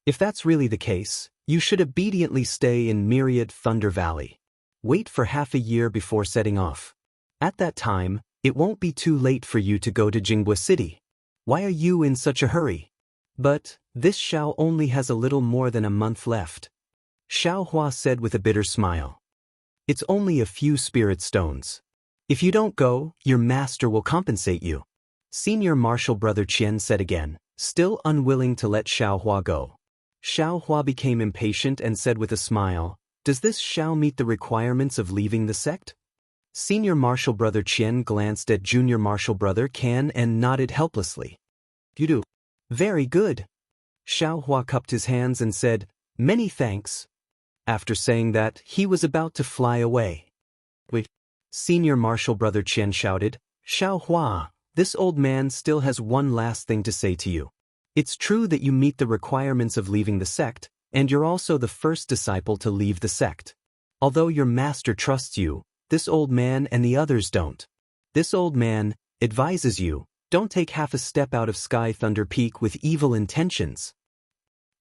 "If that's really the case, you should obediently stay in Myriad Thunder Valley. Wait for half a year before setting off. At that time, it won't be too late for you to go to Jianghu City. Why are you in such a hurry?" "But, this Xiao only has a little more than a month left," Xiaohua said with a bitter smile. "It's only a few spirit stones. If you don't go, your master will compensate you." Senior Marshal Brother Qian said again, still unwilling to let Xiaohua go. Xiaohua became impatient and said with a smile, "Does this Xiao meet the requirements of leaving the sect?" Senior Marshal Brother Qian glanced at Junior Marshal Brother Can and nodded helplessly. "You do. Very good." Xiaohua cupped his hands and said, "Many thanks." After saying that, he was about to fly away. "Wait." Senior Marshal Brother Qian shouted, "Xiaohua, this old man still has one last thing to say to you. It's true that you meet the requirements of leaving the sect, and you're also the first disciple to leave the sect. Although your master trusts you, this old man and the others don't. This old man advises you, don't take half a step out of Sky Thunder Peak with evil intentions."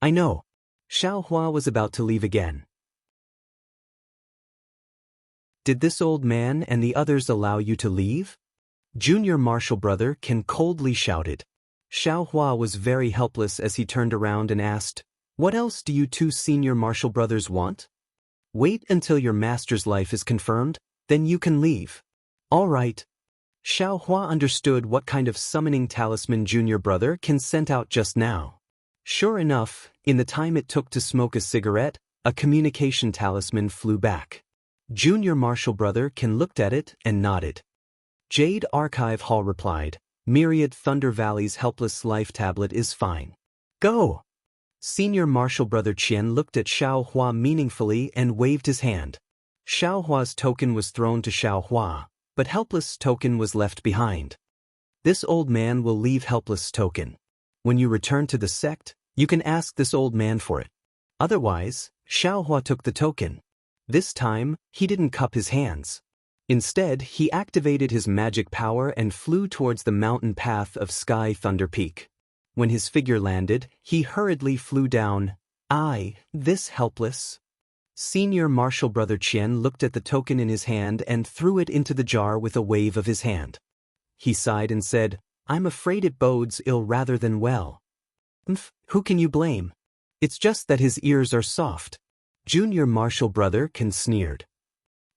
"I know." Xiaohua was about to leave again. "Did this old man and the others allow you to leave?" Junior Marshal Brother Can coldly shouted. Xiaohua was very helpless as he turned around and asked, "What else do you two Senior Marshal Brothers want?" "Wait until your master's life is confirmed, then you can leave." "All right." Xiaohua understood what kind of summoning talisman Junior Brother Can sent out just now. Sure enough, in the time it took to smoke a cigarette, a communication talisman flew back. Junior Marshal Brother Can looked at it and nodded. Jade Archive Hall replied, "Myriad Thunder Valley's Helpless Life Tablet is fine. Go!" Senior Marshal Brother Qian looked at Xiaohua meaningfully and waved his hand. Xiaohua's token was thrown to Xiaohua, but Helpless token was left behind. "This old man will leave Helpless token. When you return to the sect, you can ask this old man for it." Otherwise, Xiaohua took the token. This time, he didn't cup his hands. Instead, he activated his magic power and flew towards the mountain path of Sky Thunder Peak. When his figure landed, he hurriedly flew down. This helpless." Senior Marshal Brother Qian looked at the token in his hand and threw it into the jar with a wave of his hand. He sighed and said, "I'm afraid it bodes ill rather than well." Who can you blame? It's just that his ears are soft." Junior Marshal Brother Can sneered.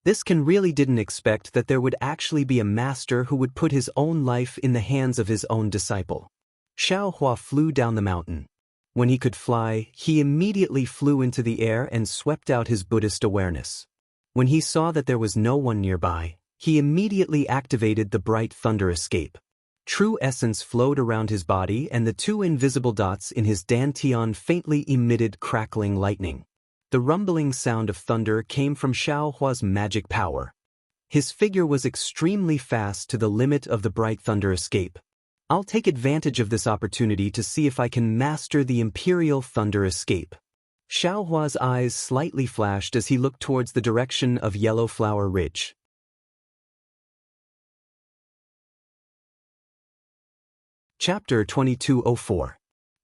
This Can really didn't expect that there would actually be a master who would put his own life in the hands of his own disciple. Xiaohua flew down the mountain. When he could fly, he immediately flew into the air and swept out his Buddhist awareness. When he saw that there was no one nearby, he immediately activated the bright thunder escape. True essence flowed around his body and the two invisible dots in his dantian faintly emitted crackling lightning. The rumbling sound of thunder came from Xiaohua's magic power. His figure was extremely fast to the limit of the bright thunder escape. "I'll take advantage of this opportunity to see if I can master the Imperial Thunder Escape." Xiaohua's eyes slightly flashed as he looked towards the direction of Yellow Flower Ridge. Chapter 2204.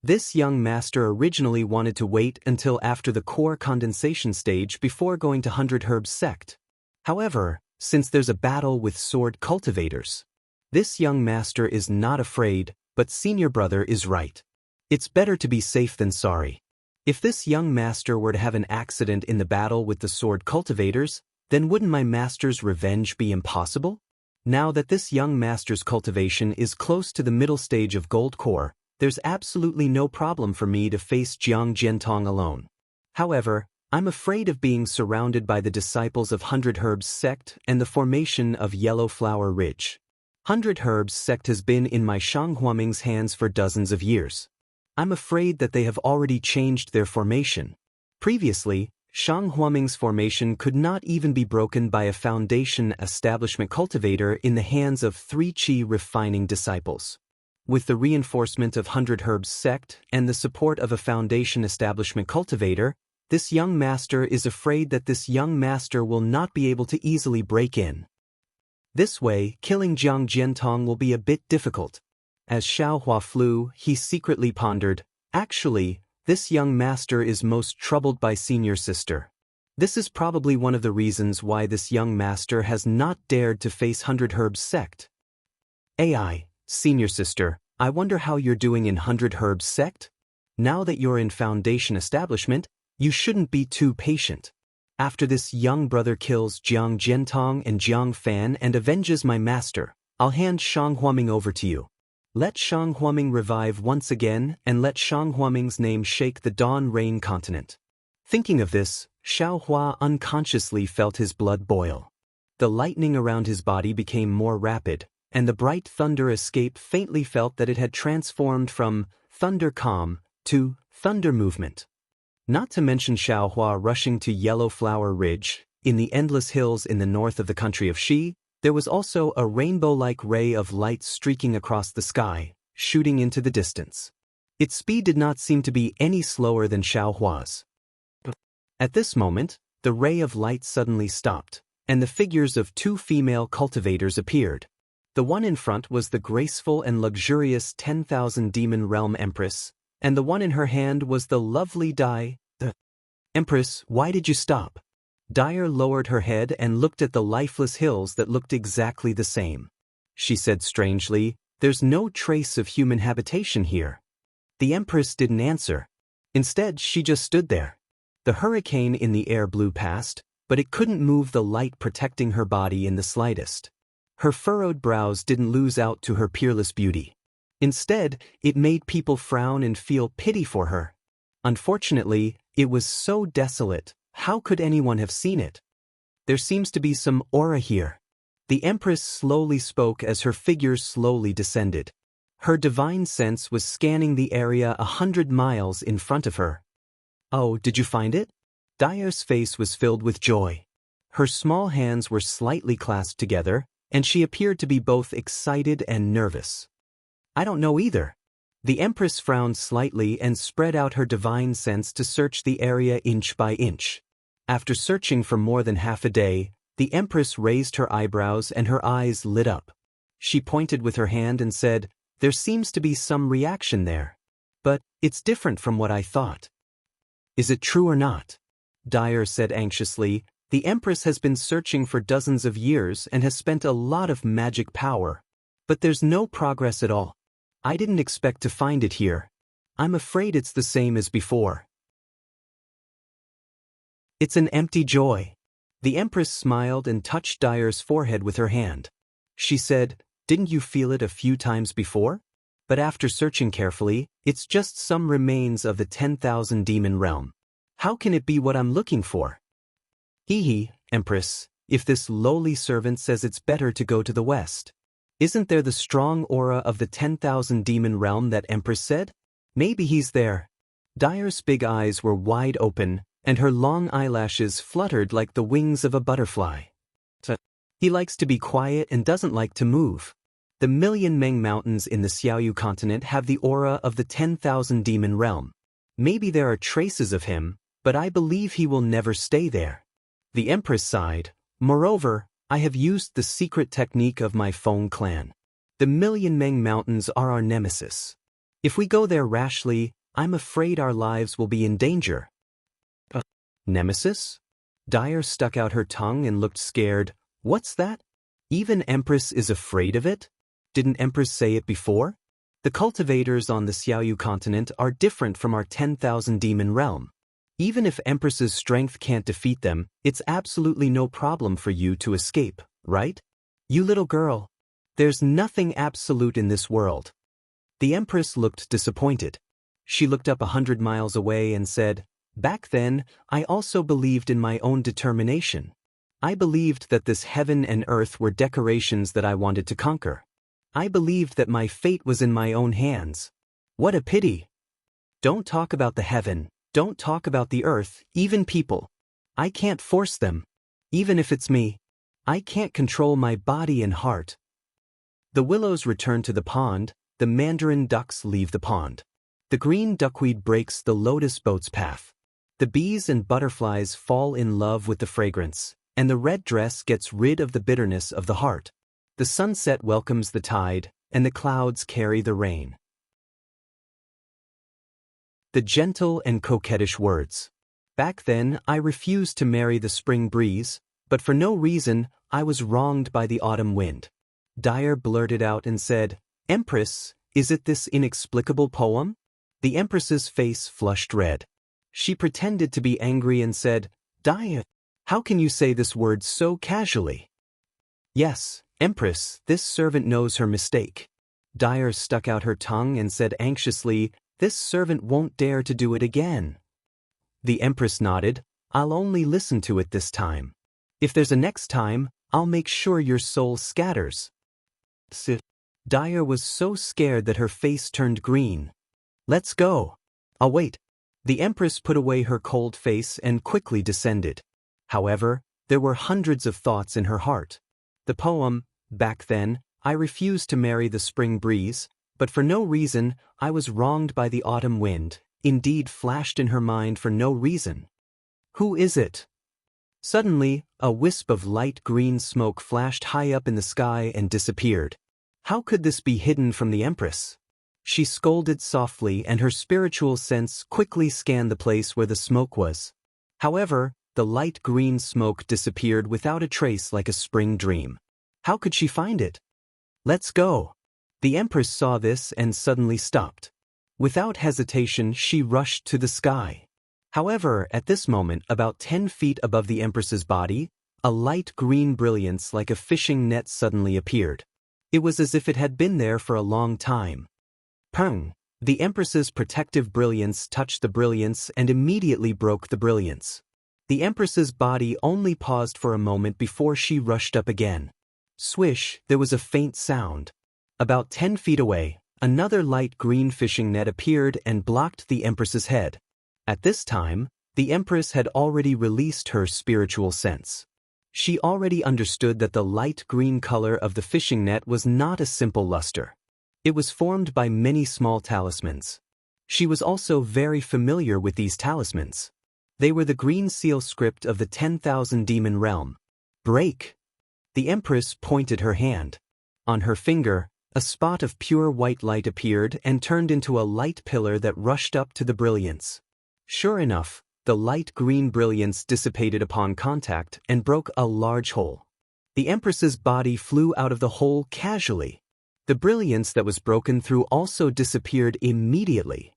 This young master originally wanted to wait until after the core condensation stage before going to 100 Herbs sect. However, since there's a battle with sword cultivators, this young master is not afraid, but senior brother is right. It's better to be safe than sorry. If this young master were to have an accident in the battle with the sword cultivators, then wouldn't my master's revenge be impossible? Now that this young master's cultivation is close to the middle stage of Gold Core, there's absolutely no problem for me to face Jiang Jiantong alone. However, I'm afraid of being surrounded by the disciples of 100 Herbs sect and the formation of Yellow Flower Ridge. 100 Herbs sect has been in my Shanghuaming's hands for dozens of years. I'm afraid that they have already changed their formation. Previously, Shanghuaming's formation could not even be broken by a foundation establishment cultivator in the hands of 3 Qi refining disciples. With the reinforcement of 100 Herbs sect and the support of a foundation establishment cultivator, this young master is afraid that this young master will not be able to easily break in. This way, killing Jiang Jiantong will be a bit difficult. As Xiaohua flew, he secretly pondered, actually, this young master is most troubled by senior sister. This is probably one of the reasons why this young master has not dared to face 100 Herbs sect. AI, senior sister, I wonder how you're doing in 100 Herbs sect? Now that you're in foundation establishment, you shouldn't be too patient. After this young brother kills Jiang Jiantong and Jiang Fan and avenges my master, I'll hand Shanghuaming over to you. Let Shang Huaming revive once again, and let Shang Huaming's name shake the Dawn Rain continent. Thinking of this, Xiao Hua unconsciously felt his blood boil. The lightning around his body became more rapid, and the bright thunder escape faintly felt that it had transformed from thunder calm to thunder movement. Not to mention Xiao Hua rushing to Yellow Flower Ridge, in the endless hills in the north of the country of Xi, there was also a rainbow-like ray of light streaking across the sky, shooting into the distance. Its speed did not seem to be any slower than Xiao Hua's. At this moment, the ray of light suddenly stopped, and the figures of two female cultivators appeared. The one in front was the graceful and luxurious 10,000 Demon Realm Empress, and the one in her hand was the lovely Dai. Empress, why did you stop? Dyer lowered her head and looked at the lifeless hills that looked exactly the same. She said strangely, "There's no trace of human habitation here." The Empress didn't answer. Instead, she just stood there. The hurricane in the air blew past, but it couldn't move the light protecting her body in the slightest. Her furrowed brows didn't lose out to her peerless beauty. Instead, it made people frown and feel pity for her. Unfortunately, it was so desolate. How could anyone have seen it? There seems to be some aura here. The Empress slowly spoke as her figure slowly descended. Her divine sense was scanning the area 100 miles in front of her. Oh, did you find it? Dyer's face was filled with joy. Her small hands were slightly clasped together, and she appeared to be both excited and nervous. I don't know either. The Empress frowned slightly and spread out her divine sense to search the area inch by inch. After searching for more than half a day, the Empress raised her eyebrows and her eyes lit up. She pointed with her hand and said, "There seems to be some reaction there. But it's different from what I thought." "Is it true or not?" Dyer said anxiously. "The Empress has been searching for dozens of years and has spent a lot of magic power. But there's no progress at all. I didn't expect to find it here. I'm afraid it's the same as before." "It's an empty joy." The Empress smiled and touched Dyer's forehead with her hand. She said, "Didn't you feel it a few times before? But after searching carefully, it's just some remains of the 10,000 Demon Realm. How can it be what I'm looking for?" "Hee, Empress, if this lowly servant says it's better to go to the west. Isn't there the strong aura of the 10,000 Demon Realm that Empress said? Maybe he's there." Dyer's big eyes were wide open, and her long eyelashes fluttered like the wings of a butterfly. "He likes to be quiet and doesn't like to move. The Million Meng Mountains in the Xiaoyu continent have the aura of the 10,000 Demon Realm. Maybe there are traces of him, but I believe he will never stay there." The Empress sighed. "Moreover, I have used the secret technique of my Feng clan. The Million Meng Mountains are our nemesis. If we go there rashly, I'm afraid our lives will be in danger." "Nemesis?" Dyer stuck out her tongue and looked scared. "What's that? Even Empress is afraid of it? Didn't Empress say it before? The cultivators on the Xiaoyu continent are different from our 10,000 Demon Realm. Even if Empress's strength can't defeat them, it's absolutely no problem for you to escape, right? You little girl. There's nothing absolute in this world." The Empress looked disappointed. She looked up 100 miles away and said, "Back then, I also believed in my own determination. I believed that this heaven and earth were decorations that I wanted to conquer. I believed that my fate was in my own hands. What a pity. Don't talk about the heaven, don't talk about the earth, even people. I can't force them. Even if it's me. I can't control my body and heart." The willows return to the pond, the mandarin ducks leave the pond. The green duckweed breaks the lotus boat's path. The bees and butterflies fall in love with the fragrance, and the red dress gets rid of the bitterness of the heart. The sunset welcomes the tide, and the clouds carry the rain. The gentle and coquettish words. Back then, I refused to marry the spring breeze, but for no reason, I was wronged by the autumn wind. Dyer blurted out and said, "Empress, is it this inexplicable poem?" The Empress's face flushed red. She pretended to be angry and said, "Dyer, how can you say this word so casually?" "Yes, Empress, this servant knows her mistake. Dyer stuck out her tongue and said anxiously, "This servant won't dare to do it again." The Empress nodded. "I'll only listen to it this time. If there's a next time, I'll make sure your soul scatters." Dyer was so scared that her face turned green. "Let's go." "I'll wait." The Empress put away her cold face and quickly descended. However, there were hundreds of thoughts in her heart. The poem, "Back then, I refused to marry the spring breeze, but for no reason, I was wronged by the autumn wind," indeed flashed in her mind for no reason. Who is it? Suddenly, a wisp of light green smoke flashed high up in the sky and disappeared. How could this be hidden from the Empress? She scolded softly, and her spiritual sense quickly scanned the place where the smoke was. However, the light green smoke disappeared without a trace, like a spring dream. How could she find it? "Let's go." The Empress saw this and suddenly stopped. Without hesitation, she rushed to the sky. However, at this moment, about 10 feet above the Empress's body, a light green brilliance like a fishing net suddenly appeared. It was as if it had been there for a long time. Pung! The Empress's protective brilliance touched the brilliance and immediately broke the brilliance. The Empress's body only paused for a moment before she rushed up again. Swish, there was a faint sound. About 10 feet away, another light green fishing net appeared and blocked the Empress's head. At this time, the Empress had already released her spiritual sense. She already understood that the light green color of the fishing net was not a simple luster. It was formed by many small talismans. She was also very familiar with these talismans. They were the green seal script of the 10,000 demon realm. "Break!" The Empress pointed her hand. On her finger, a spot of pure white light appeared and turned into a light pillar that rushed up to the brilliance. Sure enough, the light green brilliance dissipated upon contact and broke a large hole. The Empress's body flew out of the hole casually. The brilliance that was broken through also disappeared immediately.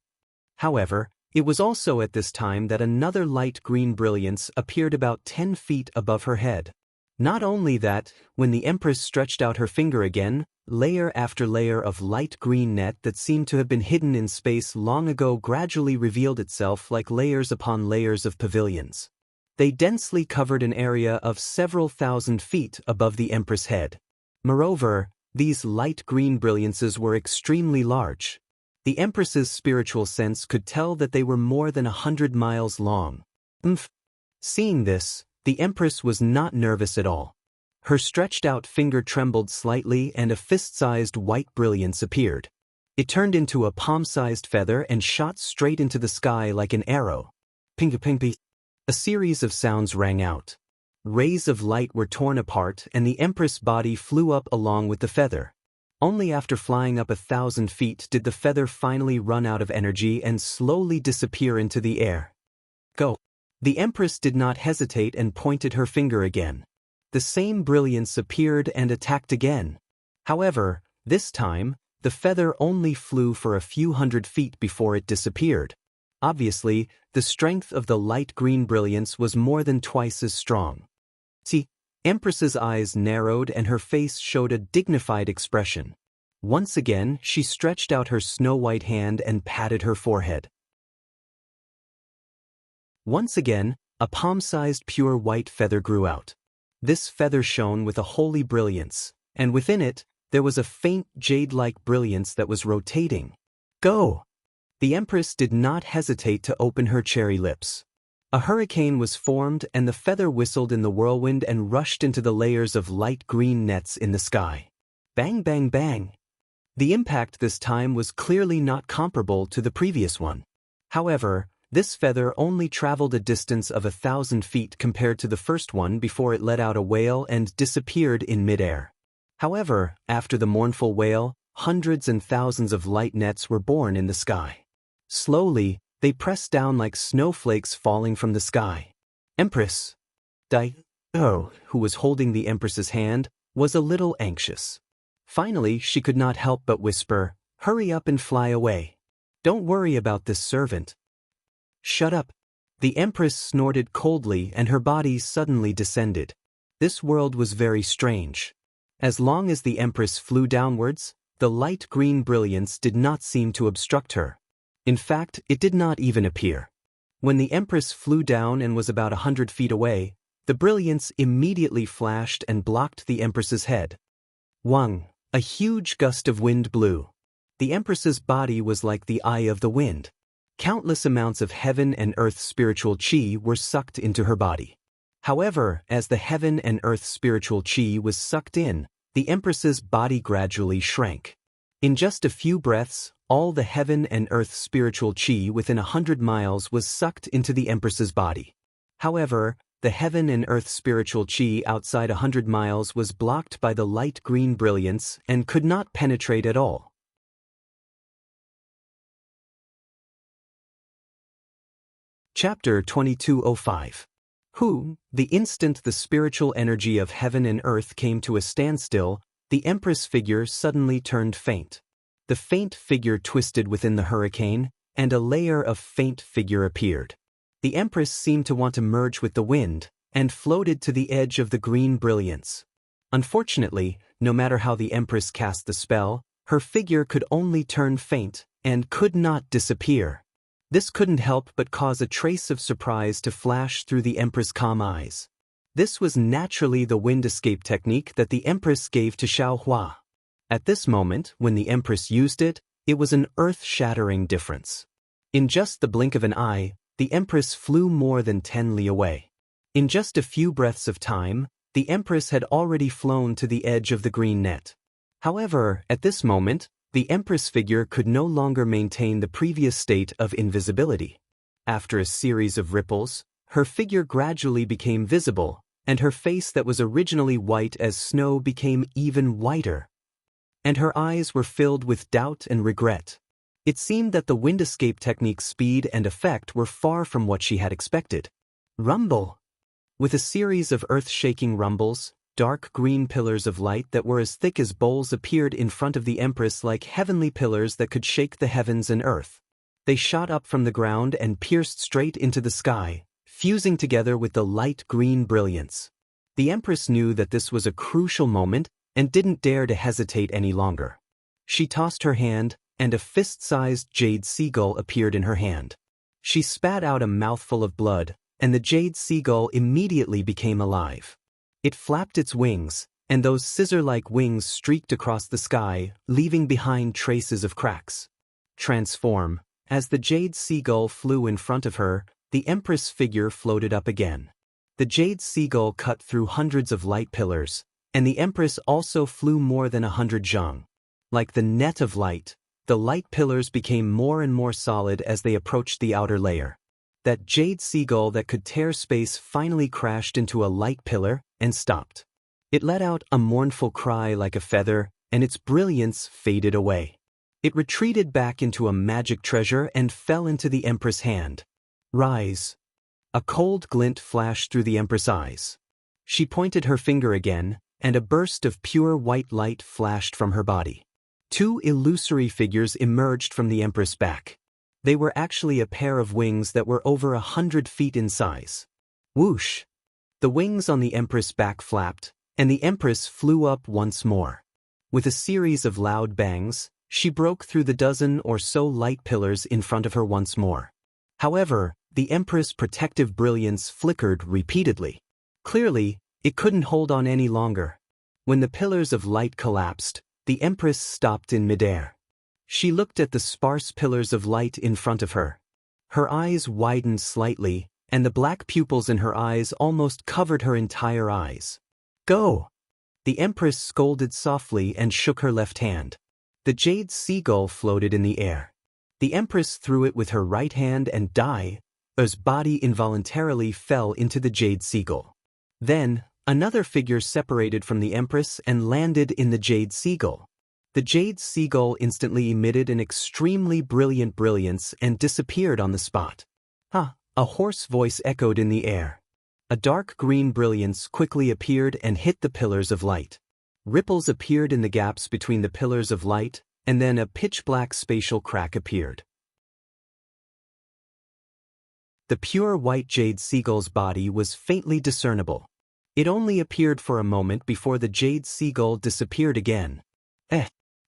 However, it was also at this time that another light green brilliance appeared about 10 feet above her head. Not only that, when the Empress stretched out her finger again, layer after layer of light green net that seemed to have been hidden in space long ago gradually revealed itself like layers upon layers of pavilions. They densely covered an area of several thousand feet above the Empress' head. Moreover, these light green brilliances were extremely large. The Empress's spiritual sense could tell that they were more than 100 miles long. Seeing this, the Empress was not nervous at all. Her stretched-out finger trembled slightly and a fist-sized white brilliance appeared. It turned into a palm-sized feather and shot straight into the sky like an arrow. Ping-a-ping-ping. A series of sounds rang out. Rays of light were torn apart and the Empress' body flew up along with the feather. Only after flying up 1,000 feet did the feather finally run out of energy and slowly disappear into the air. "Go!" The Empress did not hesitate and pointed her finger again. The same brilliance appeared and attacked again. However, this time, the feather only flew for a few hundred feet before it disappeared. Obviously, the strength of the light green brilliance was more than twice as strong. See, Empress's eyes narrowed and her face showed a dignified expression. Once again, she stretched out her snow-white hand and patted her forehead. Once again, a palm-sized pure white feather grew out. This feather shone with a holy brilliance, and within it, there was a faint jade-like brilliance that was rotating. "Go!" The Empress did not hesitate to open her cherry lips. A hurricane was formed and the feather whistled in the whirlwind and rushed into the layers of light green nets in the sky. Bang, bang, bang. The impact this time was clearly not comparable to the previous one. However, this feather only traveled a distance of 1,000 feet compared to the first one before it let out a wail and disappeared in midair. However, after the mournful wail, hundreds and thousands of light nets were born in the sky. Slowly, they pressed down like snowflakes falling from the sky. Empress Jianghu, who was holding the Empress's hand, was a little anxious. Finally, she could not help but whisper, "Hurry up and fly away. Don't worry about this servant." "Shut up." The Empress snorted coldly and her body suddenly descended. This world was very strange. As long as the Empress flew downwards, the light green brilliance did not seem to obstruct her. In fact, it did not even appear. When the Empress flew down and was about 100 feet away, the brilliance immediately flashed and blocked the Empress's head. Wang, a huge gust of wind blew. The Empress's body was like the eye of the wind. Countless amounts of heaven and earth spiritual qi were sucked into her body. However, as the heaven and earth spiritual qi was sucked in, the Empress's body gradually shrank. In just a few breaths, all the heaven and earth spiritual qi within 100 miles was sucked into the Empress's body. However, the heaven and earth spiritual qi outside 100 miles was blocked by the light green brilliance and could not penetrate at all. Chapter 2205. The instant the spiritual energy of heaven and earth came to a standstill, the Empress figure suddenly turned faint. The faint figure twisted within the hurricane, and a layer of faint figure appeared. The Empress seemed to want to merge with the wind, and floated to the edge of the green brilliance. Unfortunately, no matter how the Empress cast the spell, her figure could only turn faint, and could not disappear. This couldn't help but cause a trace of surprise to flash through the Empress' calm eyes. This was naturally the wind escape technique that the Empress gave to Xiaohua. At this moment, when the Empress used it, it was an earth-shattering difference. In just the blink of an eye, the Empress flew more than 10 li away. In just a few breaths of time, the Empress had already flown to the edge of the green net. However, at this moment, the Empress figure could no longer maintain the previous state of invisibility. After a series of ripples, her figure gradually became visible, and her face that was originally white as snow became even whiter. And her eyes were filled with doubt and regret. It seemed that the wind escape technique's speed and effect were far from what she had expected. Rumble! With a series of earth-shaking rumbles, dark green pillars of light that were as thick as bowls appeared in front of the Empress like heavenly pillars that could shake the heavens and earth. They shot up from the ground and pierced straight into the sky, fusing together with the light green brilliance. The Empress knew that this was a crucial moment and didn't dare to hesitate any longer. She tossed her hand, and a fist-sized jade seagull appeared in her hand. She spat out a mouthful of blood, and the jade seagull immediately became alive. It flapped its wings, and those scissor-like wings streaked across the sky, leaving behind traces of cracks. Transform. As the jade seagull flew in front of her, the Empress figure floated up again. The jade seagull cut through hundreds of light pillars, and the Empress also flew more than 100 zhang. Like the net of light, the light pillars became more and more solid as they approached the outer layer. That jade seagull that could tear space finally crashed into a light pillar and stopped. It let out a mournful cry like a feather, and its brilliance faded away. It retreated back into a magic treasure and fell into the Empress' hand. Rise. A cold glint flashed through the Empress' eyes. She pointed her finger again, and a burst of pure white light flashed from her body. Two illusory figures emerged from the Empress' back. They were actually a pair of wings that were over 100 feet in size. Whoosh! The wings on the Empress' back flapped, and the Empress flew up once more. With a series of loud bangs, she broke through the dozen or so light pillars in front of her once more. However, the Empress' protective brilliance flickered repeatedly. Clearly, it couldn't hold on any longer. When the pillars of light collapsed, the Empress stopped in midair. She looked at the sparse pillars of light in front of her. Her eyes widened slightly, and the black pupils in her eyes almost covered her entire eyes. Go! The Empress scolded softly and shook her left hand. The jade seagull floated in the air. The Empress threw it with her right hand and Dai's body involuntarily fell into the jade seagull. Then, another figure separated from the Empress and landed in the jade seagull. The jade seagull instantly emitted an extremely brilliant brilliance and disappeared on the spot. A hoarse voice echoed in the air. A dark green brilliance quickly appeared and hit the pillars of light. Ripples appeared in the gaps between the pillars of light, and then a pitch-black spatial crack appeared. The pure white jade seagull's body was faintly discernible. It only appeared for a moment before the jade seagull disappeared again.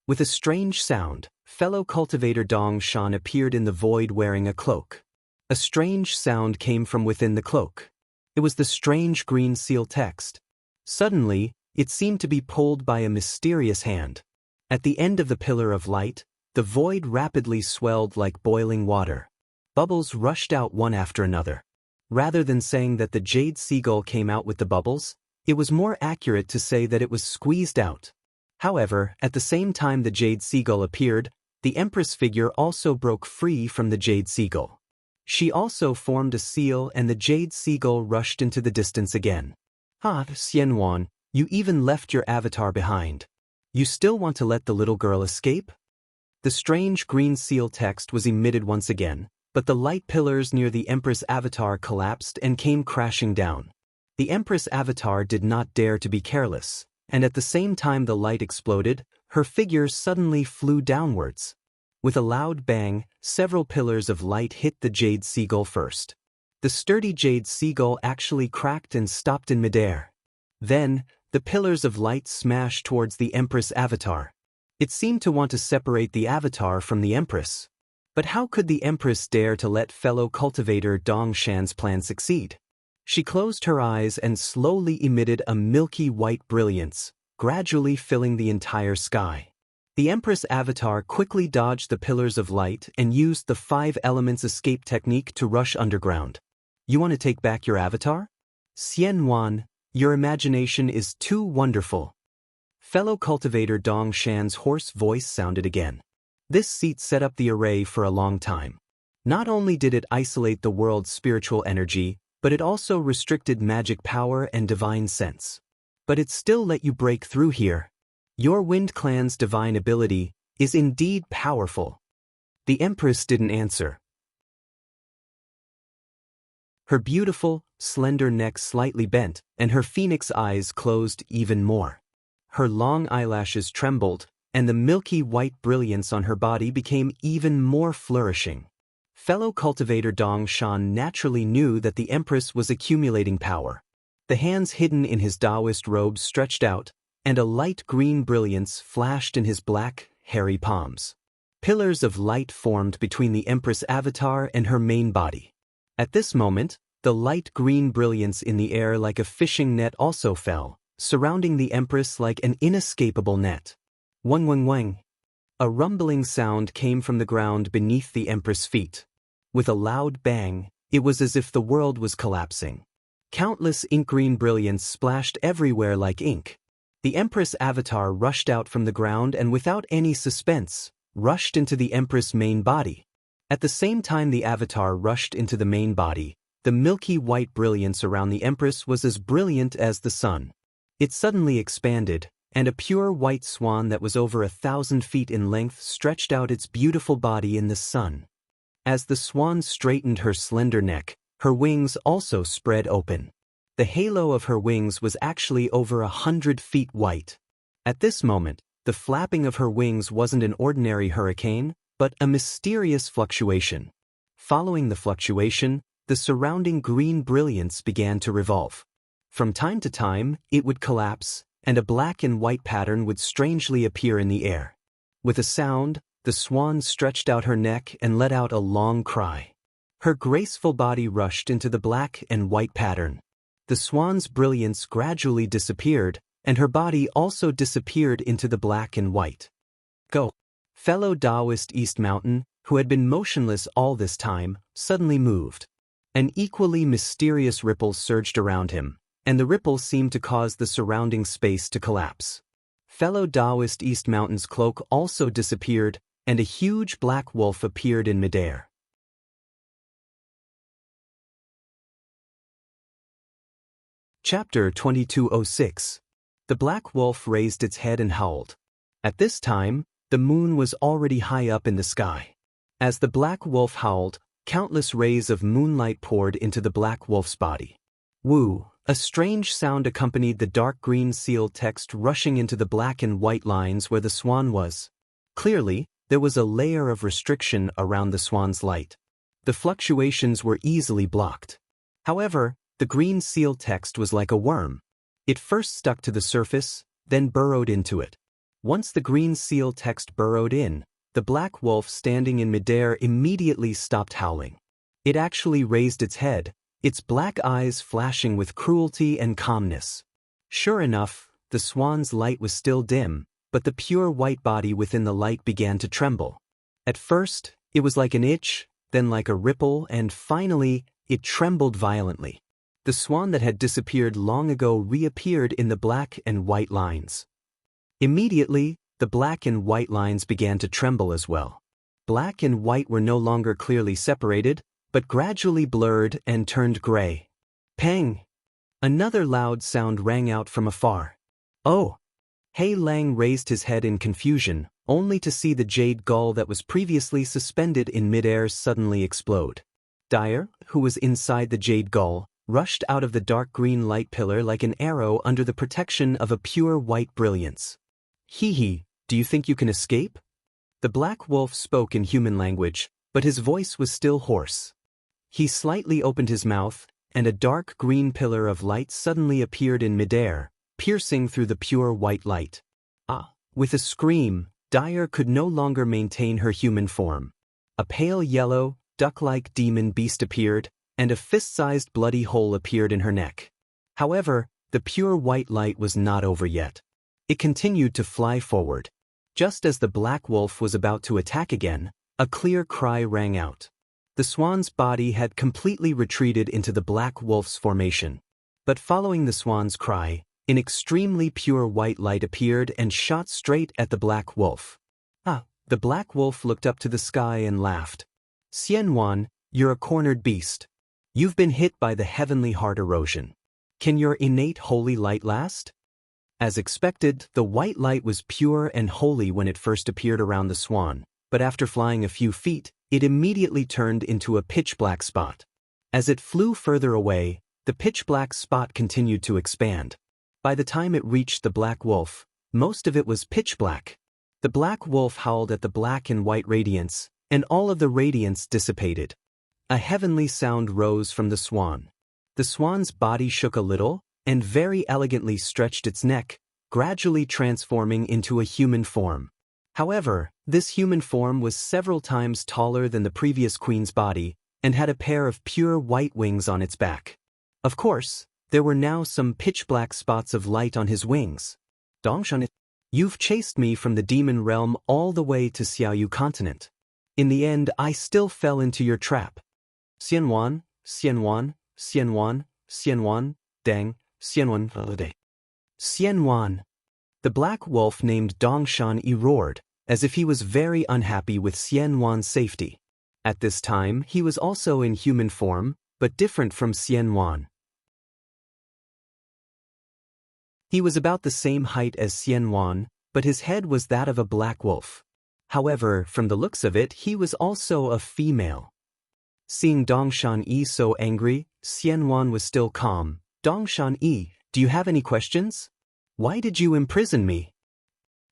With a strange sound, fellow cultivator Dong Shan appeared in the void wearing a cloak. A strange sound came from within the cloak. It was the strange green seal text. Suddenly, it seemed to be pulled by a mysterious hand. At the end of the pillar of light, the void rapidly swelled like boiling water. Bubbles rushed out one after another. Rather than saying that the jade seagull came out with the bubbles, it was more accurate to say that it was squeezed out. However, at the same time the jade seagull appeared, the Empress figure also broke free from the jade seagull. She also formed a seal and the jade seagull rushed into the distance again. Ah, Xianwan, you even left your avatar behind. You still want to let the little girl escape? The strange green seal text was emitted once again, but the light pillars near the Empress avatar collapsed and came crashing down. The Empress avatar did not dare to be careless, and at the same time the light exploded, her figure suddenly flew downwards. With a loud bang, several pillars of light hit the jade seagull first. The sturdy jade seagull actually cracked and stopped in midair. Then, the pillars of light smashed towards the Empress avatar. It seemed to want to separate the avatar from the Empress. But how could the Empress dare to let fellow cultivator Dong Shan's plan succeed? She closed her eyes and slowly emitted a milky white brilliance, gradually filling the entire sky. The Empress avatar quickly dodged the pillars of light and used the 5 elements escape technique to rush underground. You want to take back your avatar? Xianwan, your imagination is too wonderful. Fellow cultivator Dong Shan's hoarse voice sounded again. This seat set up the array for a long time. Not only did it isolate the world's spiritual energy, but it also restricted magic power and divine sense. But it still let you break through here. Your Wind Clan's divine ability is indeed powerful. The Empress didn't answer. Her beautiful, slender neck slightly bent, and her phoenix eyes closed even more. Her long eyelashes trembled, and the milky white brilliance on her body became even more flourishing. Fellow cultivator Dong Shan naturally knew that the Empress was accumulating power. The hands hidden in his Taoist robes stretched out, and a light green brilliance flashed in his black, hairy palms. Pillars of light formed between the Empress avatar and her main body. At this moment, the light green brilliance in the air like a fishing net also fell, surrounding the Empress like an inescapable net. Wang wang wang. A rumbling sound came from the ground beneath the Empress' feet. With a loud bang, it was as if the world was collapsing. Countless ink-green brilliance splashed everywhere like ink. The Empress avatar rushed out from the ground and without any suspense, rushed into the Empress' main body. At the same time the avatar rushed into the main body, the milky white brilliance around the Empress was as brilliant as the sun. It suddenly expanded, and a pure white swan that was over 1,000 feet in length stretched out its beautiful body in the sun. As the swan straightened her slender neck, her wings also spread open. The halo of her wings was actually over 100 feet white. At this moment, the flapping of her wings wasn't an ordinary hurricane, but a mysterious fluctuation. Following the fluctuation, the surrounding green brilliance began to revolve. From time to time, it would collapse, and a black and white pattern would strangely appear in the air. With a sound, the swan stretched out her neck and let out a long cry. Her graceful body rushed into the black and white pattern. The swan's brilliance gradually disappeared, and her body also disappeared into the black and white. Go. Fellow Taoist East Mountain, who had been motionless all this time, suddenly moved. An equally mysterious ripple surged around him, and the ripple seemed to cause the surrounding space to collapse. Fellow Taoist East Mountain's cloak also disappeared, and a huge black wolf appeared in midair. Chapter 2206. The black wolf raised its head and howled. At this time, the moon was already high up in the sky. As the black wolf howled, countless rays of moonlight poured into the black wolf's body. Woo! A strange sound accompanied the dark green seal text rushing into the black and white lines where the swan was. Clearly, there was a layer of restriction around the swan's light. The fluctuations were easily blocked. However, the green seal text was like a worm. It first stuck to the surface, then burrowed into it. Once the green seal text burrowed in, the black wolf standing in midair immediately stopped howling. It actually raised its head, its black eyes flashing with cruelty and calmness. Sure enough, the swan's light was still dim, but the pure white body within the light began to tremble. At first, it was like an itch, then like a ripple, and finally, it trembled violently. The swan that had disappeared long ago reappeared in the black and white lines. Immediately, the black and white lines began to tremble as well. Black and white were no longer clearly separated, but gradually blurred and turned gray. Pang! Another loud sound rang out from afar. Oh! Hei Lang raised his head in confusion, only to see the jade gull that was previously suspended in midair suddenly explode. Dyer, who was inside the jade gull, rushed out of the dark green light pillar like an arrow under the protection of a pure white brilliance. Hee, do you think you can escape? The black wolf spoke in human language, but his voice was still hoarse. He slightly opened his mouth, and a dark green pillar of light suddenly appeared in midair, piercing through the pure white light. Ah! With a scream, Dyer could no longer maintain her human form. A pale yellow, duck-like demon beast appeared, and a fist-sized bloody hole appeared in her neck. However, the pure white light was not over yet. It continued to fly forward. Just as the black wolf was about to attack again, a clear cry rang out. The swan's body had completely retreated into the black wolf's formation. But following the swan's cry, an extremely pure white light appeared and shot straight at the black wolf. Ah! The black wolf looked up to the sky and laughed. Xianwan, you're a cornered beast. You've been hit by the heavenly heart erosion. Can your innate holy light last? As expected, the white light was pure and holy when it first appeared around the swan, but after flying a few feet, it immediately turned into a pitch-black spot. As it flew further away, the pitch-black spot continued to expand. By the time it reached the black wolf, most of it was pitch-black. The black wolf howled at the black and white radiance, and all of the radiance dissipated. A heavenly sound rose from the swan. The swan's body shook a little, and very elegantly stretched its neck, gradually transforming into a human form. However, this human form was several times taller than the previous queen's body, and had a pair of pure white wings on its back. Of course, there were now some pitch-black spots of light on his wings. Dongshan, you've chased me from the demon realm all the way to Xiaoyu continent. In the end, I still fell into your trap. Xianwan, Xianwan, Xianwan, Xianwan, Dang, Xianwan, Day. Xianwan. The black wolf named Dongshan roared, as if he was very unhappy with Xianwan's safety. At this time, he was also in human form, but different from Xianwan. He was about the same height as Xianwan, but his head was that of a black wolf. However, from the looks of it, he was also a female. Seeing Dongshan so angry, Xianwan was still calm. Dongshan, do you have any questions? Why did you imprison me?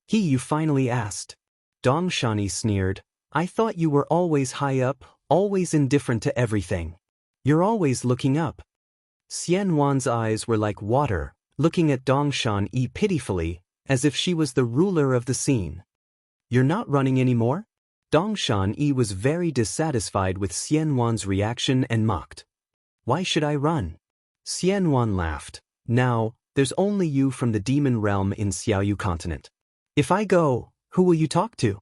You finally asked. Dongshan sneered. I thought you were always high up, always indifferent to everything. You're always looking up. Xianwan's eyes were like water, looking at Dongshan pitifully, as if she was the ruler of the scene. You're not running anymore? Dongshan was very dissatisfied with Xianwan's reaction and mocked. Why should I run? Xianwan laughed. Now, there's only you from the demon realm in Xiaoyu continent. If I go, who will you talk to?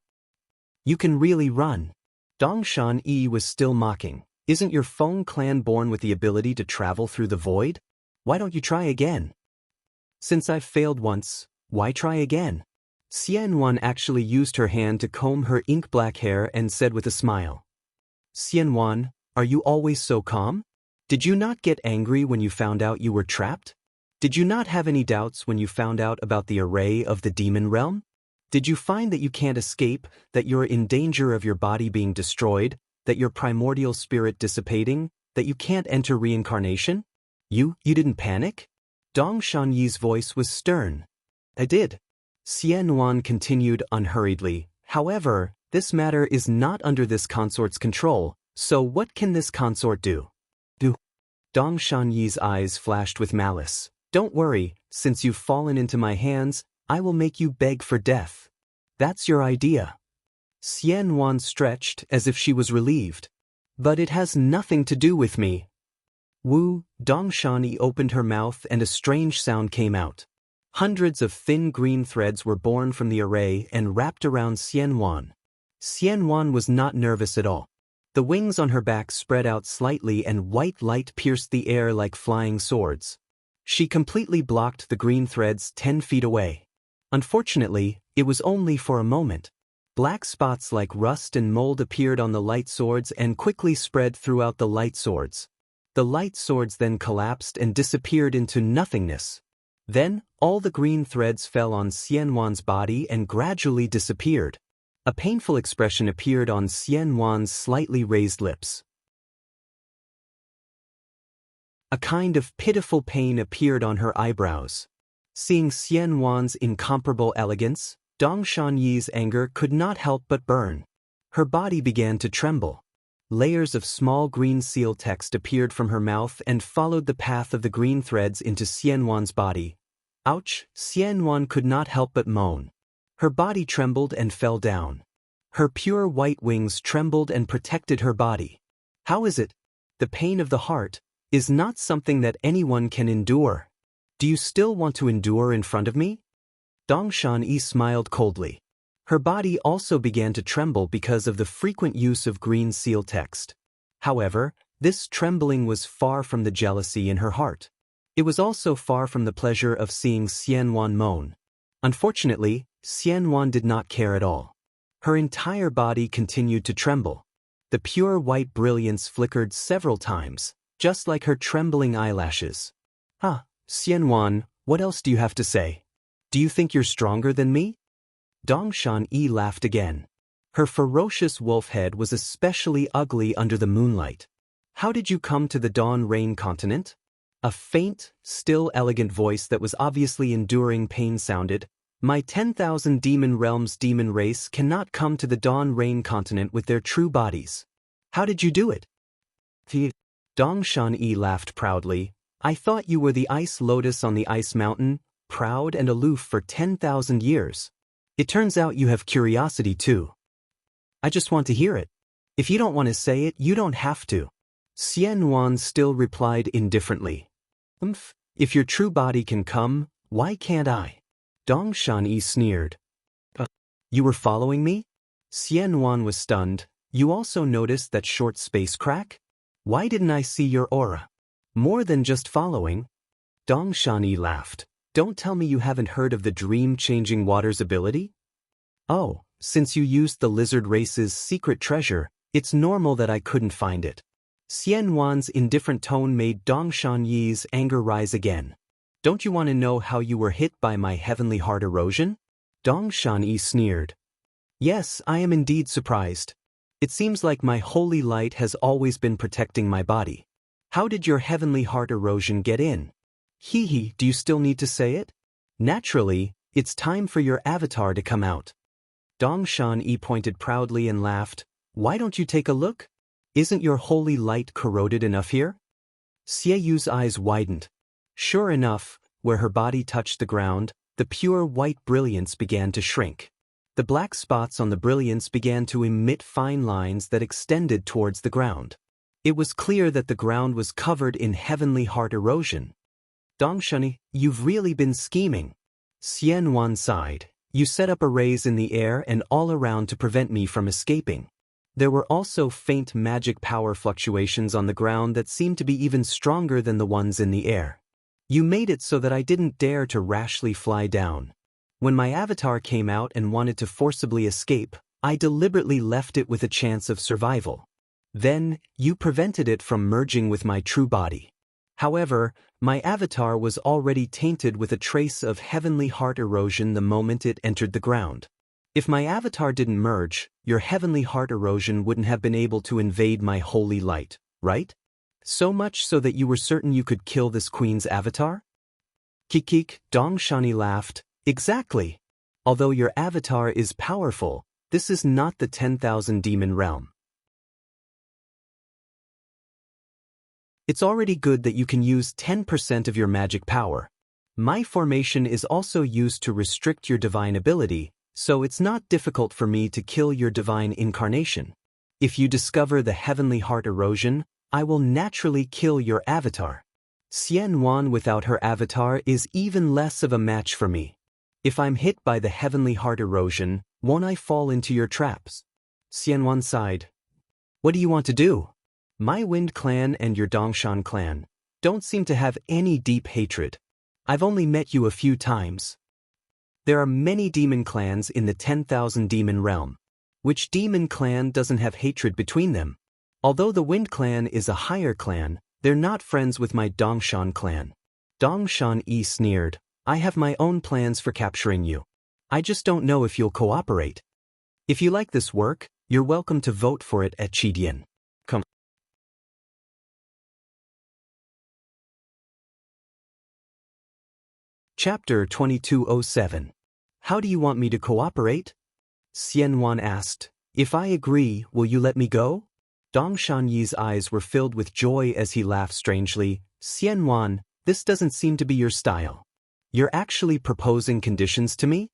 You can really run. Dongshan was still mocking. Isn't your Feng clan born with the ability to travel through the void? Why don't you try again? Since I've failed once, why try again? Xianwan actually used her hand to comb her ink-black hair and said with a smile. Xianwan, are you always so calm? Did you not get angry when you found out you were trapped? Did you not have any doubts when you found out about the array of the demon realm? Did you find that you can't escape, that you're in danger of your body being destroyed, that your primordial spirit dissipating, that you can't enter reincarnation? You didn't panic? Dongshan Yi's voice was stern. I did. Xianwan continued unhurriedly. However, this matter is not under this consort's control, so what can this consort do? Dongshan Yi's eyes flashed with malice. Don't worry, since you've fallen into my hands, I will make you beg for death. That's your idea. Xian Wan stretched as if she was relieved. But it has nothing to do with me. Dongshan opened her mouth and a strange sound came out. Hundreds of thin green threads were born from the array and wrapped around Xian Wan. Xian Wan was not nervous at all. The wings on her back spread out slightly and white light pierced the air like flying swords. She completely blocked the green threads 10 feet away. Unfortunately, it was only for a moment. Black spots like rust and mold appeared on the light swords and quickly spread throughout the light swords. The light swords then collapsed and disappeared into nothingness. Then, all the green threads fell on Xian Wan's body and gradually disappeared. A painful expression appeared on Xian Wan's slightly raised lips. A kind of pitiful pain appeared on her eyebrows. Seeing Xian Wan's incomparable elegance, Dongshan Yi's anger could not help but burn. Her body began to tremble. Layers of small green seal text appeared from her mouth and followed the path of the green threads into Xian Wan's body. Ouch! Xian Wan could not help but moan. Her body trembled and fell down. Her pure white wings trembled and protected her body. How is it? The pain of the heart is not something that anyone can endure. Do you still want to endure in front of me? Dongshan Yi smiled coldly. Her body also began to tremble because of the frequent use of green seal text. However, this trembling was far from the jealousy in her heart. It was also far from the pleasure of seeing Xian Wan moan. Unfortunately, Xian Wan did not care at all. Her entire body continued to tremble. The pure white brilliance flickered several times, just like her trembling eyelashes. Xian Wan, what else do you have to say? Do you think you're stronger than me? Dongshan Yi laughed again. Her ferocious wolf head was especially ugly under the moonlight. How did you come to the Dawn Rain continent? A faint, still elegant voice that was obviously enduring pain sounded. My 10,000 demon realms demon race cannot come to the Dawn Rain continent with their true bodies. How did you do it? Dongshan Yi laughed proudly. I thought you were the ice lotus on the ice mountain, proud and aloof for 10,000 years. It turns out you have curiosity too. I just want to hear it. If you don't want to say it, you don't have to. Xian Wan still replied indifferently. If your true body can come, why can't I? Dongshan Yi sneered. You were following me? Xian Wan was stunned. You also noticed that short space crack? Why didn't I see your aura? More than just following. Dongshan Yi laughed. Don't tell me you haven't heard of the dream-changing water's ability? Oh, since you used the lizard race's secret treasure, it's normal that I couldn't find it. Xian Wan's indifferent tone made Dongshan Yi's anger rise again. Don't you want to know how you were hit by my heavenly heart erosion? Dongshan Yi sneered. Yes, I am indeed surprised. It seems like my holy light has always been protecting my body. How did your heavenly heart erosion get in? Do you still need to say it? Naturally, it's time for your avatar to come out. Dongshan Yi pointed proudly and laughed. Why don't you take a look? Isn't your holy light corroded enough here? Xie Yu's eyes widened. Sure enough, where her body touched the ground, the pure white brilliance began to shrink. The black spots on the brilliance began to emit fine lines that extended towards the ground. It was clear that the ground was covered in heavenly heart erosion. Dongshan, you've really been scheming. Xian Wan sighed. You set up arrays in the air and all around to prevent me from escaping. There were also faint magic power fluctuations on the ground that seemed to be even stronger than the ones in the air. You made it so that I didn't dare to rashly fly down. When my avatar came out and wanted to forcibly escape, I deliberately left it with a chance of survival. Then, you prevented it from merging with my true body. However, my avatar was already tainted with a trace of heavenly heart erosion the moment it entered the ground. If my avatar didn't merge, your heavenly heart erosion wouldn't have been able to invade my holy light, right? So much so that you were certain you could kill this queen's avatar? Kikik, Dongshan Yi laughed. Exactly. Although your avatar is powerful, this is not the 10,000 demon realm. It's already good that you can use 10% of your magic power. My formation is also used to restrict your divine ability, so it's not difficult for me to kill your divine incarnation. If you discover the heavenly heart erosion, I will naturally kill your avatar. Xian Wan without her avatar is even less of a match for me. If I'm hit by the heavenly heart erosion, won't I fall into your traps? Xian Wan sighed. What do you want to do? My Wind clan and your Dongshan clan don't seem to have any deep hatred. I've only met you a few times. There are many demon clans in the 10,000 demon realm. Which demon clan doesn't have hatred between them? Although the Wind clan is a higher clan, they're not friends with my Dongshan clan. Dongshan Yi sneered. I have my own plans for capturing you. I just don't know if you'll cooperate. If you like this work, you're welcome to vote for it at Chidian. Come. Chapter 2207. How do you want me to cooperate? Xian Wan asked. If I agree, will you let me go? Dongshan Yi's eyes were filled with joy as he laughed strangely. Xian Wan, this doesn't seem to be your style. You're actually proposing conditions to me?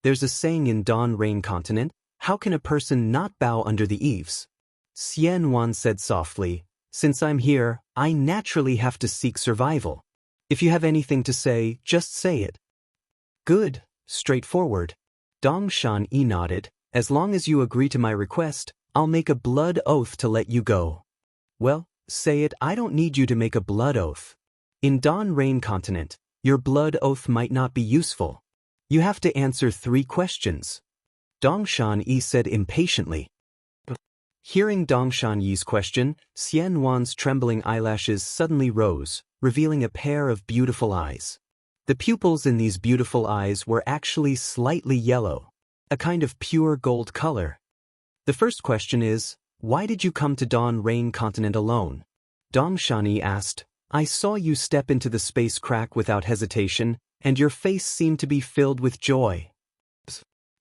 There's a saying in Dawn Rain Continent, how can a person not bow under the eaves? Xian Wan said softly, since I'm here, I naturally have to seek survival. If you have anything to say, just say it. Good, straightforward. Dongshan Yi nodded. As long as you agree to my request, I'll make a blood oath to let you go. Well, say it. I don't need you to make a blood oath. In Dawn Rain Continent, your blood oath might not be useful. You have to answer 3 questions. Dongshan Yi said impatiently. Hearing Dongshan Yi's question, Xian Wan's trembling eyelashes suddenly rose, revealing a pair of beautiful eyes. The pupils in these beautiful eyes were actually slightly yellow, a kind of pure gold color. The first question is, why did you come to Dawn Rain Continent alone? Dongshan Yi asked. I saw you step into the space crack without hesitation, and your face seemed to be filled with joy.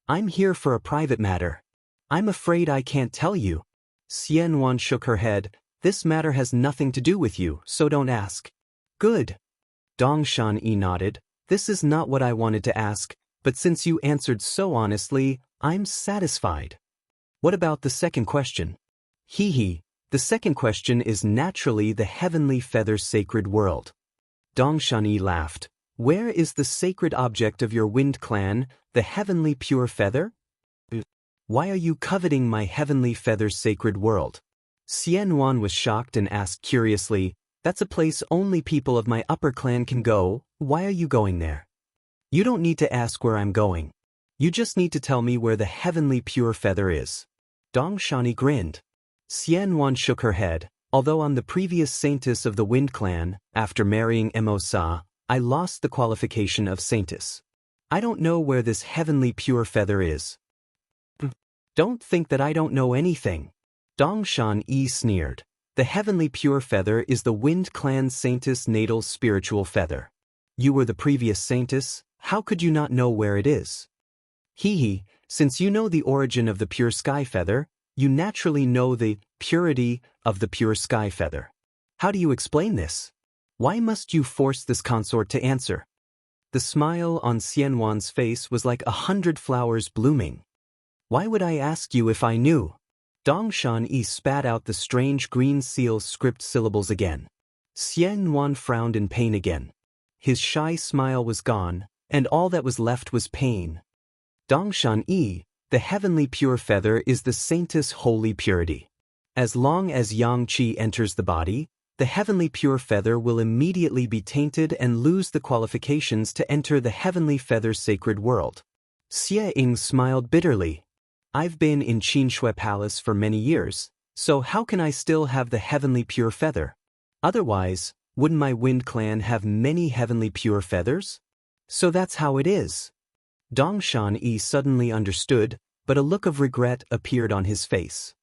I'm here for a private matter. I'm afraid I can't tell you. Xian Wan shook her head. This matter has nothing to do with you, so don't ask. Good. Dongshan Yi nodded. This is not what I wanted to ask, but since you answered so honestly, I'm satisfied. What about the second question? The second question is naturally the heavenly feather sacred world. Dongshan Yi laughed. Where is the sacred object of your Wind clan, the heavenly pure feather? Why are you coveting my heavenly feather sacred world? Xian Wan was shocked and asked curiously, that's a place only people of my upper clan can go, why are you going there? You don't need to ask where I'm going. You just need to tell me where the heavenly pure feather is. Dongshan Yi grinned. Xian Wan shook her head. Although I'm the previous saintess of the Wind clan, after marrying Mo Sa, I lost the qualification of saintess. I don't know where this heavenly pure feather is. Don't think that I don't know anything. Dongshan Yi sneered. The heavenly pure feather is the Wind clan saintess' natal spiritual feather. You were the previous saintess, how could you not know where it is? Since you know the origin of the pure sky feather, you naturally know the purity of the pure sky feather. How do you explain this? Why must you force this consort to answer? The smile on Xian Wan's face was like 100 flowers blooming. Why would I ask you if I knew? Dongshan Yi spat out the strange green seal script syllables again. Xian Wan frowned in pain again. His shy smile was gone, and all that was left was pain. Dongshan Yi, the heavenly pure feather is the saintess' holy purity. As long as yang qi enters the body, the heavenly pure feather will immediately be tainted and lose the qualifications to enter the heavenly feather sacred world. Xie Ying smiled bitterly. I've been in Qinshui Palace for many years, so how can I still have the heavenly pure feather? Otherwise, wouldn't my Wind clan have many heavenly pure feathers? So that's how it is. Dongshan Yi suddenly understood, but a look of regret appeared on his face.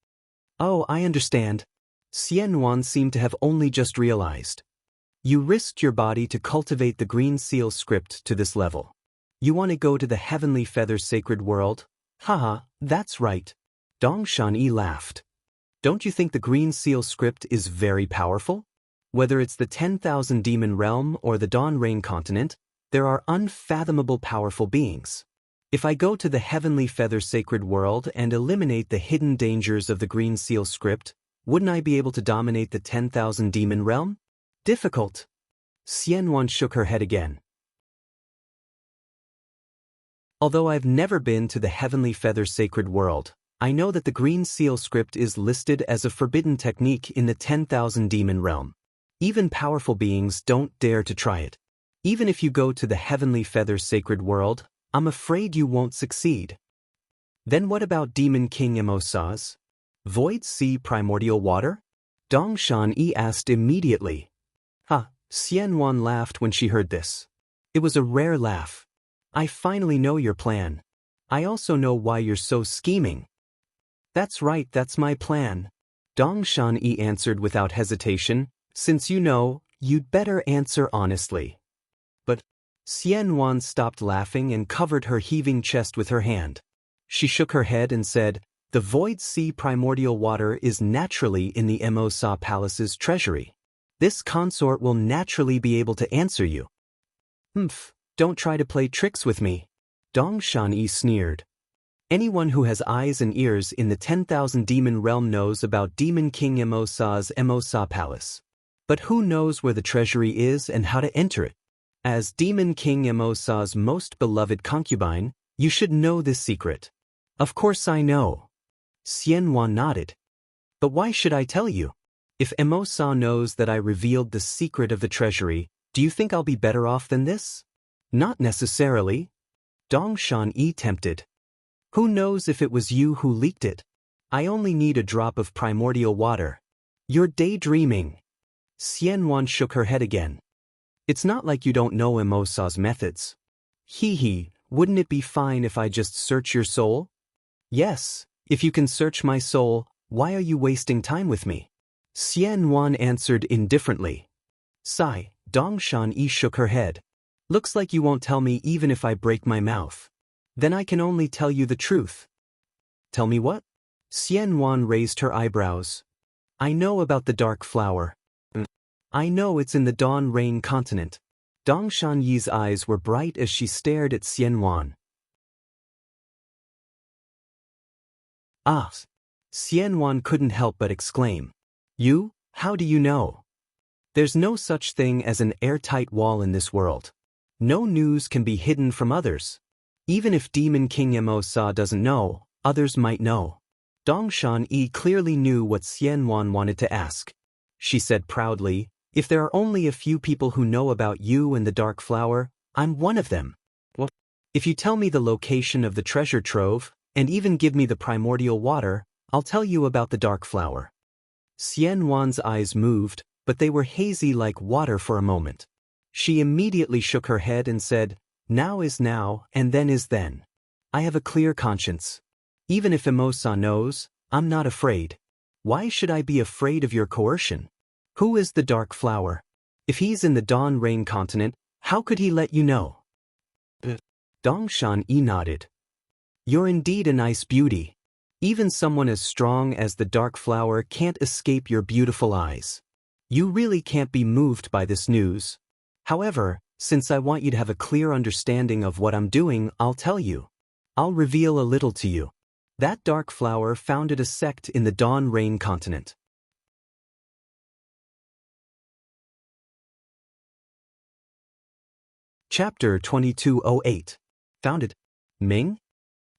Oh, I understand. Xian Wan seemed to have only just realized. You risked your body to cultivate the green seal script to this level. You want to go to the heavenly feather sacred world? Haha, that's right. Dongshan Yi laughed. Don't you think the green seal script is very powerful? Whether it's the 10,000 demon realm or the Dawn Rain continent, There are unfathomable powerful beings. If I go to the heavenly feather sacred world and eliminate the hidden dangers of the green seal script, wouldn't I be able to dominate the 10,000 demon realm? Difficult. Xianwan shook her head again. Although I've never been to the heavenly feather sacred world, I know that the green seal script is listed as a forbidden technique in the 10,000 demon realm. Even powerful beings don't dare to try it. Even if you go to the heavenly feather sacred world, I'm afraid you won't succeed. Then what about Demon King Emosa's Void Sea Primordial Water? Dongshan Yi asked immediately. Xianwan laughed when she heard this. It was a rare laugh. I finally know your plan. I also know why you're so scheming. That's right, that's my plan. Dongshan Yi answered without hesitation. Since you know, you'd better answer honestly. But Xianwan stopped laughing and covered her heaving chest with her hand. She shook her head and said, the Void Sea Primordial Water is naturally in the Emosa Palace's treasury. This consort will naturally be able to answer you. Don't try to play tricks with me. Dongshan Yi sneered. Anyone who has eyes and ears in the 10,000 demon realm knows about Demon King Emosa's Emosa Palace. But who knows where the treasury is and how to enter it? As Demon King Emosa's most beloved concubine, you should know this secret. Of course I know. Xianwan nodded. But why should I tell you? If Emosa knows that I revealed the secret of the treasury, do you think I'll be better off than this? Not necessarily. Dongshan Yi tempted. Who knows if it was you who leaked it? I only need a drop of primordial water. You're daydreaming. Xianwan shook her head again. It's not like you don't know Emosa's methods. Wouldn't it be fine if I just search your soul? Yes, if you can search my soul, why are you wasting time with me? Xianwan answered indifferently. Sigh, Dongshan Yi shook her head. Looks like you won't tell me even if I break my mouth. Then I can only tell you the truth. Tell me what? Xianwan raised her eyebrows. I know about the dark flower. I know it's in the Dawn Rain continent. Dongshan Yi's eyes were bright as she stared at Xianwan. Xianwan couldn't help but exclaim. You? How do you know? There's no such thing as an airtight wall in this world. No news can be hidden from others. Even if Demon King Emosa doesn't know, others might know. Dongshan Yi clearly knew what Xianwan wanted to ask. She said proudly, if there are only a few people who know about you and the dark flower, I'm one of them. Well, if you tell me the location of the treasure trove, and even give me the primordial water, I'll tell you about the dark flower. Xianwan's eyes moved, but they were hazy like water for a moment. She immediately shook her head and said, now is now, and then is then. I have a clear conscience. Even if Emosa knows, I'm not afraid. Why should I be afraid of your coercion? Who is the dark flower? If he's in the Dawn Rain continent, how could he let you know? Dongshan Yi nodded. You're indeed a nice beauty. Even someone as strong as the dark flower can't escape your beautiful eyes. You really can't be moved by this news. However, since I want you to have a clear understanding of what I'm doing, I'll tell you. I'll reveal a little to you. That dark flower founded a sect in the Dawn Rain continent. Chapter 2208. Founded. Ming?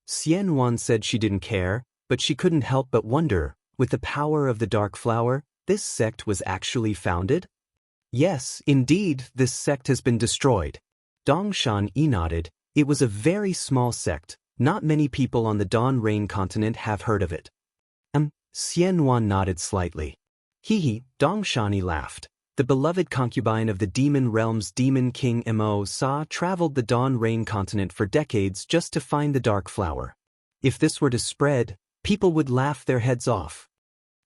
Xianwan said she didn't care, but she couldn't help but wonder, with the power of the dark flower, this sect was actually founded? Yes, indeed, this sect has been destroyed. Dongshan Yi nodded. It was a very small sect. Not many people on the Dawn Rain continent have heard of it. Xianwan nodded slightly. Dongshan Yi laughed. The beloved concubine of the demon realm's Demon King Emosa traveled the Dawn Rain continent for decades just to find the dark flower. If this were to spread, people would laugh their heads off.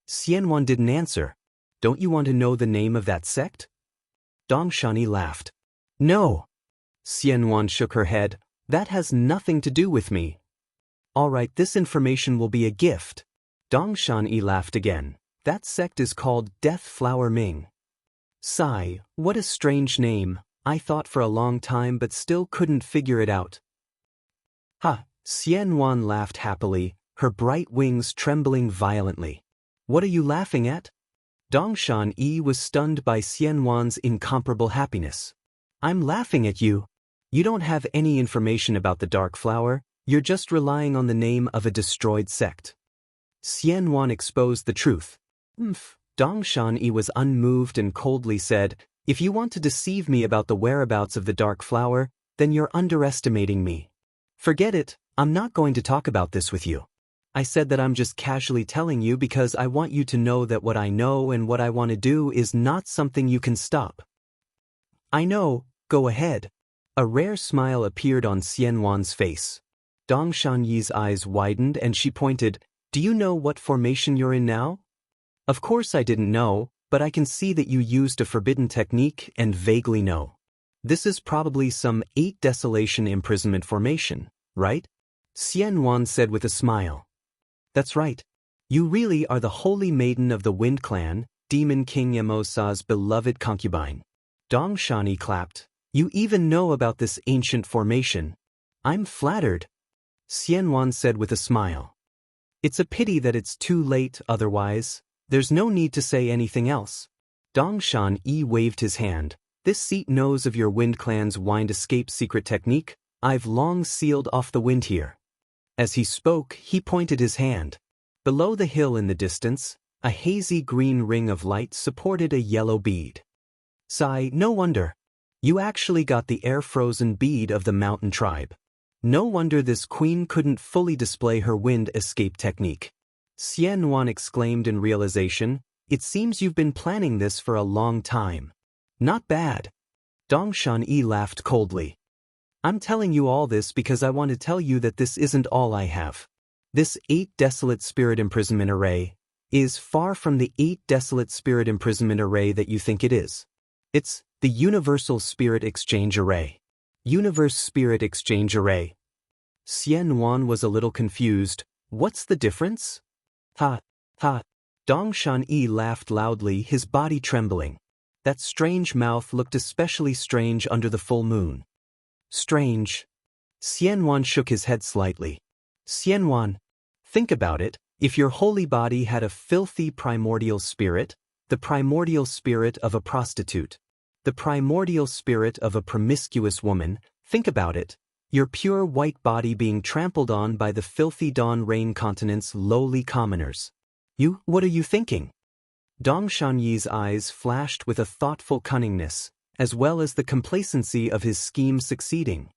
Xianwan didn't answer. Don't you want to know the name of that sect? Dongshan Yi laughed. No. Xianwan shook her head. That has nothing to do with me. All right, this information will be a gift. Dongshan Yi laughed again. That sect is called Death Flower Ming. Sigh, what a strange name. I thought for a long time but still couldn't figure it out. Ha! Xianwan laughed happily, her bright wings trembling violently. What are you laughing at? Dongshan Yi was stunned by Xianwan's incomparable happiness. I'm laughing at you. You don't have any information about the dark flower, you're just relying on the name of a destroyed sect. Xianwan exposed the truth. Dongshan Yi was unmoved and coldly said, if you want to deceive me about the whereabouts of the dark flower, then you're underestimating me. Forget it, I'm not going to talk about this with you. I said that I'm just casually telling you because I want you to know that what I know and what I want to do is not something you can stop. I know, go ahead. A rare smile appeared on Xianwan's face. Dongshan Yi's eyes widened and she pointed, do you know what formation you're in now? Of course I didn't know, but I can see that you used a forbidden technique and vaguely know. This is probably some 8 desolation imprisonment formation, right? Xianwan said with a smile. That's right. You really are the holy maiden of the Wind Clan, Demon King Yamosa's beloved concubine. Dongshan Yi clapped. You even know about this ancient formation. I'm flattered. Xianwan said with a smile. It's a pity that it's too late otherwise. There's no need to say anything else. Dongshan Yi waved his hand. This seat knows of your Wind Clan's wind escape secret technique. I've long sealed off the wind here. As he spoke, he pointed his hand. Below the hill in the distance, a hazy green ring of light supported a yellow bead. Sigh, no wonder. You actually got the air-frozen bead of the mountain tribe. No wonder this queen couldn't fully display her wind escape technique. Xianwan exclaimed in realization, it seems you've been planning this for a long time. Not bad. Dongshan Yi laughed coldly. I'm telling you all this because I want to tell you that this isn't all I have. This 8 desolate spirit imprisonment array is far from the 8 desolate spirit imprisonment array that you think it is. It's the Universal Spirit Exchange Array. Universe Spirit Exchange Array. Xianwan was a little confused. What's the difference? Ha, ha. Dongshan Yi laughed loudly, his body trembling. That strange mouth looked especially strange under the full moon. Strange. Xianwan shook his head slightly. Xianwan, think about it. If your holy body had a filthy primordial spirit, the primordial spirit of a prostitute, the primordial spirit of a promiscuous woman, think about it. Your pure white body being trampled on by the filthy Dawn Rain continent's lowly commoners. What are you thinking? Dongshan Yi's eyes flashed with a thoughtful cunningness, as well as the complacency of his scheme succeeding.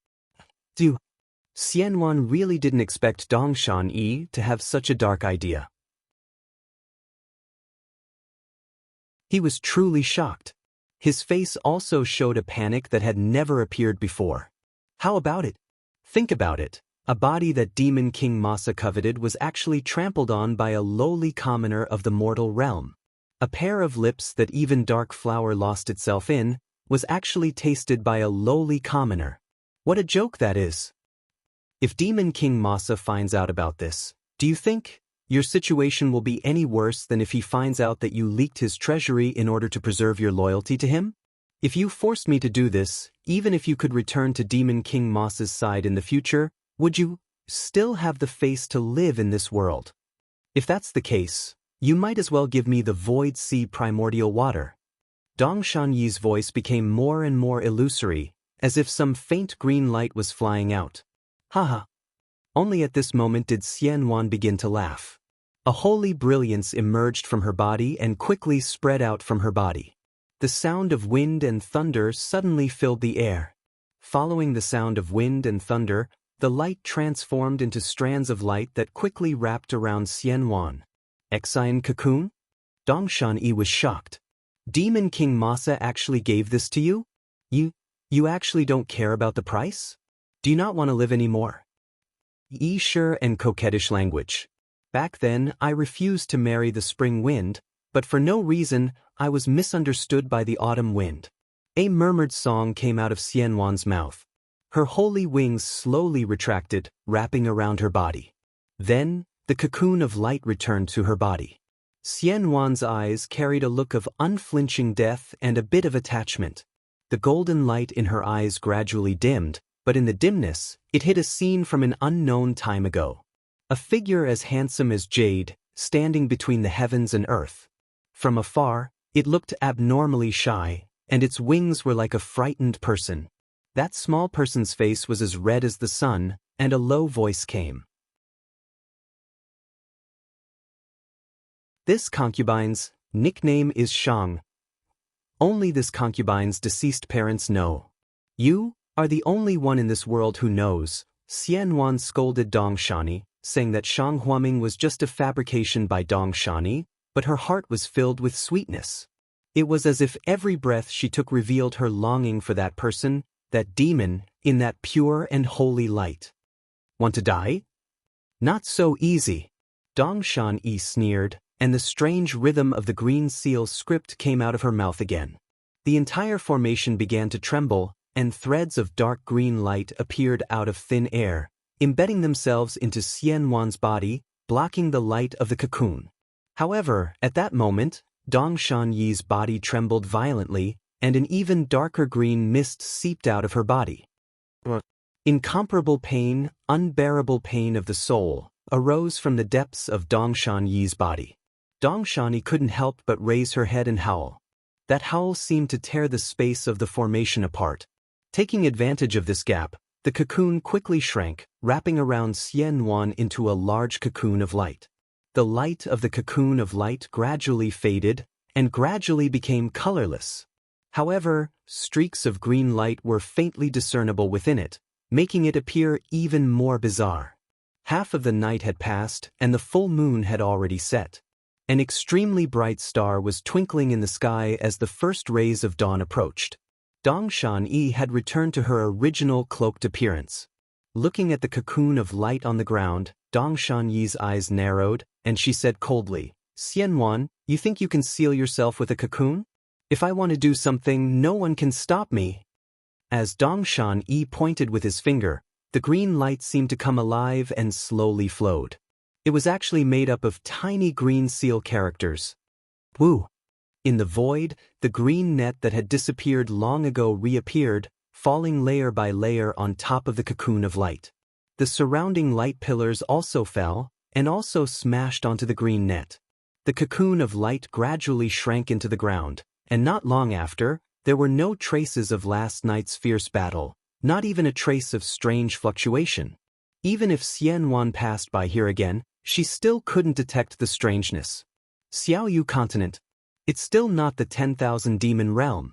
Xianwan really didn't expect Dongshan Yi to have such a dark idea. He was truly shocked. His face also showed a panic that had never appeared before. How about it? Think about it. A body that Demon King Masa coveted was actually trampled on by a lowly commoner of the mortal realm. A pair of lips that even Dark Flower lost itself in was actually tasted by a lowly commoner. What a joke that is. If Demon King Masa finds out about this, do you think your situation will be any worse than if he finds out that you leaked his treasury in order to preserve your loyalty to him? If you forced me to do this, even if you could return to Demon King Masa's side in the future, would you still have the face to live in this world? If that's the case, you might as well give me the Void Sea primordial water. Dongshan Yi's voice became more and more illusory, as if some faint green light was flying out. Haha. Only at this moment did Xianwan begin to laugh. A holy brilliance emerged from her body and quickly spread out from her body. The sound of wind and thunder suddenly filled the air. Following the sound of wind and thunder, the light transformed into strands of light that quickly wrapped around Xianwan. Exine cocoon? Dongshan Yi was shocked. Demon King Masa actually gave this to you? You actually don't care about the price? Do you not want to live anymore? Sure and coquettish language. Back then, I refused to marry the spring wind, but for no reason, I was misunderstood by the autumn wind. A murmured song came out of Xianwan's mouth. Her holy wings slowly retracted, wrapping around her body. Then, the cocoon of light returned to her body. Xianwan's eyes carried a look of unflinching death and a bit of attachment. The golden light in her eyes gradually dimmed, but in the dimness, it hid a scene from an unknown time ago. A figure as handsome as jade, standing between the heavens and earth. From afar, it looked abnormally shy, and its wings were like a frightened person. That small person's face was as red as the sun, and a low voice came. This concubine's nickname is Shang. Only this concubine's deceased parents know. You are the only one in this world who knows. Xian Wan scolded Dong Shani, saying that Shang Huaming was just a fabrication by Dong Shani, but her heart was filled with sweetness. It was as if every breath she took revealed her longing for that person, that demon, in that pure and holy light. Want to die? Not so easy. Dong Shani sneered, and the strange rhythm of the green seal script came out of her mouth again. The entire formation began to tremble, and threads of dark green light appeared out of thin air, embedding themselves into Xian Wan's body, blocking the light of the cocoon. However, at that moment, Dong Shanyi's body trembled violently, and an even darker green mist seeped out of her body. Incomparable pain, unbearable pain of the soul, arose from the depths of Dong Shanyi's body. Dong Shani couldn't help but raise her head and howl. That howl seemed to tear the space of the formation apart. Taking advantage of this gap, the cocoon quickly shrank, wrapping around Xian Wan into a large cocoon of light. The light of the cocoon of light gradually faded, and gradually became colorless. However, streaks of green light were faintly discernible within it, making it appear even more bizarre. Half of the night had passed, and the full moon had already set. An extremely bright star was twinkling in the sky as the first rays of dawn approached. Dong Shan-yi had returned to her original cloaked appearance. Looking at the cocoon of light on the ground, Dong Shan-yi's eyes narrowed, and she said coldly, "Xian Wan, you think you can seal yourself with a cocoon? If I want to do something, no one can stop me." As Dong Shan-yi pointed with his finger, the green light seemed to come alive and slowly flowed. It was actually made up of tiny green seal characters. Wu. In the void, the green net that had disappeared long ago reappeared, falling layer by layer on top of the cocoon of light. The surrounding light pillars also fell, and also smashed onto the green net. The cocoon of light gradually shrank into the ground, and not long after, there were no traces of last night's fierce battle, not even a trace of strange fluctuation. Even if Xian Wan passed by here again, she still couldn't detect the strangeness. Xiaoyu continent. It's still not the 10,000 demon realm.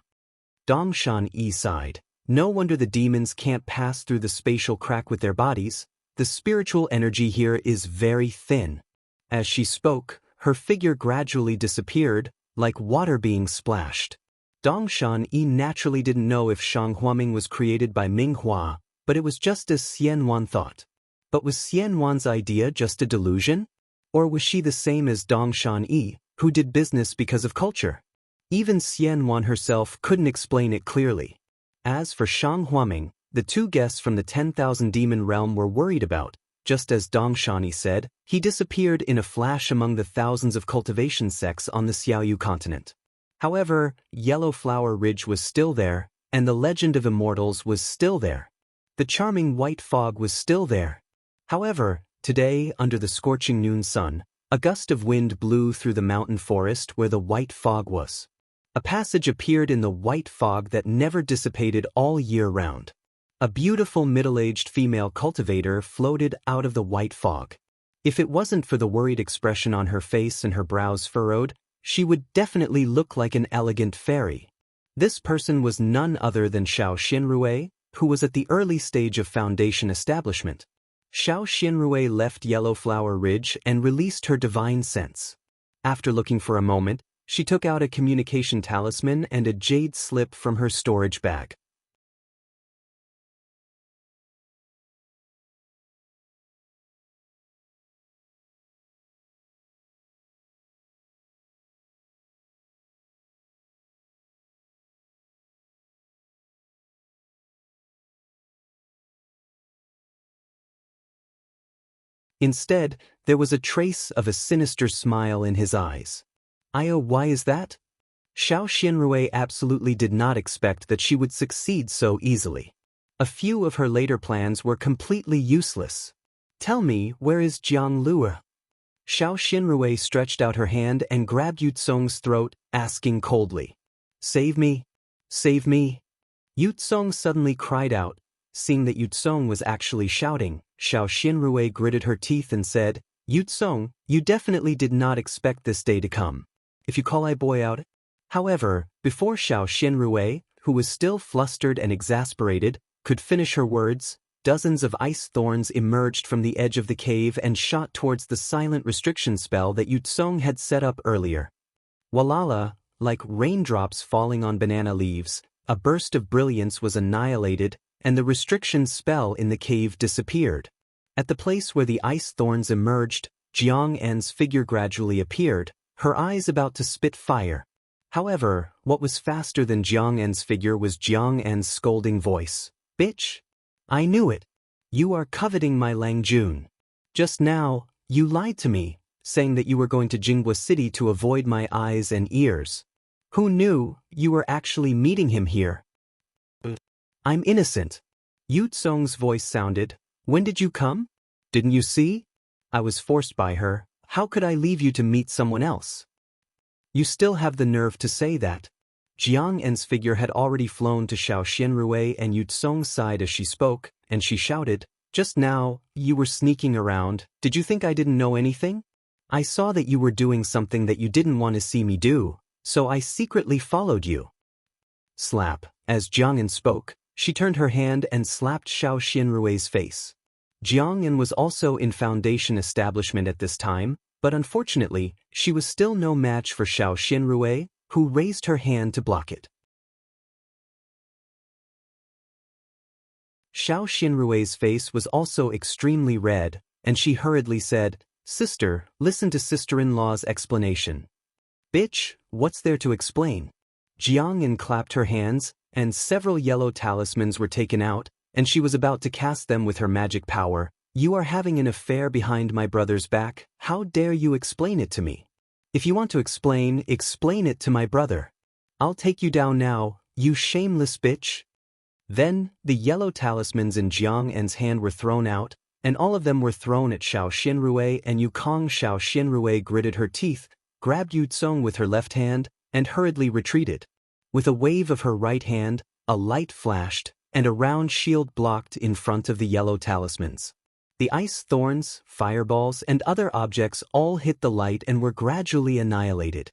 Dong Shan-yi sighed. No wonder the demons can't pass through the spatial crack with their bodies. The spiritual energy here is very thin. As she spoke, her figure gradually disappeared, like water being splashed. Dong Shan-yi naturally didn't know if Shang Huaming was created by Ming Hua, but it was just as Xian Wan thought. But was Xian Wan's idea just a delusion? Or was she the same as Dong Shan-yi, who did business because of culture? Even Xian Wan herself couldn't explain it clearly. As for Shang Huaming, the two guests from the 10,000 demon realm were worried about. Just as Dong Shani said, he disappeared in a flash among the thousands of cultivation sects on the Xiaoyu continent. However, Yellow Flower Ridge was still there, and the legend of Immortals was still there. The charming white fog was still there. However, today, under the scorching noon sun, a gust of wind blew through the mountain forest where the white fog was. A passage appeared in the white fog that never dissipated all year round. A beautiful middle-aged female cultivator floated out of the white fog. If it wasn't for the worried expression on her face and her brows furrowed, she would definitely look like an elegant fairy. This person was none other than Xiao Xinrui, who was at the early stage of foundation establishment. Xiao Xinrui left Yellow Flower Ridge and released her divine sense. After looking for a moment, she took out a communication talisman and a jade slip from her storage bag. Instead, there was a trace of a sinister smile in his eyes. "Io, why is that?" Xiao Xinrui absolutely did not expect that she would succeed so easily. A few of her later plans were completely useless. Tell me, where is Jianghu? Xiao Xinrui stretched out her hand and grabbed Yutsong's throat, asking coldly. Save me! Save me! Yutsong suddenly cried out. Seeing that Yutsong was actually shouting, Xiao Xinrui gritted her teeth and said, Yutsong, you definitely did not expect this day to come. If you call I boy out. However, before Xiao Xinrui, who was still flustered and exasperated, could finish her words, dozens of ice thorns emerged from the edge of the cave and shot towards the silent restriction spell that Yutsong had set up earlier. Walala, like raindrops falling on banana leaves, a burst of brilliance was annihilated, and the restriction spell in the cave disappeared. At the place where the ice thorns emerged, Jiang En's figure gradually appeared, her eyes about to spit fire. However, what was faster than Jiang En's figure was Jiang En's scolding voice. Bitch! I knew it! You are coveting my Langjun. Just now, you lied to me, saying that you were going to Jinghua City to avoid my eyes and ears. Who knew you were actually meeting him here? I'm innocent. Yutsong's voice sounded. When did you come? Didn't you see? I was forced by her. How could I leave you to meet someone else? You still have the nerve to say that. Jiang En's figure had already flown to Xiao Xinrui and Yutsong's side as she spoke, and she shouted, Just now, you were sneaking around. Did you think I didn't know anything? I saw that you were doing something that you didn't want to see me do, so I secretly followed you. Slap. As Jiang En spoke, she turned her hand and slapped Xiao Xinrui's face. Jiang En was also in Foundation establishment at this time, but unfortunately, she was still no match for Xiao Xinrui, who raised her hand to block it. Xiao Xinrui's face was also extremely red, and she hurriedly said, Sister, listen to sister-in-law's explanation. Bitch, what's there to explain? Jiang En clapped her hands, and several yellow talismans were taken out, and she was about to cast them with her magic power. You are having an affair behind my brother's back. How dare you explain it to me? If you want to explain it to my brother. I'll take you down now, you shameless bitch. Then, the yellow talismans in Jiang En's hand were thrown out, and all of them were thrown at Xiao Xinrui, and Yukong. Xiao Xinrui gritted her teeth, grabbed Yutsong with her left hand, and hurriedly retreated. With a wave of her right hand, a light flashed, and a round shield blocked in front of the yellow talismans. The ice thorns, fireballs, and other objects all hit the light and were gradually annihilated.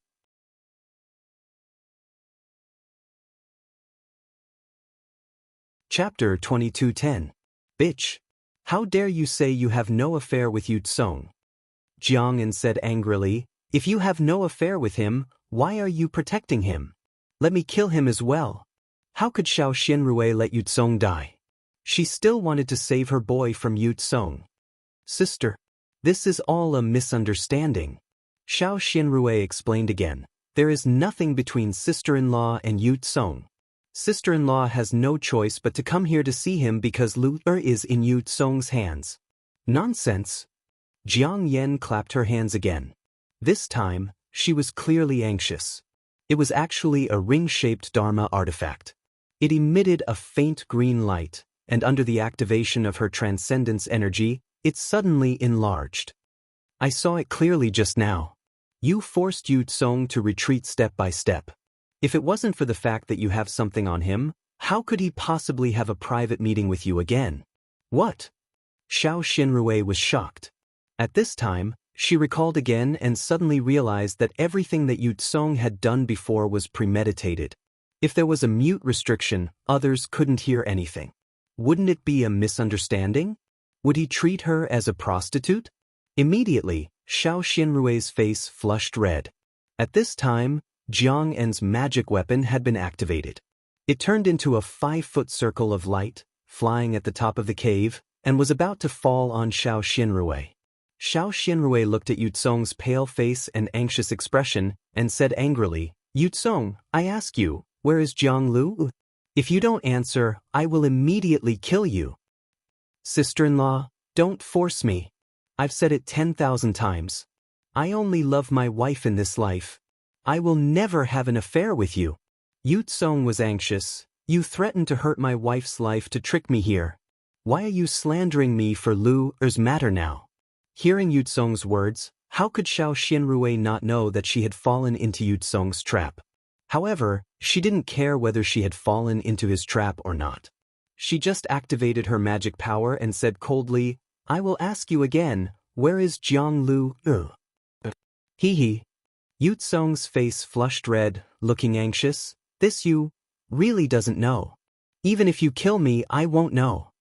Chapter 22:10. Bitch! How dare you say you have no affair with Yutsong? Jiang En said angrily, If you have no affair with him, why are you protecting him? Let me kill him as well. How could Xiao Xinrui let Yutsong die? She still wanted to save her boy from Yutsong. Sister, this is all a misunderstanding. Xiao Xinrui explained again. There is nothing between sister-in-law and Yutsong. Sister-in-law has no choice but to come here to see him because Lu is in Yutsong's hands. Nonsense. Jiang Yen clapped her hands again. This time, she was clearly anxious. It was actually a ring-shaped Dharma artifact. It emitted a faint green light, and under the activation of her transcendence energy, it suddenly enlarged. I saw it clearly just now. You forced Yutsong to retreat step by step. If it wasn't for the fact that you have something on him, how could he possibly have a private meeting with you again? What? Xiao Xinrui was shocked. At this time, she recalled again and suddenly realized that everything that Yutsong had done before was premeditated. If there was a mute restriction, others couldn't hear anything. Wouldn't it be a misunderstanding? Would he treat her as a prostitute? Immediately, Xiao Xinrui's face flushed red. At this time, Jiang En's magic weapon had been activated. It turned into a 5-foot circle of light, flying at the top of the cave, and was about to fall on Xiao Xinrui. Xiao Xinrui looked at Yutsong's pale face and anxious expression, and said angrily, Yutsong, I ask you, where is Jianglu? If you don't answer, I will immediately kill you. Sister-in-law, don't force me. I've said it 10,000 times. I only love my wife in this life. I will never have an affair with you. Yu Tsong was anxious. You threatened to hurt my wife's life to trick me here. Why are you slandering me for Lu Er's matter now? Hearing Yu Tsong's words, how could Xiao Xianrui not know that she had fallen into Yu Tsong's trap? However, she didn't care whether she had fallen into his trap or not. She just activated her magic power and said coldly, I will ask you again, where is Jianglu? Hee. Yu Tsong's face flushed red, looking anxious. This you really doesn't know. Even if you kill me, I won't know.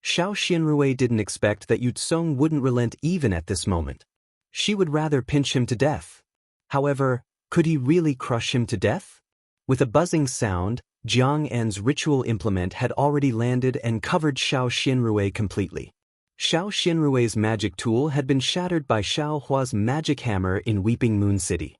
Xiao Xianrui didn't expect that Yu Tsong wouldn't relent even at this moment. She would rather pinch him to death. However, could he really crush him to death? With a buzzing sound, Jiang An's ritual implement had already landed and covered Xiao Xianrui completely. Xiao Xianrui's magic tool had been shattered by Xiao Hua's magic hammer in Weeping Moon City.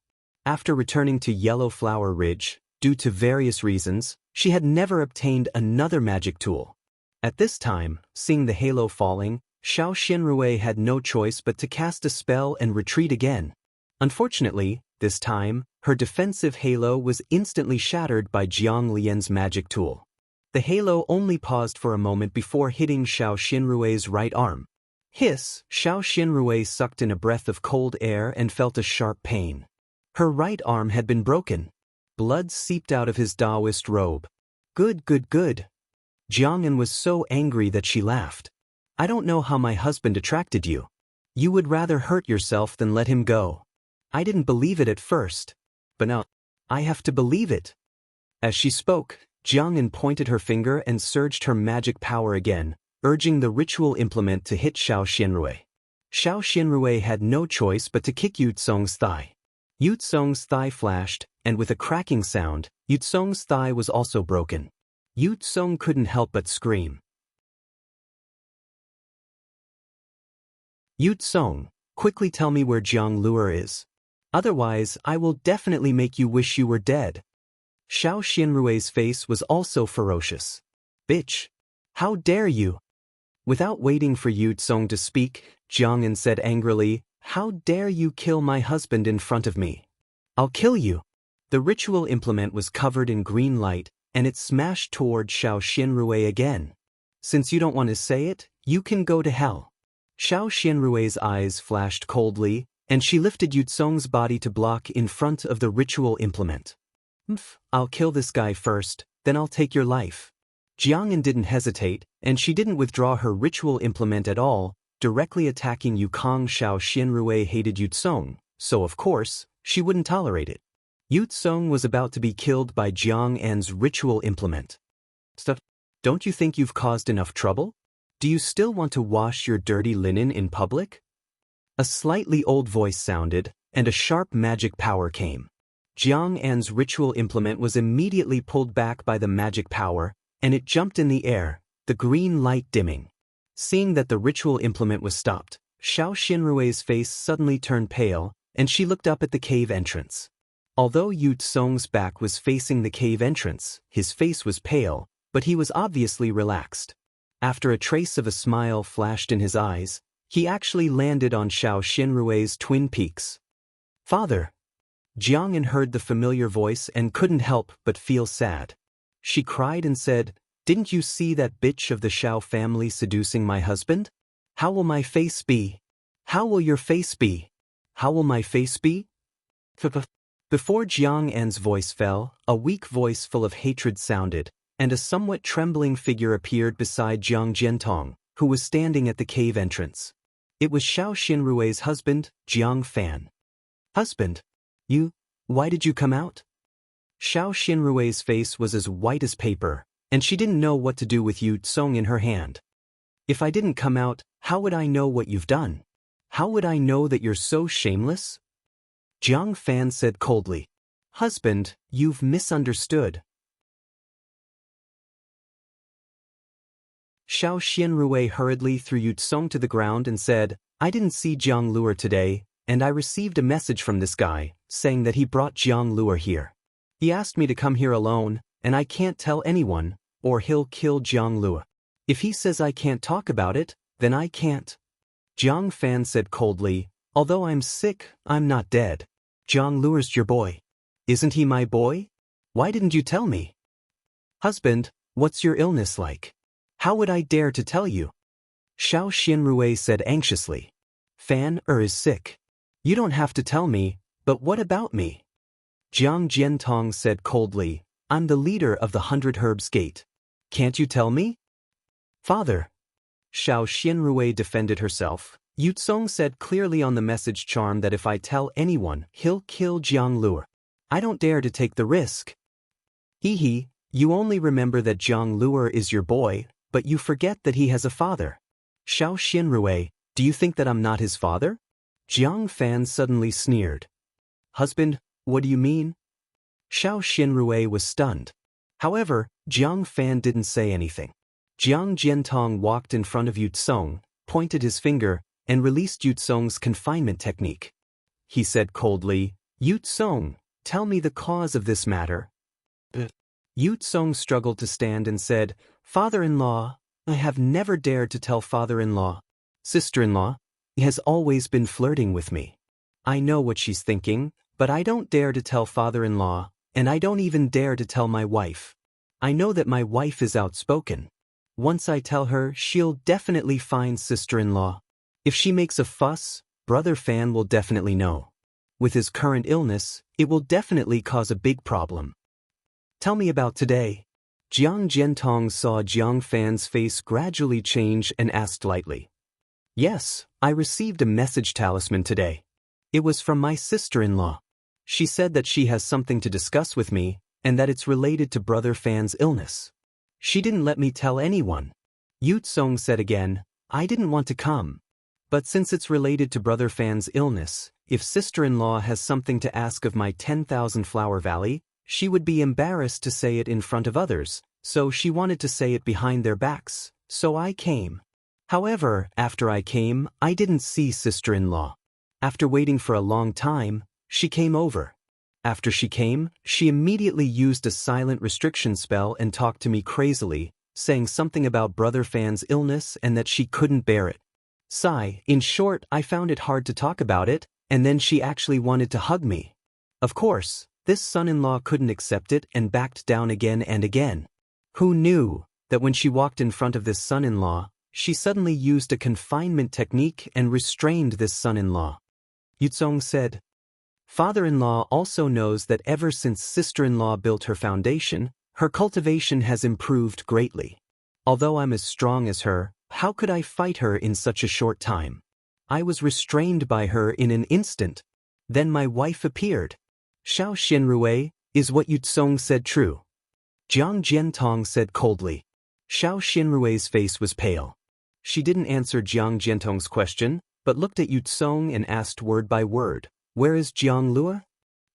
After returning to Yellow Flower Ridge, due to various reasons, she had never obtained another magic tool. At this time, seeing the halo falling, Xiao Xianrui had no choice but to cast a spell and retreat again. Unfortunately, this time, her defensive halo was instantly shattered by Jiang Lian's magic tool. The halo only paused for a moment before hitting Xiao Xianrui's right arm. Hiss! Xiao Xianrui sucked in a breath of cold air and felt a sharp pain. Her right arm had been broken. Blood seeped out of his Taoist robe. Good. Jiang An was so angry that she laughed. I don't know how my husband attracted you. You would rather hurt yourself than let him go. I didn't believe it at first. But now, I have to believe it. As she spoke, Jiang An pointed her finger and surged her magic power again, urging the ritual implement to hit Xiao Xianrui. Xiao Xianrui had no choice but to kick Yu Tsong's thigh. Yu Tsong's thigh flashed, and with a cracking sound, Yu Tsong's thigh was also broken. Yu Tsong couldn't help but scream. Yu Tsong, quickly tell me where Jiang Luer is. Otherwise, I will definitely make you wish you were dead. Xiao Xianrui's face was also ferocious. Bitch! How dare you! Without waiting for Yu Tsong to speak, Jiang An said angrily, How dare you kill my husband in front of me? I'll kill you! The ritual implement was covered in green light, and it smashed toward Xiao Xianrui again. Since you don't want to say it, you can go to hell. Xiao Xianrui's eyes flashed coldly, and she lifted Yu Tsong's body to block in front of the ritual implement. I'll kill this guy first, then I'll take your life. Jiang An didn't hesitate, and she didn't withdraw her ritual implement at all, directly attacking Yukong. Xiao Xianrui hated Yu Tsong, so of course, she wouldn't tolerate it. Yu Tsong was about to be killed by Jiang An's ritual implement. Don't you think you've caused enough trouble? Do you still want to wash your dirty linen in public? A slightly old voice sounded, and a sharp magic power came. Jiang An's ritual implement was immediately pulled back by the magic power, and it jumped in the air, the green light dimming. Seeing that the ritual implement was stopped, Xiao Xianrui's face suddenly turned pale, and she looked up at the cave entrance. Although Yu Tsong's back was facing the cave entrance, his face was pale, but he was obviously relaxed. After a trace of a smile flashed in his eyes, he actually landed on Xiao Xianrui's twin peaks. Father! Jiang An heard the familiar voice and couldn't help but feel sad. She cried and said, Didn't you see that bitch of the Xiao family seducing my husband? How will my face be? How will your face be? How will my face be? Before Jiang An's voice fell, a weak voice full of hatred sounded, and a somewhat trembling figure appeared beside Jiang Jiantong, who was standing at the cave entrance. It was Xiao Xianrui's husband, Jiang Fan. Husband? Why did you come out? Xiao Xianrui's face was as white as paper, and she didn't know what to do with Yu Tsong in her hand. If I didn't come out, how would I know what you've done? How would I know that you're so shameless? Jiang Fan said coldly. Husband, you've misunderstood. Xiao Xianrui hurriedly threw Yu Tsong to the ground and said, I didn't see Jiang Luer today, and I received a message from this guy, saying that he brought Jiang Luer here. He asked me to come here alone, and I can't tell anyone, or he'll kill Jiang Luer. If he says I can't talk about it, then I can't. Jiang Fan said coldly, Although I'm sick, I'm not dead. Jianglu's your boy. Isn't he my boy? Why didn't you tell me? Husband, what's your illness like? How would I dare to tell you? Xiao Xianrui said anxiously. Fan is sick. You don't have to tell me, but what about me? Jiang Jiantong said coldly, I'm the leader of the 100 Herbs Gate. Can't you tell me? Father. Xiao Xianrui defended herself. Yutsong said clearly on the message charm that if I tell anyone, he'll kill Jianglu. I don't dare to take the risk. Hee, you only remember that Jianglu is your boy, but you forget that he has a father. Xiao Xianrui, do you think that I'm not his father? Jiang Fan suddenly sneered. Husband, what do you mean? Xiao Xianrui was stunned. However, Jiang Fan didn't say anything. Jiang Jiantong walked in front of Yutsong, pointed his finger, and released Yutsong's confinement technique. He said coldly, Yutsong, tell me the cause of this matter. Yutsong struggled to stand and said, Father-in-law, I have never dared to tell father-in-law. Sister-in-law, he has always been flirting with me. I know what she's thinking, but I don't dare to tell father-in-law, and I don't even dare to tell my wife. I know that my wife is outspoken. Once I tell her, she'll definitely find sister-in-law. If she makes a fuss, Brother Fan will definitely know. With his current illness, it will definitely cause a big problem. Tell me about today. Jiang Jiantong saw Jiang Fan's face gradually change and asked lightly. Yes, I received a message talisman today. It was from my sister-in-law. She said that she has something to discuss with me, and that it's related to Brother Fan's illness. She didn't let me tell anyone. Yutsong said again, I didn't want to come. But since it's related to Brother Fan's illness, if sister-in-law has something to ask of my 10,000 Flower Valley, she would be embarrassed to say it in front of others, so she wanted to say it behind their backs, so I came. However, after I came, I didn't see sister-in-law. After waiting for a long time, she came over. After she came, she immediately used a silent restriction spell and talked to me crazily, saying something about Brother Fan's illness and that she couldn't bear it. Sigh, in short, I found it hard to talk about it, and then she actually wanted to hug me. Of course, this son-in-law couldn't accept it and backed down again and again. Who knew that when she walked in front of this son-in-law, she suddenly used a confinement technique and restrained this son-in-law? Yutsong said, Father-in-law also knows that ever since sister-in-law built her foundation, her cultivation has improved greatly. Although I'm as strong as her, how could I fight her in such a short time? I was restrained by her in an instant. Then my wife appeared. Xiao Xianrui, is what Yutsong said true? Jiang Jiantong said coldly. Xiao Xianrui's face was pale. She didn't answer Jiang Jiantong's question, but looked at Yutsong and asked word by word, Where is Jianglu?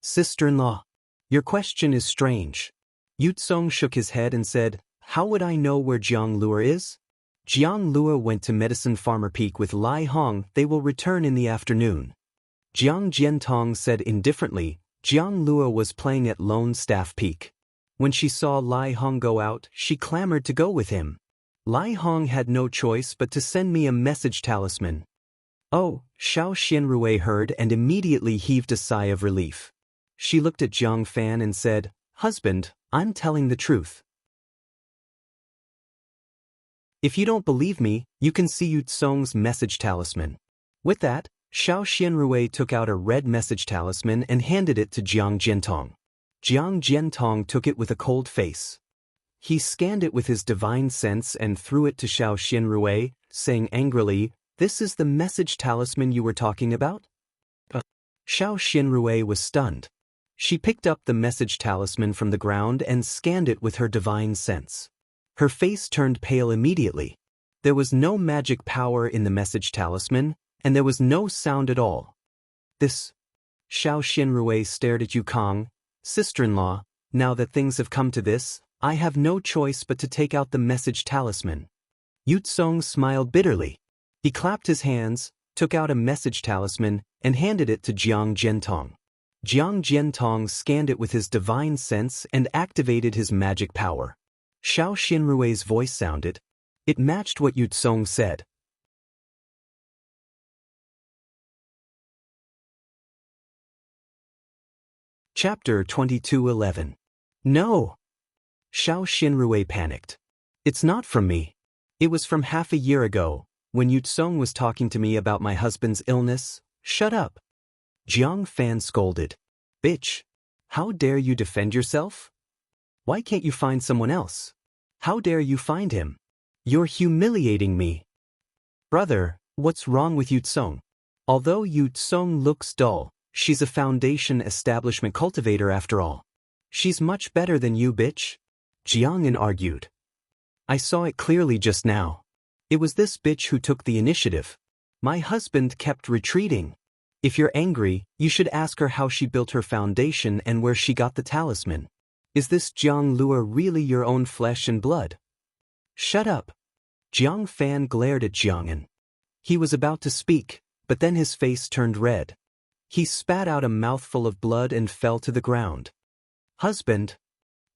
Sister-in-law, your question is strange. Yutsong shook his head and said, How would I know where Jianglu is? Jianglu went to Medicine Farmer Peak with Lai Hong. They will return in the afternoon. Jiang Jiantong said indifferently, Jianglu was playing at Lone Staff Peak. When she saw Lai Hong go out, she clamored to go with him. Lai Hong had no choice but to send me a message talisman. Oh, Xiao Xianrui heard and immediately heaved a sigh of relief. She looked at Jiang Fan and said, Husband, I'm telling the truth. If you don't believe me, you can see Yutsong's message talisman. With that, Xiao Xianrui took out a red message talisman and handed it to Jiang Jiantong. Jiang Jiantong took it with a cold face. He scanned it with his divine sense and threw it to Xiao Xianrui, saying angrily, This is the message talisman you were talking about? Xiao Xianrui was stunned. She picked up the message talisman from the ground and scanned it with her divine sense. Her face turned pale immediately. There was no magic power in the message talisman, and there was no sound at all. This. Xiao Xianrui stared at Yukong. Sister-in-law, now that things have come to this, I have no choice but to take out the message talisman. Yutsong smiled bitterly. He clapped his hands, took out a message talisman, and handed it to Jiang Jiantong. Jiang Jiantong scanned it with his divine sense and activated his magic power. Xiao Xianrui's voice sounded. It matched what Yutsong said. Chapter 22:11. No! Xiao Xinrui panicked. It's not from me. It was from half a year ago, when Yutsong was talking to me about my husband's illness. Shut up! Jiang Fan scolded. Bitch! How dare you defend yourself? Why can't you find someone else? How dare you find him? You're humiliating me. Brother, what's wrong with Yutsong? Although Yutsong looks dull, she's a foundation establishment cultivator after all. She's much better than you, bitch. Jiang'an argued. I saw it clearly just now. It was this bitch who took the initiative. My husband kept retreating. If you're angry, you should ask her how she built her foundation and where she got the talisman. Is this Jiang Lua really your own flesh and blood? Shut up. Jiang Fan glared at Jiang'an. He was about to speak, but then his face turned red. He spat out a mouthful of blood and fell to the ground. Husband.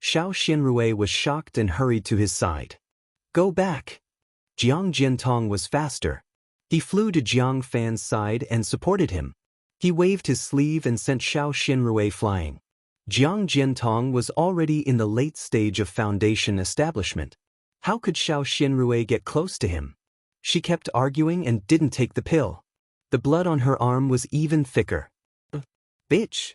Xiao Xinrui was shocked and hurried to his side. Go back. Jiang Jiantong was faster. He flew to Jiang Fan's side and supported him. He waved his sleeve and sent Xiao Xinrui flying. Jiang Jiantong was already in the late stage of foundation establishment. How could Xiao Xinrui get close to him? She kept arguing and didn't take the pill. The blood on her arm was even thicker. Bitch!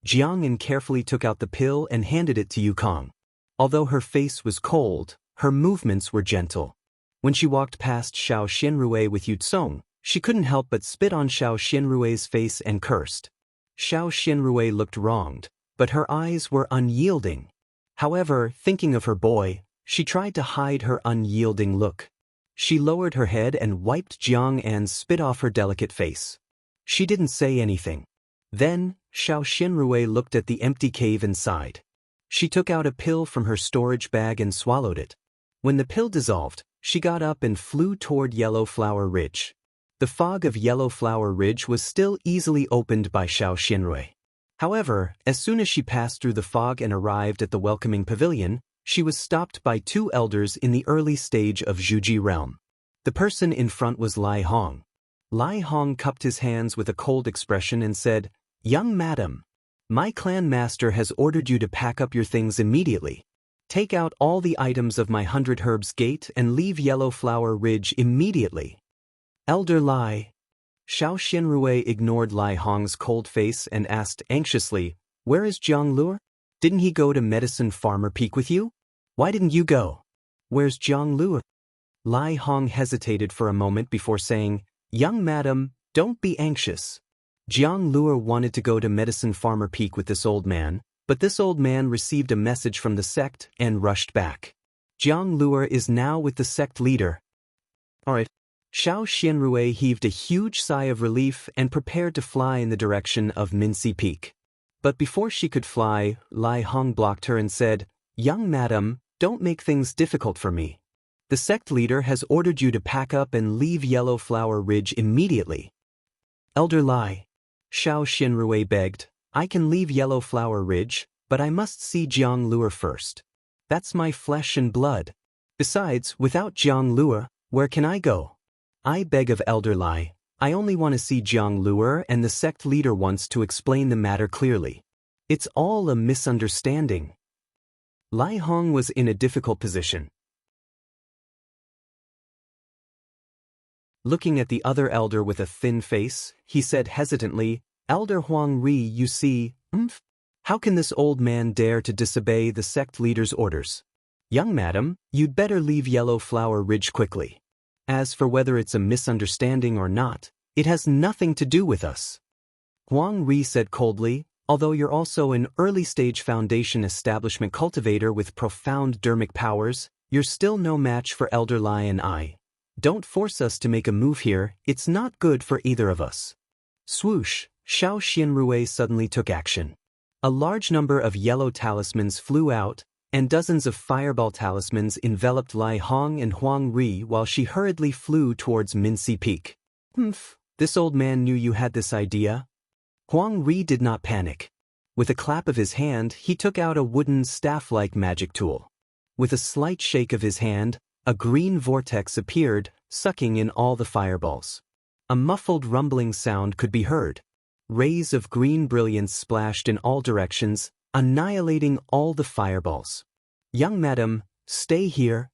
Jiang'an carefully took out the pill and handed it to Yukong. Although her face was cold, her movements were gentle. When she walked past Xiao Xinrui with Yutsong, she couldn't help but spit on Xiao Xinrui's face and cursed. Xiao Xinrui looked wronged, but her eyes were unyielding. However, thinking of her boy, she tried to hide her unyielding look. She lowered her head and wiped Jiang'an's spit off her delicate face. She didn't say anything. Then, Xiao Xinrui looked at the empty cave inside. She took out a pill from her storage bag and swallowed it. When the pill dissolved, she got up and flew toward Yellow Flower Ridge. The fog of Yellow Flower Ridge was still easily opened by Xiao Xinrui. However, as soon as she passed through the fog and arrived at the welcoming pavilion, she was stopped by two elders in the early stage of Zhuji realm. The person in front was Lai Hong. Lai Hong cupped his hands with a cold expression and said, Young madam, my clan master has ordered you to pack up your things immediately. Take out all the items of my 100 Herbs Gate and leave Yellow Flower Ridge immediately. Elder Lai. Xiao Xinrui ignored Lai Hong's cold face and asked anxiously, Where is Jiang Lua? Didn't he go to Medicine Farmer Peak with you? Why didn't you go? Where's Jiang Lua? Lai Hong hesitated for a moment before saying, Young madam, don't be anxious. Jiang Lua wanted to go to Medicine Farmer Peak with this old man, but this old man received a message from the sect and rushed back. Jiang Lua is now with the sect leader. Alright. Xiao Xinrui heaved a huge sigh of relief and prepared to fly in the direction of Minci Peak. But before she could fly, Lai Hong blocked her and said, Young madam, don't make things difficult for me. The sect leader has ordered you to pack up and leave Yellow Flower Ridge immediately. Elder Lai. Xiao Xinrui begged, I can leave Yellow Flower Ridge, but I must see Jiang Lua first. That's my flesh and blood. Besides, without Jiang Lua, where can I go? I beg of Elder Lai, I only want to see Jiang Lua and the sect leader wants to explain the matter clearly. It's all a misunderstanding. Lai Hong was in a difficult position. Looking at the other elder with a thin face, he said hesitantly, Elder Huang Ri, you see, how can this old man dare to disobey the sect leader's orders? Young madam, you'd better leave Yellow Flower Ridge quickly. As for whether it's a misunderstanding or not, it has nothing to do with us. Huang Ri said coldly, although you're also an early-stage foundation establishment cultivator with profound dermic powers, you're still no match for Elder Lai and I. Don't force us to make a move here, it's not good for either of us. Swoosh, Xiao Xinrui suddenly took action. A large number of yellow talismans flew out, and dozens of fireball talismans enveloped Lai Hong and Huang Ri while she hurriedly flew towards Minci Peak. This old man knew you had this idea. Huang Ri did not panic. With a clap of his hand, he took out a wooden staff-like magic tool. With a slight shake of his hand, a green vortex appeared, sucking in all the fireballs. A muffled rumbling sound could be heard. Rays of green brilliance splashed in all directions, annihilating all the fireballs. "Young madam, stay here."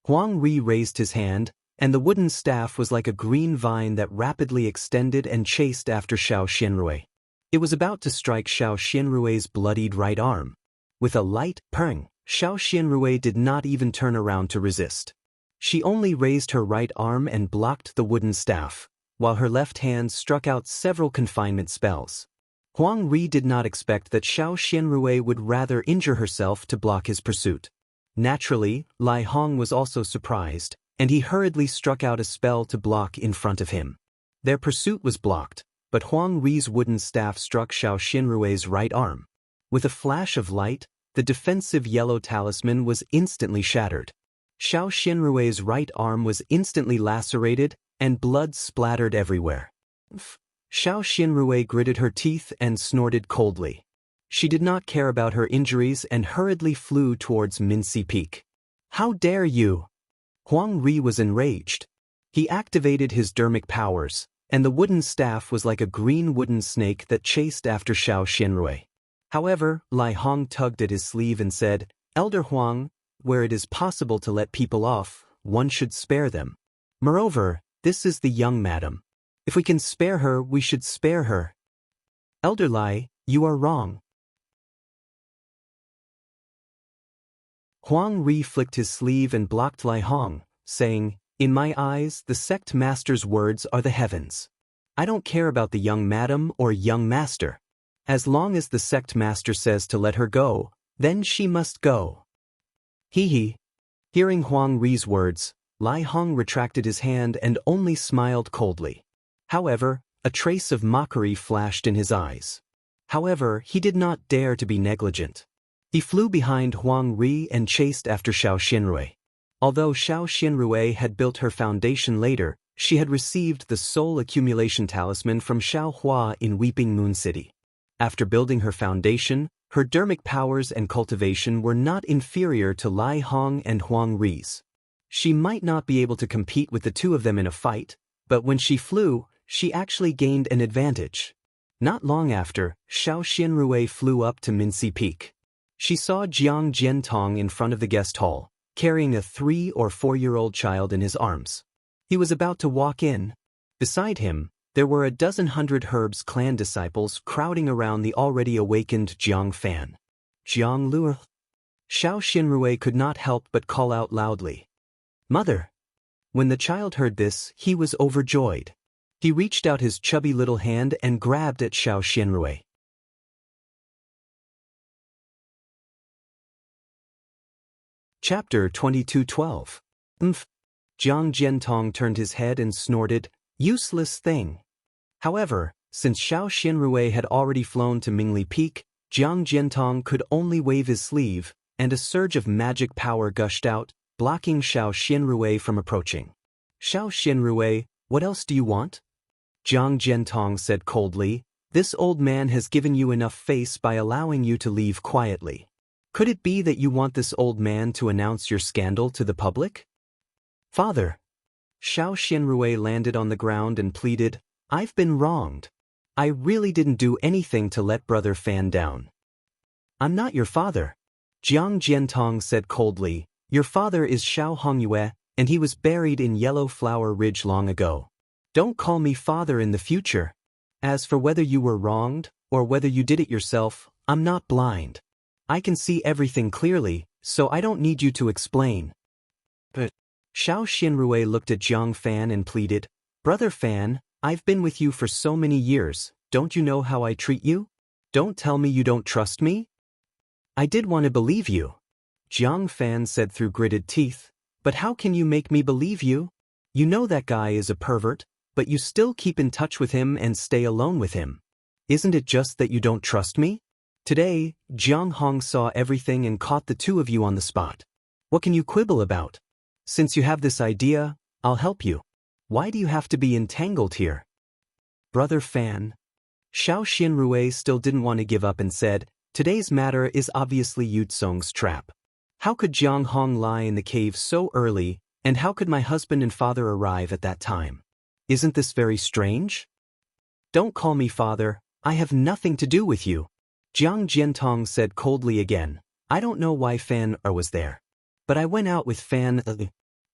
Huang Ri raised his hand, and the wooden staff was like a green vine that rapidly extended and chased after Xiao Xianrui. It was about to strike Xiao Xianrui's bloodied right arm. With a light pang, Xiao Xianrui did not even turn around to resist. She only raised her right arm and blocked the wooden staff, while her left hand struck out several confinement spells. Huang Ri did not expect that Xiao Xianrui would rather injure herself to block his pursuit. Naturally, Lai Hong was also surprised, and he hurriedly struck out a spell to block in front of him. Their pursuit was blocked, but Huang Ri's wooden staff struck Xiao Xianrui's right arm. With a flash of light, the defensive yellow talisman was instantly shattered. Xiao Xianrui's right arm was instantly lacerated, and blood splattered everywhere. Xiao Xianrui gritted her teeth and snorted coldly. She did not care about her injuries and hurriedly flew towards Minci Peak. "How dare you!" Huang Ri was enraged. He activated his dermic powers, and the wooden staff was like a green wooden snake that chased after Xiao Xianrui. However, Lai Hong tugged at his sleeve and said, "Elder Huang, where it is possible to let people off, one should spare them. Moreover, this is the young madam. If we can spare her, we should spare her." "Elder Lai, you are wrong." Huang Ri flicked his sleeve and blocked Lai Hong, saying, "In my eyes, the sect master's words are the heavens. I don't care about the young madam or young master. As long as the sect master says to let her go, then she must go." Hee. Hearing Huang Ri's words, Lai Hong retracted his hand and only smiled coldly. However, a trace of mockery flashed in his eyes. However, he did not dare to be negligent. He flew behind Huang Ri and chased after Xiao Xianrui. Although Xiao Xianrui had built her foundation later, she had received the soul accumulation talisman from Xiao Hua in Weeping Moon City. After building her foundation, her dermic powers and cultivation were not inferior to Lai Hong and Huang Ri's. She might not be able to compete with the two of them in a fight, but when she flew, she actually gained an advantage. Not long after, Xiao Xianrui flew up to Minci Peak. She saw Jiang Jiantong in front of the guest hall, carrying a 3- or 4-year-old child in his arms. He was about to walk in. Beside him, there were a dozen hundred Herb's clan disciples crowding around the already awakened Jiang Fan. "Jiang Luo." Xiao Xianrui could not help but call out loudly, "Mother!" When the child heard this, he was overjoyed. He reached out his chubby little hand and grabbed at Xiao Xianrui. Chapter 22:12. Jiang Jiantong turned his head and snorted, "Useless thing." However, since Xiao Xianrui had already flown to Mingli Peak, Jiang Jiantong could only wave his sleeve, and a surge of magic power gushed out, blocking Xiao Xianrui from approaching. "Xiao Xianrui, what else do you want?" Jiang Jiantong said coldly, "This old man has given you enough face by allowing you to leave quietly. Could it be that you want this old man to announce your scandal to the public?" "Father." Xiao Xianrui landed on the ground and pleaded, "I've been wronged. I really didn't do anything to let Brother Fan down." "I'm not your father." Jiang Jiantong said coldly, "Your father is Xiao Hongyue, and he was buried in Yellow Flower Ridge long ago. Don't call me father in the future. As for whether you were wronged, or whether you did it yourself, I'm not blind. I can see everything clearly, so I don't need you to explain." "But..." Xiao Xianrui looked at Jiang Fan and pleaded, "Brother Fan, I've been with you for so many years, don't you know how I treat you? Don't tell me you don't trust me?" "I did want to believe you," Jiang Fan said through gritted teeth, "but how can you make me believe you? You know that guy is a pervert, but you still keep in touch with him and stay alone with him. Isn't it just that you don't trust me? Today, Jiang Hong saw everything and caught the two of you on the spot. What can you quibble about? Since you have this idea, I'll help you. Why do you have to be entangled here?" "Brother Fan." Xiao Xianrui still didn't want to give up and said, "Today's matter is obviously Yutsong's trap. How could Jiang Hong lie in the cave so early, and how could my husband and father arrive at that time? Isn't this very strange?" "Don't call me father, I have nothing to do with you. Jiang Jiantong said coldly again. I don't know why Fan was there. But I went out with Fan.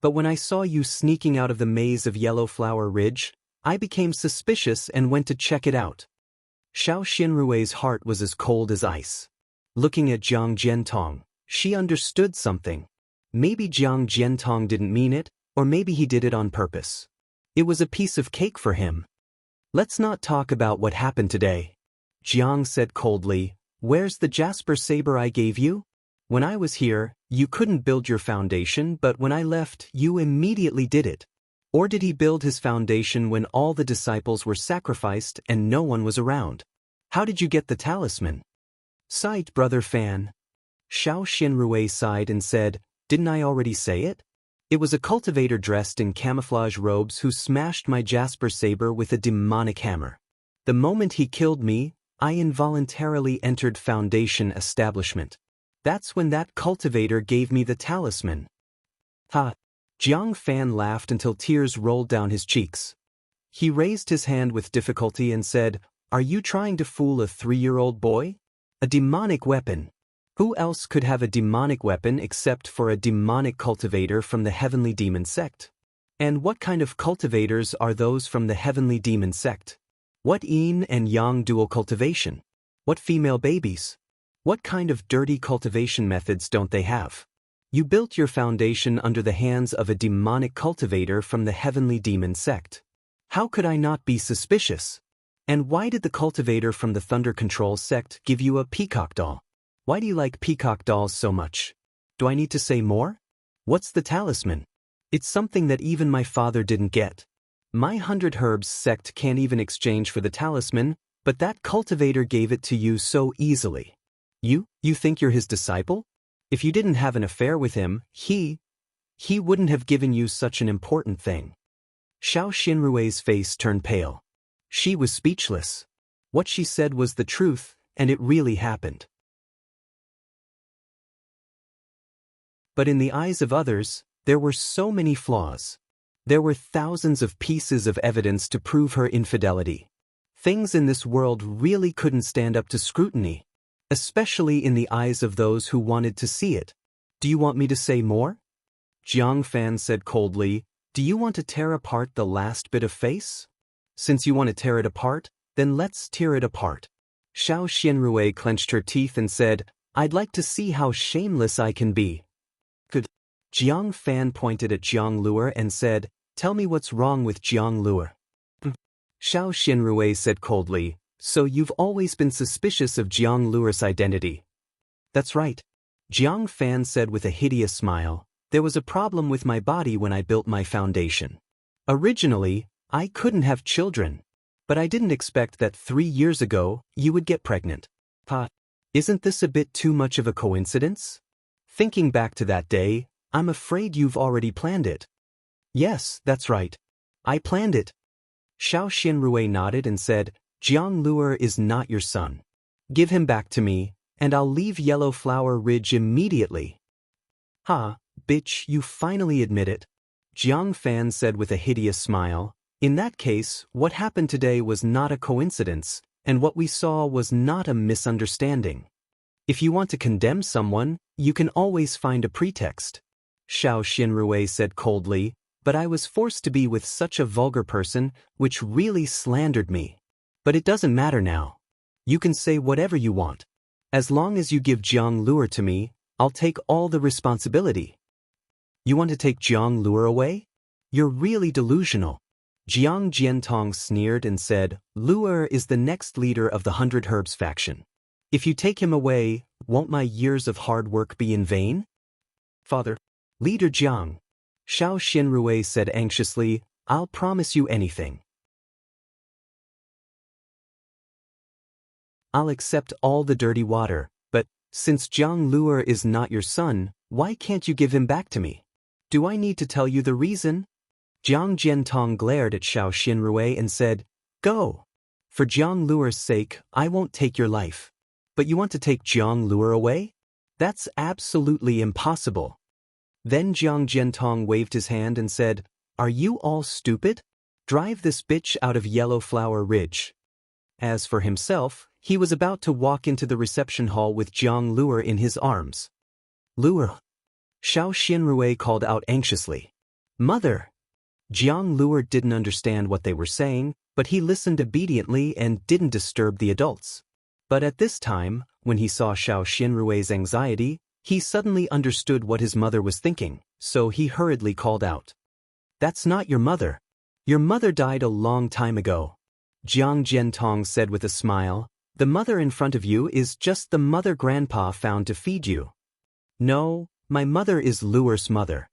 But when I saw you sneaking out of the maze of Yellow Flower Ridge, I became suspicious and went to check it out. Xiao Xinrui's heart was as cold as ice. Looking at Jiang Jiantong, she understood something. Maybe Jiang Jiantong didn't mean it, or maybe he did it on purpose. It was a piece of cake for him. Let's not talk about what happened today. Jiang said coldly, where's the jasper saber I gave you? When I was here, you couldn't build your foundation, but when I left, you immediately did it. Or did he build his foundation when all the disciples were sacrificed and no one was around? How did you get the talisman? Sight, brother Fan. Xiao Xinrui sighed and said, didn't I already say it? It was a cultivator dressed in camouflage robes who smashed my jasper saber with a demonic hammer. The moment he killed me, I involuntarily entered Foundation establishment. That's when that cultivator gave me the talisman. Ha! Jiang Fan laughed until tears rolled down his cheeks. He raised his hand with difficulty and said, are you trying to fool a 3-year-old boy? A demonic weapon. Who else could have a demonic weapon except for a demonic cultivator from the Heavenly Demon Sect? And what kind of cultivators are those from the Heavenly Demon Sect? What yin and yang dual cultivation? What female babies? What kind of dirty cultivation methods don't they have? You built your foundation under the hands of a demonic cultivator from the Heavenly Demon Sect. How could I not be suspicious? And why did the cultivator from the Thunder Control Sect give you a peacock doll? Why do you like peacock dolls so much? Do I need to say more? What's the talisman? It's something that even my father didn't get. My 100 Herbs sect can't even exchange for the talisman, but that cultivator gave it to you so easily. You think you're his disciple? If you didn't have an affair with him, he wouldn't have given you such an important thing. Xiao Xinrui's face turned pale. She was speechless. What she said was the truth, and it really happened. But in the eyes of others, there were so many flaws. There were thousands of pieces of evidence to prove her infidelity. Things in this world really couldn't stand up to scrutiny, especially in the eyes of those who wanted to see it. Do you want me to say more? Jiang Fan said coldly, do you want to tear apart the last bit of face? Since you want to tear it apart, then let's tear it apart. Xiao Xinrui clenched her teeth and said, I'd like to see how shameless I can be. Good. Jiang Fan pointed at Jiang Luer and said, tell me what's wrong with Jiang Luer. Xiao Xinrui said coldly, so you've always been suspicious of Jiang Luer's identity. That's right. Jiang Fan said with a hideous smile, there was a problem with my body when I built my foundation. Originally, I couldn't have children. But I didn't expect that 3 years ago, you would get pregnant. Pa, isn't this a bit too much of a coincidence? Thinking back to that day, I'm afraid you've already planned it. Yes, that's right. I planned it. Xiao Xinrui nodded and said, Jiang Luer is not your son. Give him back to me, and I'll leave Yellow Flower Ridge immediately. Ha, bitch, you finally admit it. Jiang Fan said with a hideous smile, in that case, what happened today was not a coincidence, and what we saw was not a misunderstanding. If you want to condemn someone, you can always find a pretext. Xiao Xinrui said coldly, but I was forced to be with such a vulgar person, which really slandered me. But it doesn't matter now. You can say whatever you want. As long as you give Jiang Luer to me, I'll take all the responsibility. You want to take Jiang Luer away? You're really delusional. Jiang Jiantong sneered and said, Luer is the next leader of the 100 Herbs faction. If you take him away, won't my years of hard work be in vain? Father, Leader Jiang, Xiao Xinrui said anxiously, I'll promise you anything. I'll accept all the dirty water, but since Jiang Luer is not your son, why can't you give him back to me? Do I need to tell you the reason? Jiang Jiantong glared at Xiao Xinrui and said, Go. For Jiang Luer's sake, I won't take your life. But you want to take Jiang Luer away? That's absolutely impossible. Then Jiang Jiantong waved his hand and said, Are you all stupid? Drive this bitch out of Yellow Flower Ridge. As for himself, he was about to walk into the reception hall with Jiang Luer in his arms. Luer. Xiao Xinrui called out anxiously. Mother. Jiang Luer didn't understand what they were saying, but he listened obediently and didn't disturb the adults. But at this time, when he saw Xiao Xinrui's anxiety, he suddenly understood what his mother was thinking, so he hurriedly called out. That's not your mother. Your mother died a long time ago. Jiang Jiantong said with a smile. The mother in front of you is just the mother Grandpa found to feed you. No, my mother is Luer's mother.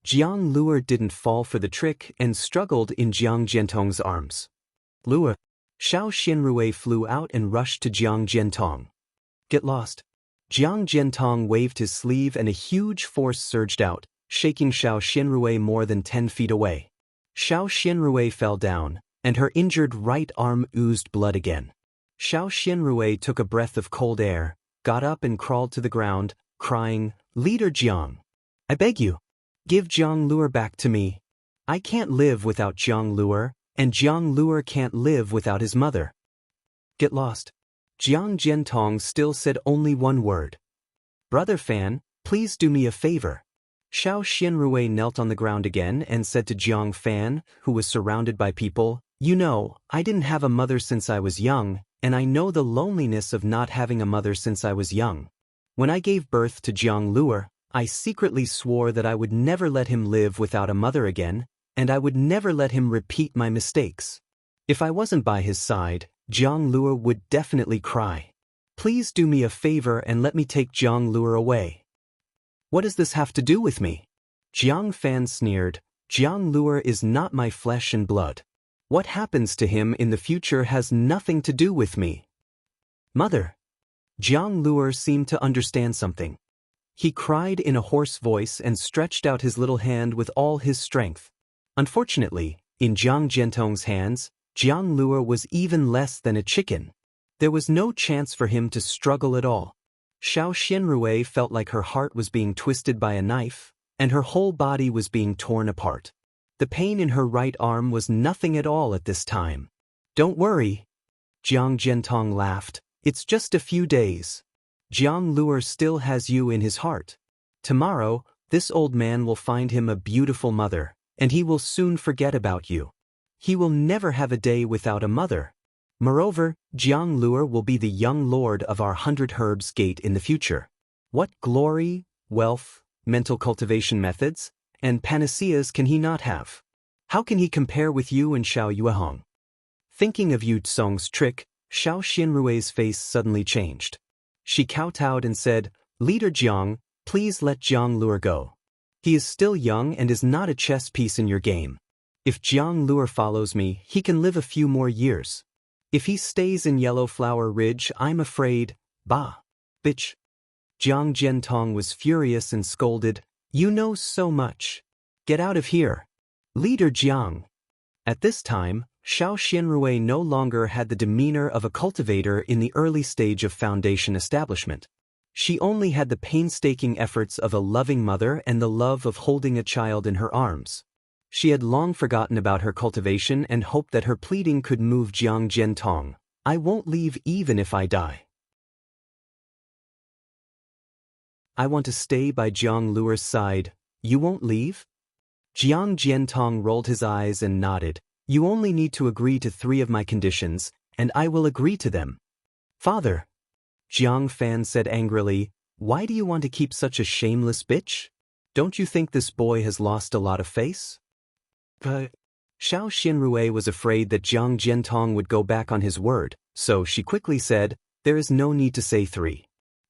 Jiang Luer didn't fall for the trick and struggled in Jiang Jiantong's arms. Luer. Xiao Xinrui flew out and rushed to Jiang Jiantong. Get lost. Jiang Jiantong waved his sleeve and a huge force surged out, shaking Xiao Xinrui more than 10 feet away. Xiao Xinrui fell down, and her injured right arm oozed blood again. Xiao Xinrui took a breath of cold air, got up and crawled to the ground, crying, Leader Jiang. I beg you. Give Jiang Luer back to me. I can't live without Jiang Luer, and Jiang Luer can't live without his mother. Get lost. Jiang Jiantong still said only one word. Brother Fan, please do me a favor. Xiao Xinrui knelt on the ground again and said to Jiang Fan, who was surrounded by people, You know, I didn't have a mother since I was young, and I know the loneliness of not having a mother since I was young. When I gave birth to Jiang Luer, I secretly swore that I would never let him live without a mother again, and I would never let him repeat my mistakes. If I wasn't by his side, Jiang Luer would definitely cry. Please do me a favor and let me take Jiang Luer away. What does this have to do with me? Jiang Fan sneered. Jiang Luer is not my flesh and blood. What happens to him in the future has nothing to do with me. Mother. Jiang Luer seemed to understand something. He cried in a hoarse voice and stretched out his little hand with all his strength. Unfortunately, in Jiang Jiantong's hands, Jiang Luer was even less than a chicken. There was no chance for him to struggle at all. Xiao Xinrui felt like her heart was being twisted by a knife, and her whole body was being torn apart. The pain in her right arm was nothing at all at this time. Don't worry. Jiang Jiantong laughed. It's just a few days. Jiang Luer still has you in his heart. Tomorrow, this old man will find him a beautiful mother, and he will soon forget about you. He will never have a day without a mother. Moreover, Jiang Luer will be the young lord of our 100 Herbs Gate in the future. What glory, wealth, mental cultivation methods, and panaceas can he not have? How can he compare with you and Xiao Yuehong? Thinking of Yu Tsong's trick, Xiao Xinrui's face suddenly changed. She kowtowed and said, Leader Jiang, please let Jiang Luer go. He is still young and is not a chess piece in your game. If Jiang Luer follows me, he can live a few more years. If he stays in Yellow Flower Ridge, I'm afraid, bah, bitch. Jiang Jiantong was furious and scolded, You know so much. Get out of here. Leader Jiang. At this time, Xiao Xinrui no longer had the demeanor of a cultivator in the early stage of foundation establishment. She only had the painstaking efforts of a loving mother and the love of holding a child in her arms. She had long forgotten about her cultivation and hoped that her pleading could move Jiang Jiantong. I won't leave even if I die. I want to stay by Jiang Luer's side. You won't leave? Jiang Jiantong rolled his eyes and nodded. You only need to agree to 3 of my conditions, and I will agree to them. Father. Jiang Fan said angrily, Why do you want to keep such a shameless bitch? Don't you think this boy has lost a lot of face? But Xiao Xinrui was afraid that Jiang Jiantong would go back on his word, so she quickly said, There is no need to say 3.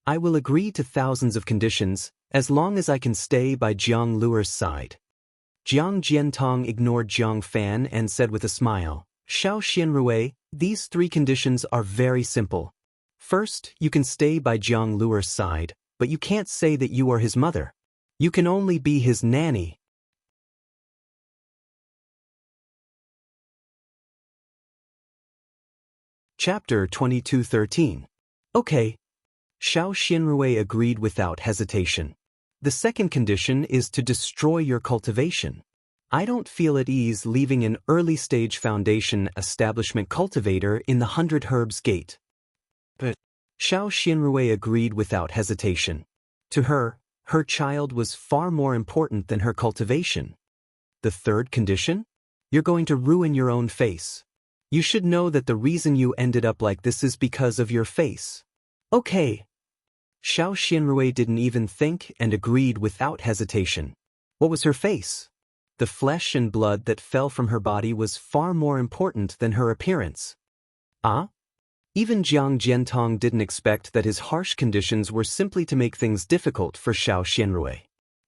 I will agree to thousands of conditions, as long as I can stay by Jiang Luer's side. Jiang Jiantong ignored Jiang Fan and said with a smile, Xiao Xinrui, these 3 conditions are very simple. First, you can stay by Jiang Luer's side, but you can't say that you are his mother. You can only be his nanny. Chapter 22:13. Okay. Xiao Xinrui agreed without hesitation. The second condition is to destroy your cultivation. I don't feel at ease leaving an early-stage foundation establishment cultivator in the 100 Herbs Gate. But Xiao Xinrui agreed without hesitation. To her, her child was far more important than her cultivation. The third condition? You're going to ruin your own face. You should know that the reason you ended up like this is because of your face. Okay. Xiao Xinrui didn't even think and agreed without hesitation. What was her face? The flesh and blood that fell from her body was far more important than her appearance. Ah? Even Jiang Jiantong didn't expect that his harsh conditions were simply to make things difficult for Xiao Xinrui.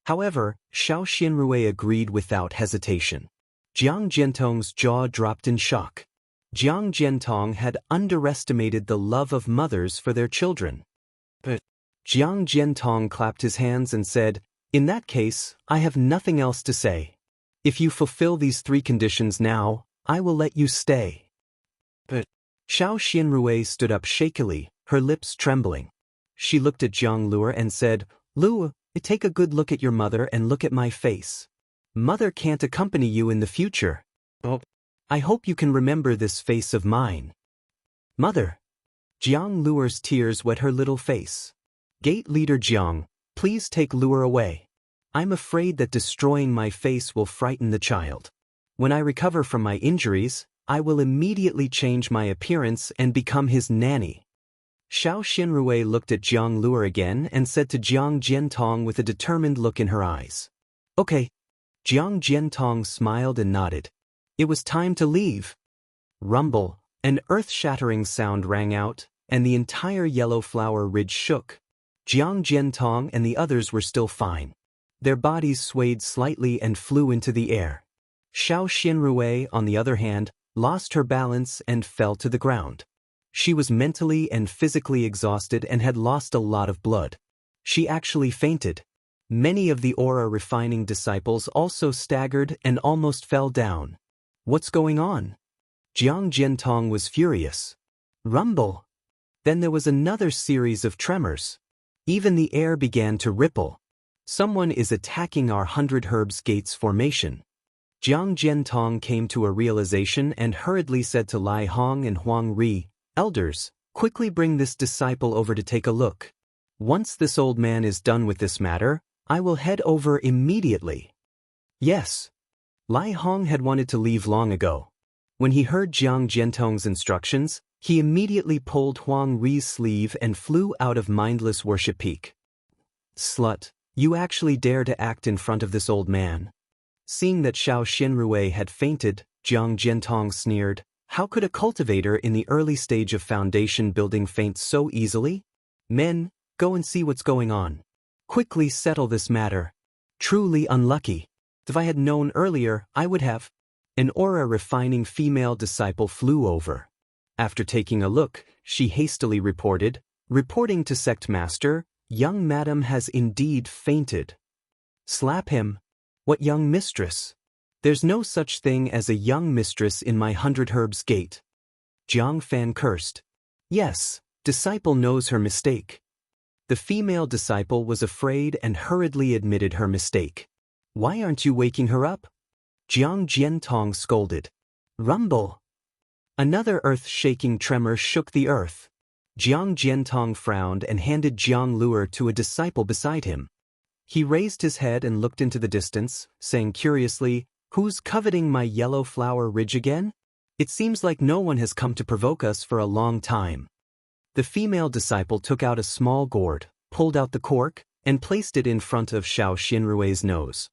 However, Xiao Xinrui agreed without hesitation. Jiang Jiantong's jaw dropped in shock. Jiang Jiantong had underestimated the love of mothers for their children. But Jiang Jiantong clapped his hands and said, "In that case, I have nothing else to say. If you fulfill these 3 conditions now, I will let you stay." But Xiao Xinrui stood up shakily, her lips trembling. She looked at Jiang Luo and said, "Luo, take a good look at your mother and look at my face. Mother can't accompany you in the future. Oh, I hope you can remember this face of mine." "Mother." Jiang Luo's tears wet her little face. "Gate leader Jiang, please take Luo away. I'm afraid that destroying my face will frighten the child. When I recover from my injuries, I will immediately change my appearance and become his nanny." Xiao Xinrui looked at Jiang Luo again and said to Jiang Jiantong with a determined look in her eyes. "Okay." Jiang Jiantong smiled and nodded. It was time to leave. Rumble, an earth-shattering sound rang out, and the entire yellow flower ridge shook. Jiang Jiantong and the others were still fine. Their bodies swayed slightly and flew into the air. Xiao Xinrui, on the other hand, lost her balance and fell to the ground. She was mentally and physically exhausted and had lost a lot of blood. She actually fainted. Many of the aura-refining disciples also staggered and almost fell down. What's going on? Jiang Jiantong was furious. Rumble. Then there was another series of tremors. Even the air began to ripple. Someone is attacking our 100 Herbs Gates formation. Jiang Jiantong came to a realization and hurriedly said to Lai Hong and Huang Ri, "Elders, quickly bring this disciple over to take a look. Once this old man is done with this matter, I will head over immediately." Yes. Lai Hong had wanted to leave long ago. When he heard Jiang Jiantong's instructions, he immediately pulled Huang Ri's sleeve and flew out of mindless worship peak. "Slut, you actually dare to act in front of this old man." Seeing that Xiao Xinrui had fainted, Jiang Jiantong sneered, "How could a cultivator in the early stage of foundation building faint so easily? Men, go and see what's going on. Quickly settle this matter. Truly unlucky. If I had known earlier, I would have." An aura-refining female disciple flew over. After taking a look, she hastily reporting to Sect Master, "Young madam has indeed fainted." "Slap him." "What young mistress? There's no such thing as a young mistress in my 100 Herbs Gate." Jiang Fan cursed. "Yes, disciple knows her mistake." The female disciple was afraid and hurriedly admitted her mistake. "Why aren't you waking her up?" Jiang Jiantong scolded. Rumble. Another earth-shaking tremor shook the earth. Jiang Jiantong frowned and handed Jiang Luo to a disciple beside him. He raised his head and looked into the distance, saying curiously, "Who's coveting my yellow flower ridge again? It seems like no one has come to provoke us for a long time." The female disciple took out a small gourd, pulled out the cork, and placed it in front of Xiao Xinrui's nose.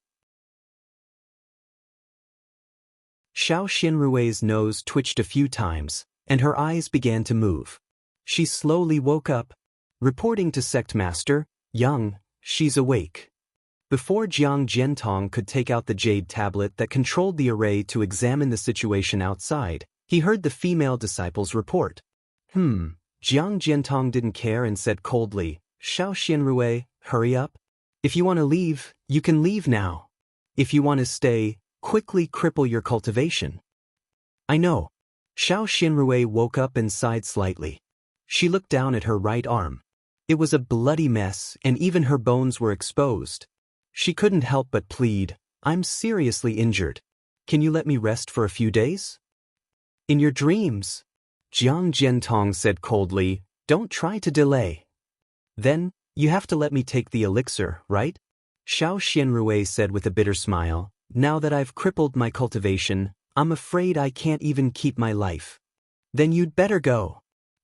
Xiao Xinrui's nose twitched a few times, and her eyes began to move. She slowly woke up, reporting to Sect Master, "Young, she's awake." Before Jiang Jiantong could take out the jade tablet that controlled the array to examine the situation outside, he heard the female disciple's report. Jiang Jiantong didn't care and said coldly, "Xiao Xinrui, hurry up. If you want to leave, you can leave now. If you want to stay, quickly cripple your cultivation." "I know." Xiao Xinrui woke up and sighed slightly. She looked down at her right arm. It was a bloody mess and even her bones were exposed. She couldn't help but plead, I'm seriously injured. Can you let me rest for a few days? In your dreams, Jiang Jiantong said coldly, don't try to delay. Then, you have to let me take the elixir, right? Xiao Xianrui said with a bitter smile, now that I've crippled my cultivation, I'm afraid I can't even keep my life. Then you'd better go.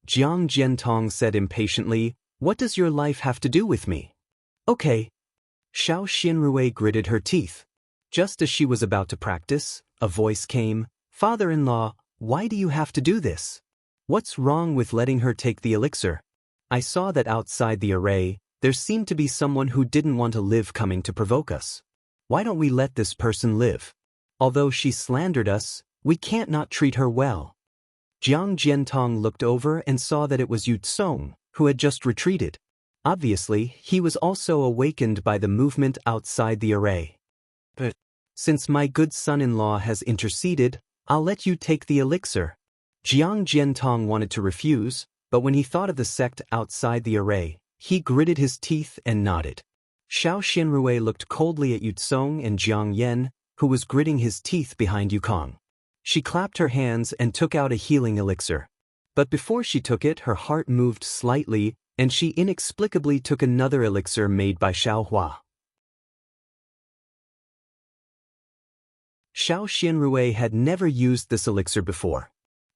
Jiang Jiantong said impatiently, what does your life have to do with me? Okay. Xiao Xianrui gritted her teeth. Just as she was about to practice, a voice came, Father-in-law, why do you have to do this? What's wrong with letting her take the elixir? I saw that outside the array, there seemed to be someone who didn't want to live coming to provoke us. Why don't we let this person live? Although she slandered us, we can't not treat her well. Jiang Jiantong looked over and saw that it was Yu Tsong, who had just retreated. Obviously, he was also awakened by the movement outside the array. But since my good son-in-law has interceded, I'll let you take the elixir. Jiang Jiantong wanted to refuse, but when he thought of the sect outside the array, he gritted his teeth and nodded. Xiao Xianrui looked coldly at Yu Tsong and Jiang Yen, who was gritting his teeth behind Yukong. She clapped her hands and took out a healing elixir. But before she took it, her heart moved slightly, and she inexplicably took another elixir made by Xiaohua. Xiao Xianrui had never used this elixir before.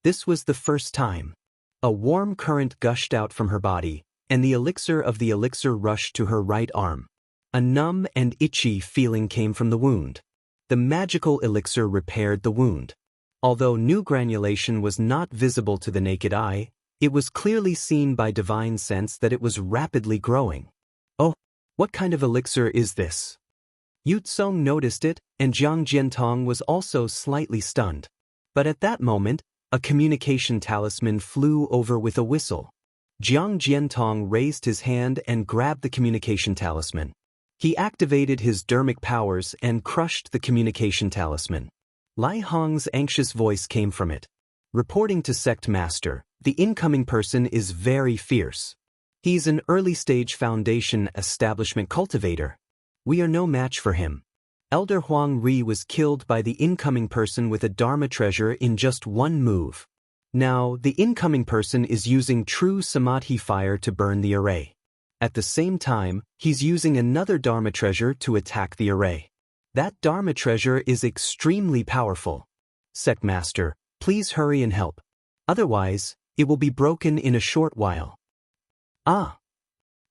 This was the first time. A warm current gushed out from her body, and the elixir of the elixir rushed to her right arm. A numb and itchy feeling came from the wound. The magical elixir repaired the wound. Although new granulation was not visible to the naked eye, it was clearly seen by divine sense that it was rapidly growing. Oh, what kind of elixir is this? Yu Tsong noticed it, and Jiang Jiantong was also slightly stunned. But at that moment, a communication talisman flew over with a whistle. Jiang Jiantong raised his hand and grabbed the communication talisman. He activated his dermic powers and crushed the communication talisman. Lai Hong's anxious voice came from it. Reporting to Sect Master, the incoming person is very fierce. He's an early-stage foundation establishment cultivator. We are no match for him. Elder Huang Ri was killed by the incoming person with a Dharma treasure in just one move. Now, the incoming person is using true Samadhi fire to burn the array. At the same time, he's using another Dharma treasure to attack the array. That Dharma treasure is extremely powerful. Sect Master, please hurry and help. Otherwise, it will be broken in a short while. Ah!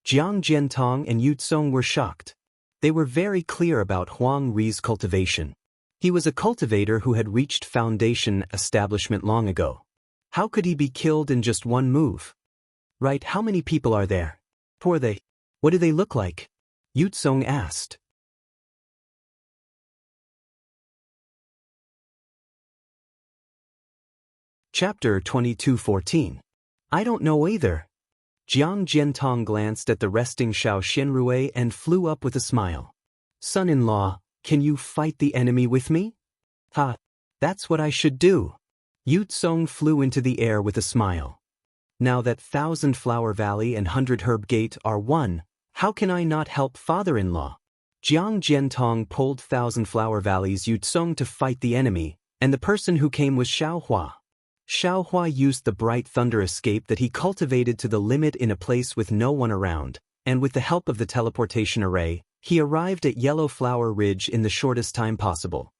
Jiang Jiantong and Yu Tsong were shocked. They were very clear about Huang Ri's cultivation. He was a cultivator who had reached foundation establishment long ago. How could he be killed in just one move? Right, how many people are there? Who are they? What do they look like? Yu Tsong asked. Chapter 22:14. I don't know either. Jiang Jiantong glanced at the resting Xiao Xianrui and flew up with a smile. Son-in-law, can you fight the enemy with me? Ha, that's what I should do. Yu Tsong flew into the air with a smile. Now that 1,000 Flower Valley and 100 Herb Gate are one, how can I not help father-in-law? Jiang Jiantong pulled 1,000 Flower Valley's Yu Tsong to fight the enemy, and the person who came was Xiaohua. Xiaohua used the bright thunder escape that he cultivated to the limit in a place with no one around, and with the help of the teleportation array, he arrived at Yellow Flower Ridge in the shortest time possible.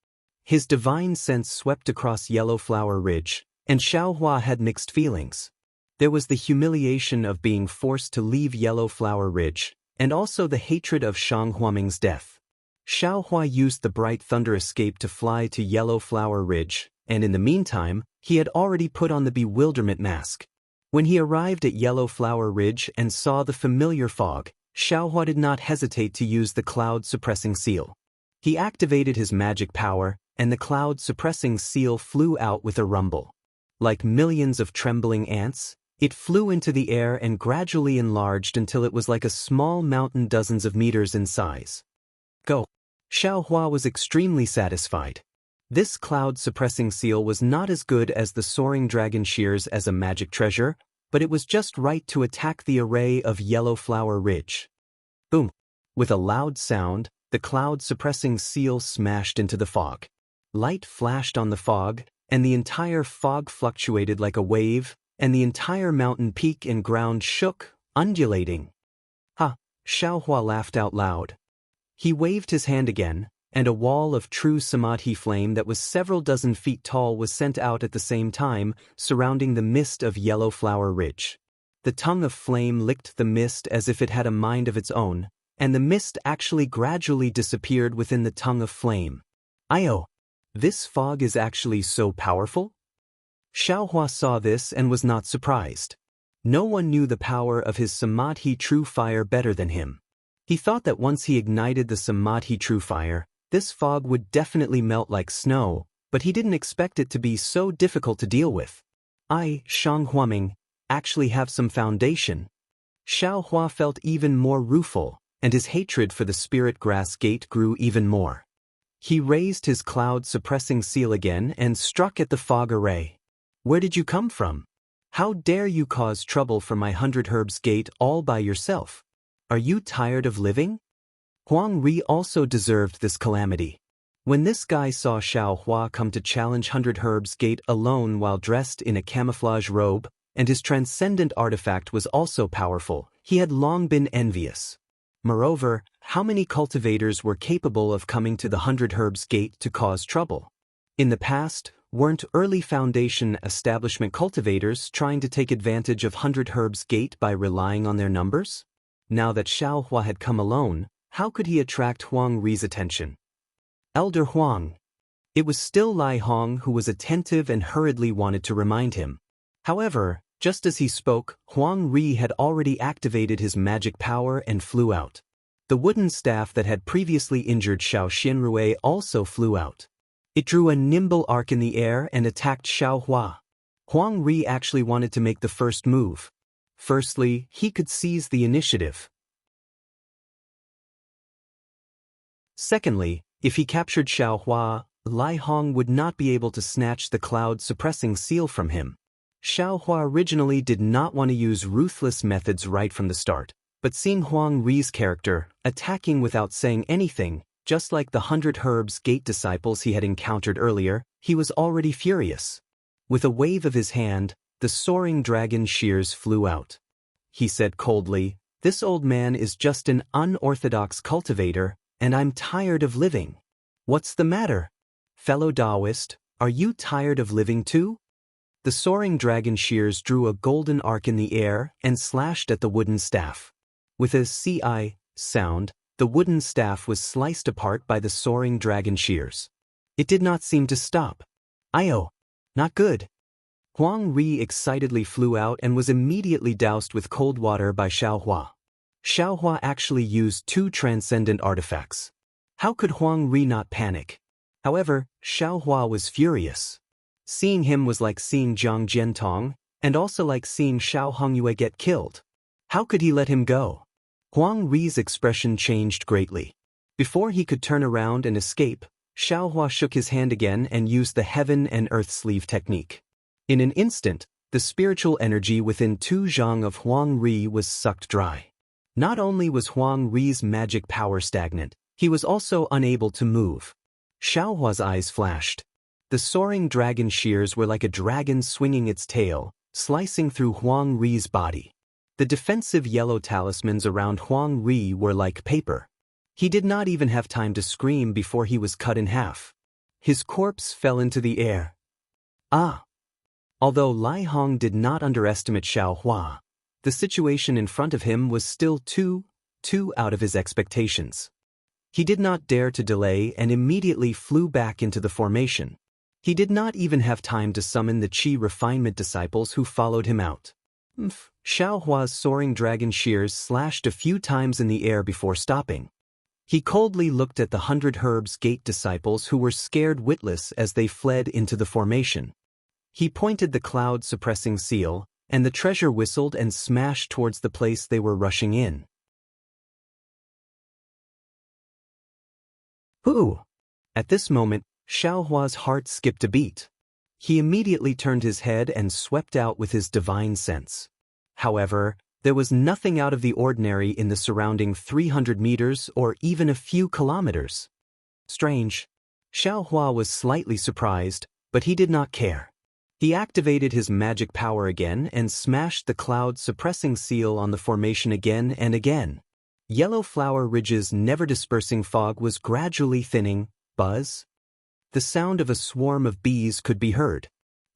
His divine sense swept across Yellow Flower Ridge, and Xiaohua had mixed feelings. There was the humiliation of being forced to leave Yellow Flower Ridge, and also the hatred of Shang Huaming's death. Xiaohua used the bright thunder escape to fly to Yellow Flower Ridge, and in the meantime, he had already put on the bewilderment mask. When he arrived at Yellow Flower Ridge and saw the familiar fog, Xiaohua did not hesitate to use the cloud-suppressing seal. He activated his magic power, and the cloud-suppressing seal flew out with a rumble. Like millions of trembling ants, it flew into the air and gradually enlarged until it was like a small mountain dozens of meters in size. Go! Xiaohua was extremely satisfied. This cloud-suppressing seal was not as good as the soaring dragon shears as a magic treasure, but it was just right to attack the array of Yellow Flower Ridge. Boom! With a loud sound, the cloud-suppressing seal smashed into the fog. Light flashed on the fog, and the entire fog fluctuated like a wave, and the entire mountain peak and ground shook, undulating. Ha! Xiaohua laughed out loud. He waved his hand again, and a wall of true samadhi flame that was several dozen feet tall was sent out at the same time, surrounding the mist of Yellow Flower Ridge. The tongue of flame licked the mist as if it had a mind of its own, and the mist actually gradually disappeared within the tongue of flame. Io! This fog is actually so powerful? Xiaohua saw this and was not surprised. No one knew the power of his samadhi true fire better than him. He thought that once he ignited the samadhi true fire, this fog would definitely melt like snow, but he didn't expect it to be so difficult to deal with. I, Shang Huaming, actually have some foundation. Xiaohua felt even more rueful, and his hatred for the spirit grass gate grew even more. He raised his cloud-suppressing seal again and struck at the fog array. Where did you come from? How dare you cause trouble for my 100 Herbs gate all by yourself? Are you tired of living? Huang Ri also deserved this calamity. When this guy saw Xiaohua come to challenge 100 Herbs gate alone while dressed in a camouflage robe, and his transcendent artifact was also powerful, he had long been envious. Moreover, how many cultivators were capable of coming to the 100 Herbs gate to cause trouble? In the past, weren't early Foundation establishment cultivators trying to take advantage of 100 Herbs gate by relying on their numbers? Now that Xiaohua had come alone, how could he attract Huang Ri's attention? Elder Huang. It was still Lai Hong who was attentive and hurriedly wanted to remind him. However, just as he spoke, Huang Ri had already activated his magic power and flew out. The wooden staff that had previously injured Xiao Xianrui also flew out. It drew a nimble arc in the air and attacked Xiaohua. Huang Ri actually wanted to make the first move. Firstly, he could seize the initiative. Secondly, if he captured Xiaohua, Lai Hong would not be able to snatch the cloud-suppressing seal from him. Xiaohua originally did not want to use ruthless methods right from the start, but seeing Huang Ri's character, attacking without saying anything, just like the 100 Herbs gate disciples he had encountered earlier, he was already furious. With a wave of his hand, the soaring dragon shears flew out. He said coldly, "This old man is just an unorthodox cultivator, and I'm tired of living." "What's the matter? Fellow Taoist, are you tired of living too?" The soaring dragon shears drew a golden arc in the air and slashed at the wooden staff. With a ci sound, the wooden staff was sliced apart by the soaring dragon shears. It did not seem to stop. Io! Not good. Huang Ri excitedly flew out and was immediately doused with cold water by Xiaohua. Xiaohua actually used 2 transcendent artifacts. How could Huang Ri not panic? However, Xiaohua was furious. Seeing him was like seeing Jiang Jiantong, and also like seeing Xiao Hongyue get killed. How could he let him go? Huang Ri's expression changed greatly. Before he could turn around and escape, Xiaohua shook his hand again and used the heaven and earth sleeve technique. In an instant, the spiritual energy within 2 zhang of Huang Ri was sucked dry. Not only was Huang Ri's magic power stagnant, he was also unable to move. Xiaohua's eyes flashed. The soaring dragon shears were like a dragon swinging its tail, slicing through Huang Ri's body. The defensive yellow talismans around Huang Ri were like paper. He did not even have time to scream before he was cut in half. His corpse fell into the air. Ah! Although Lai Hong did not underestimate Xiaohua, the situation in front of him was still too out of his expectations. He did not dare to delay and immediately flew back into the formation. He did not even have time to summon the Qi refinement disciples who followed him out. Xiaohua's soaring dragon shears slashed a few times in the air before stopping. He coldly looked at the 100 Herbs gate disciples who were scared witless as they fled into the formation. He pointed the cloud-suppressing seal, and the treasure whistled and smashed towards the place they were rushing in. Who? At this moment, Xiaohua's heart skipped a beat. He immediately turned his head and swept out with his divine sense. However, There was nothing out of the ordinary in the surrounding 300 meters or even a few kilometers. Strange. Xiao Hua was slightly surprised, but he did not care. He activated his magic power again and smashed the cloud-suppressing seal on the formation again and again. Yellow flower ridges' never-dispersing fog was gradually thinning. Buzz. The sound of a swarm of bees could be heard.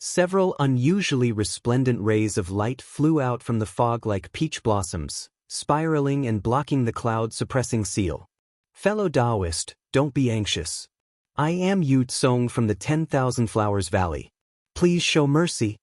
Several unusually resplendent rays of light flew out from the fog like peach blossoms, spiraling and blocking the cloud-suppressing seal. Fellow Taoist, don't be anxious. I am Yu Tsong from the 10,000 Flowers Valley. Please show mercy.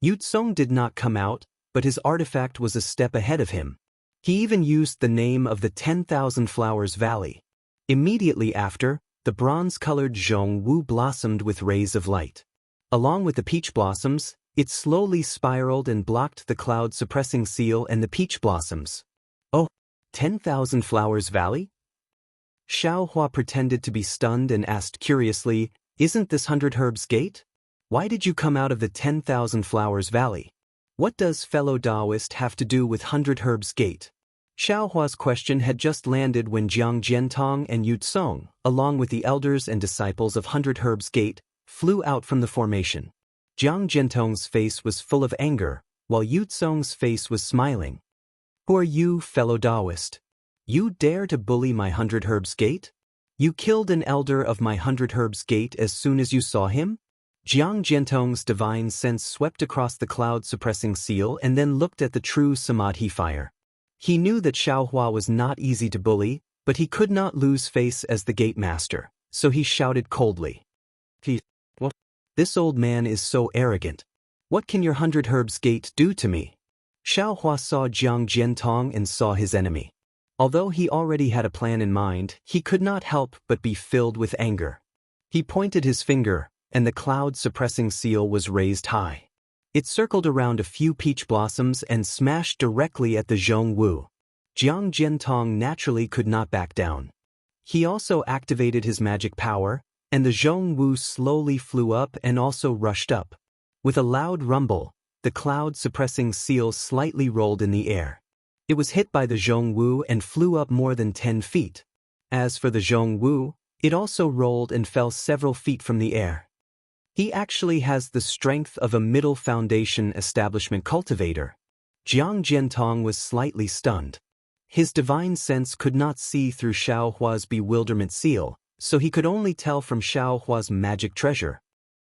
Yu Tsong did not come out, but his artifact was a step ahead of him. He even used the name of the 10,000 Flowers Valley. Immediately after, the bronze-colored Jianghu blossomed with rays of light. Along with the peach blossoms, it slowly spiraled and blocked the cloud-suppressing seal and the peach blossoms. Oh, 10,000 Flowers Valley? Xiao Hua pretended to be stunned and asked curiously, "Isn't this 100 Herbs Gate? Why did you come out of the 10,000 Flowers Valley? What does fellow Taoist have to do with 100 Herbs Gate?" Xiao Hua's question had just landed when Jiang Jiantong and Yu Tsong, along with the elders and disciples of 100 Herbs Gate, flew out from the formation. Jiang Jiantong's face was full of anger, while Yu Tsong's face was smiling. "Who are you, fellow Taoist? You dare to bully my 100 Herbs Gate? You killed an elder of my 100 Herbs Gate as soon as you saw him?" Jiang Jiantong's divine sense swept across the cloud-suppressing seal and then looked at the true Samadhi fire. He knew that Xiao Hua was not easy to bully, but he could not lose face as the gate master, so he shouted coldly. "What? This old man is so arrogant. What can your 100 Herbs Gate do to me?" Xiao Hua saw Jiang Jiantong and saw his enemy. Although he already had a plan in mind, he could not help but be filled with anger. He pointed his finger, and the cloud-suppressing seal was raised high. It circled around a few peach blossoms and smashed directly at the Jianghu. Jiang Jiantong naturally could not back down. He also activated his magic power, and the Jianghu slowly flew up and also rushed up. With a loud rumble, the cloud-suppressing seal slightly rolled in the air. It was hit by the Jianghu and flew up more than 10 feet. As for the Jianghu, it also rolled and fell several feet from the air. He actually has the strength of a middle foundation establishment cultivator. Jiang Jiantong was slightly stunned. His divine sense could not see through Xiao Hua's bewilderment seal, so he could only tell from Xiao Hua's magic treasure.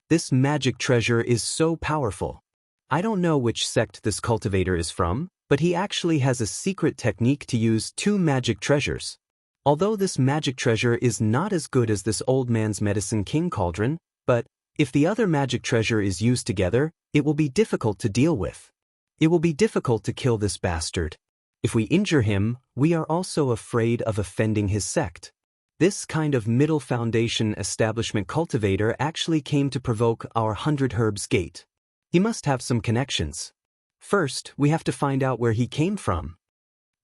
This magic treasure is so powerful. I don't know which sect this cultivator is from, but he actually has a secret technique to use 2 magic treasures. Although this magic treasure is not as good as this old man's medicine king cauldron, but if the other magic treasure is used together, it will be difficult to deal with. It will be difficult to kill this bastard. If we injure him, we are also afraid of offending his sect. This kind of middle foundation establishment cultivator actually came to provoke our 100 Herbs Gate. He must have some connections. First, we have to find out where he came from.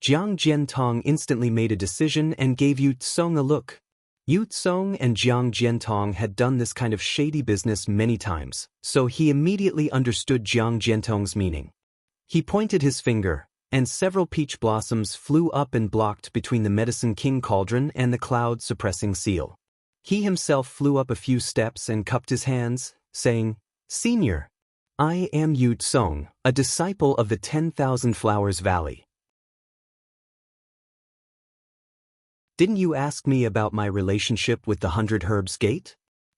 Jiang Jiantong instantly made a decision and gave Yu Tsong a look. Yu Tsong and Jiang Jiantong had done this kind of shady business many times, so he immediately understood Jiang Jiantong's meaning. He pointed his finger, and several peach blossoms flew up and blocked between the Medicine King cauldron and the cloud-suppressing seal. He himself flew up a few steps and cupped his hands, saying, "Senior, I am Yu Tsong, a disciple of the 10,000 Flowers Valley. Didn't you ask me about my relationship with the 100 Herbs Gate?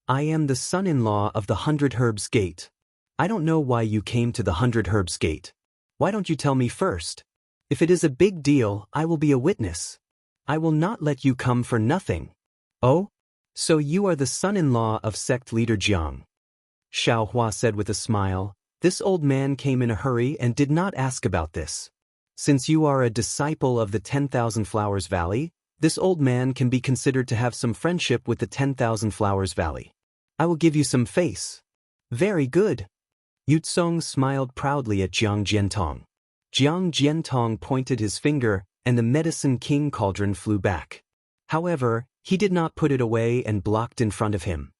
I am the son-in-law of the 100 Herbs Gate. I don't know why you came to the 100 Herbs Gate. Why don't you tell me first? If it is a big deal, I will be a witness. I will not let you come for nothing." "Oh? So you are the son-in-law of sect leader Jiang," Xiao Hua said with a smile. This old man came in a hurry and did not ask about this. Since you are a disciple of the 10,000 Flowers Valley, this old man can be considered to have some friendship with the 10,000 Flowers Valley. I will give you some face. Very good. Yu Tsong smiled proudly at Jiang Jiantong. Jiang Jiantong pointed his finger, and the Medicine King cauldron flew back. However, he did not put it away and blocked in front of him.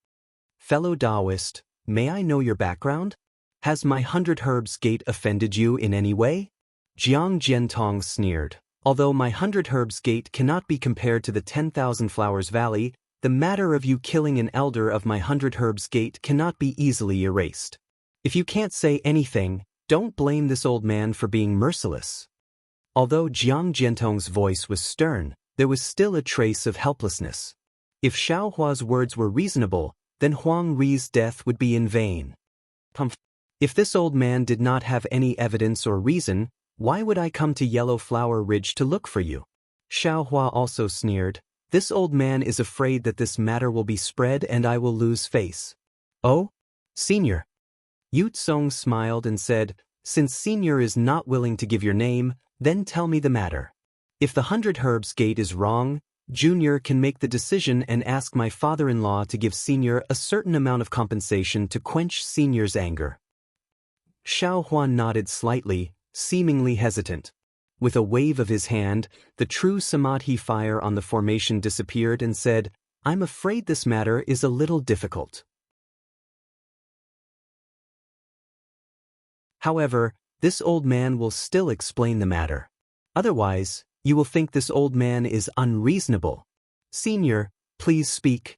"Fellow Taoist, may I know your background? Has my 100 Herbs Gate offended you in any way?" Jiang Jiantong sneered. Although my 100 Herbs Gate cannot be compared to the 10,000 Flowers Valley, the matter of you killing an elder of my 100 Herbs Gate cannot be easily erased. If you can't say anything, don't blame this old man for being merciless. Although Jiang Jiantong's voice was stern, there was still a trace of helplessness. If Xiaohua's words were reasonable, then Huang Ri's death would be in vain. If this old man did not have any evidence or reason, why would I come to Yellow Flower Ridge to look for you? Xiaohua also sneered. This old man is afraid that this matter will be spread and I will lose face. Oh? Senior. Yu Tsong smiled and said, since Senior is not willing to give your name, then tell me the matter. If the 100 Herbs Gate is wrong, Junior can make the decision and ask my father-in-law to give Senior a certain amount of compensation to quench Senior's anger. Xiaohua nodded slightly, seemingly hesitant. With a wave of his hand, the true Samadhi fire on the formation disappeared and said, I'm afraid this matter is a little difficult. However, this old man will still explain the matter. Otherwise, you will think this old man is unreasonable. Senior, please speak.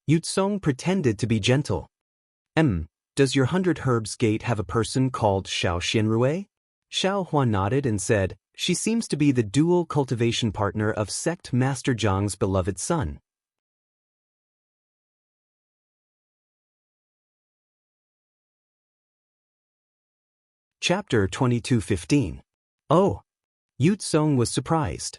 Yu Tsong pretended to be gentle. Does your 100 Herbs Gate have a person called Xiao Xianrui? Xiaohua nodded and said, she seems to be the dual cultivation partner of Sect Master Zhang's beloved son. Chapter 22:15. Oh! Yu Tsong was surprised.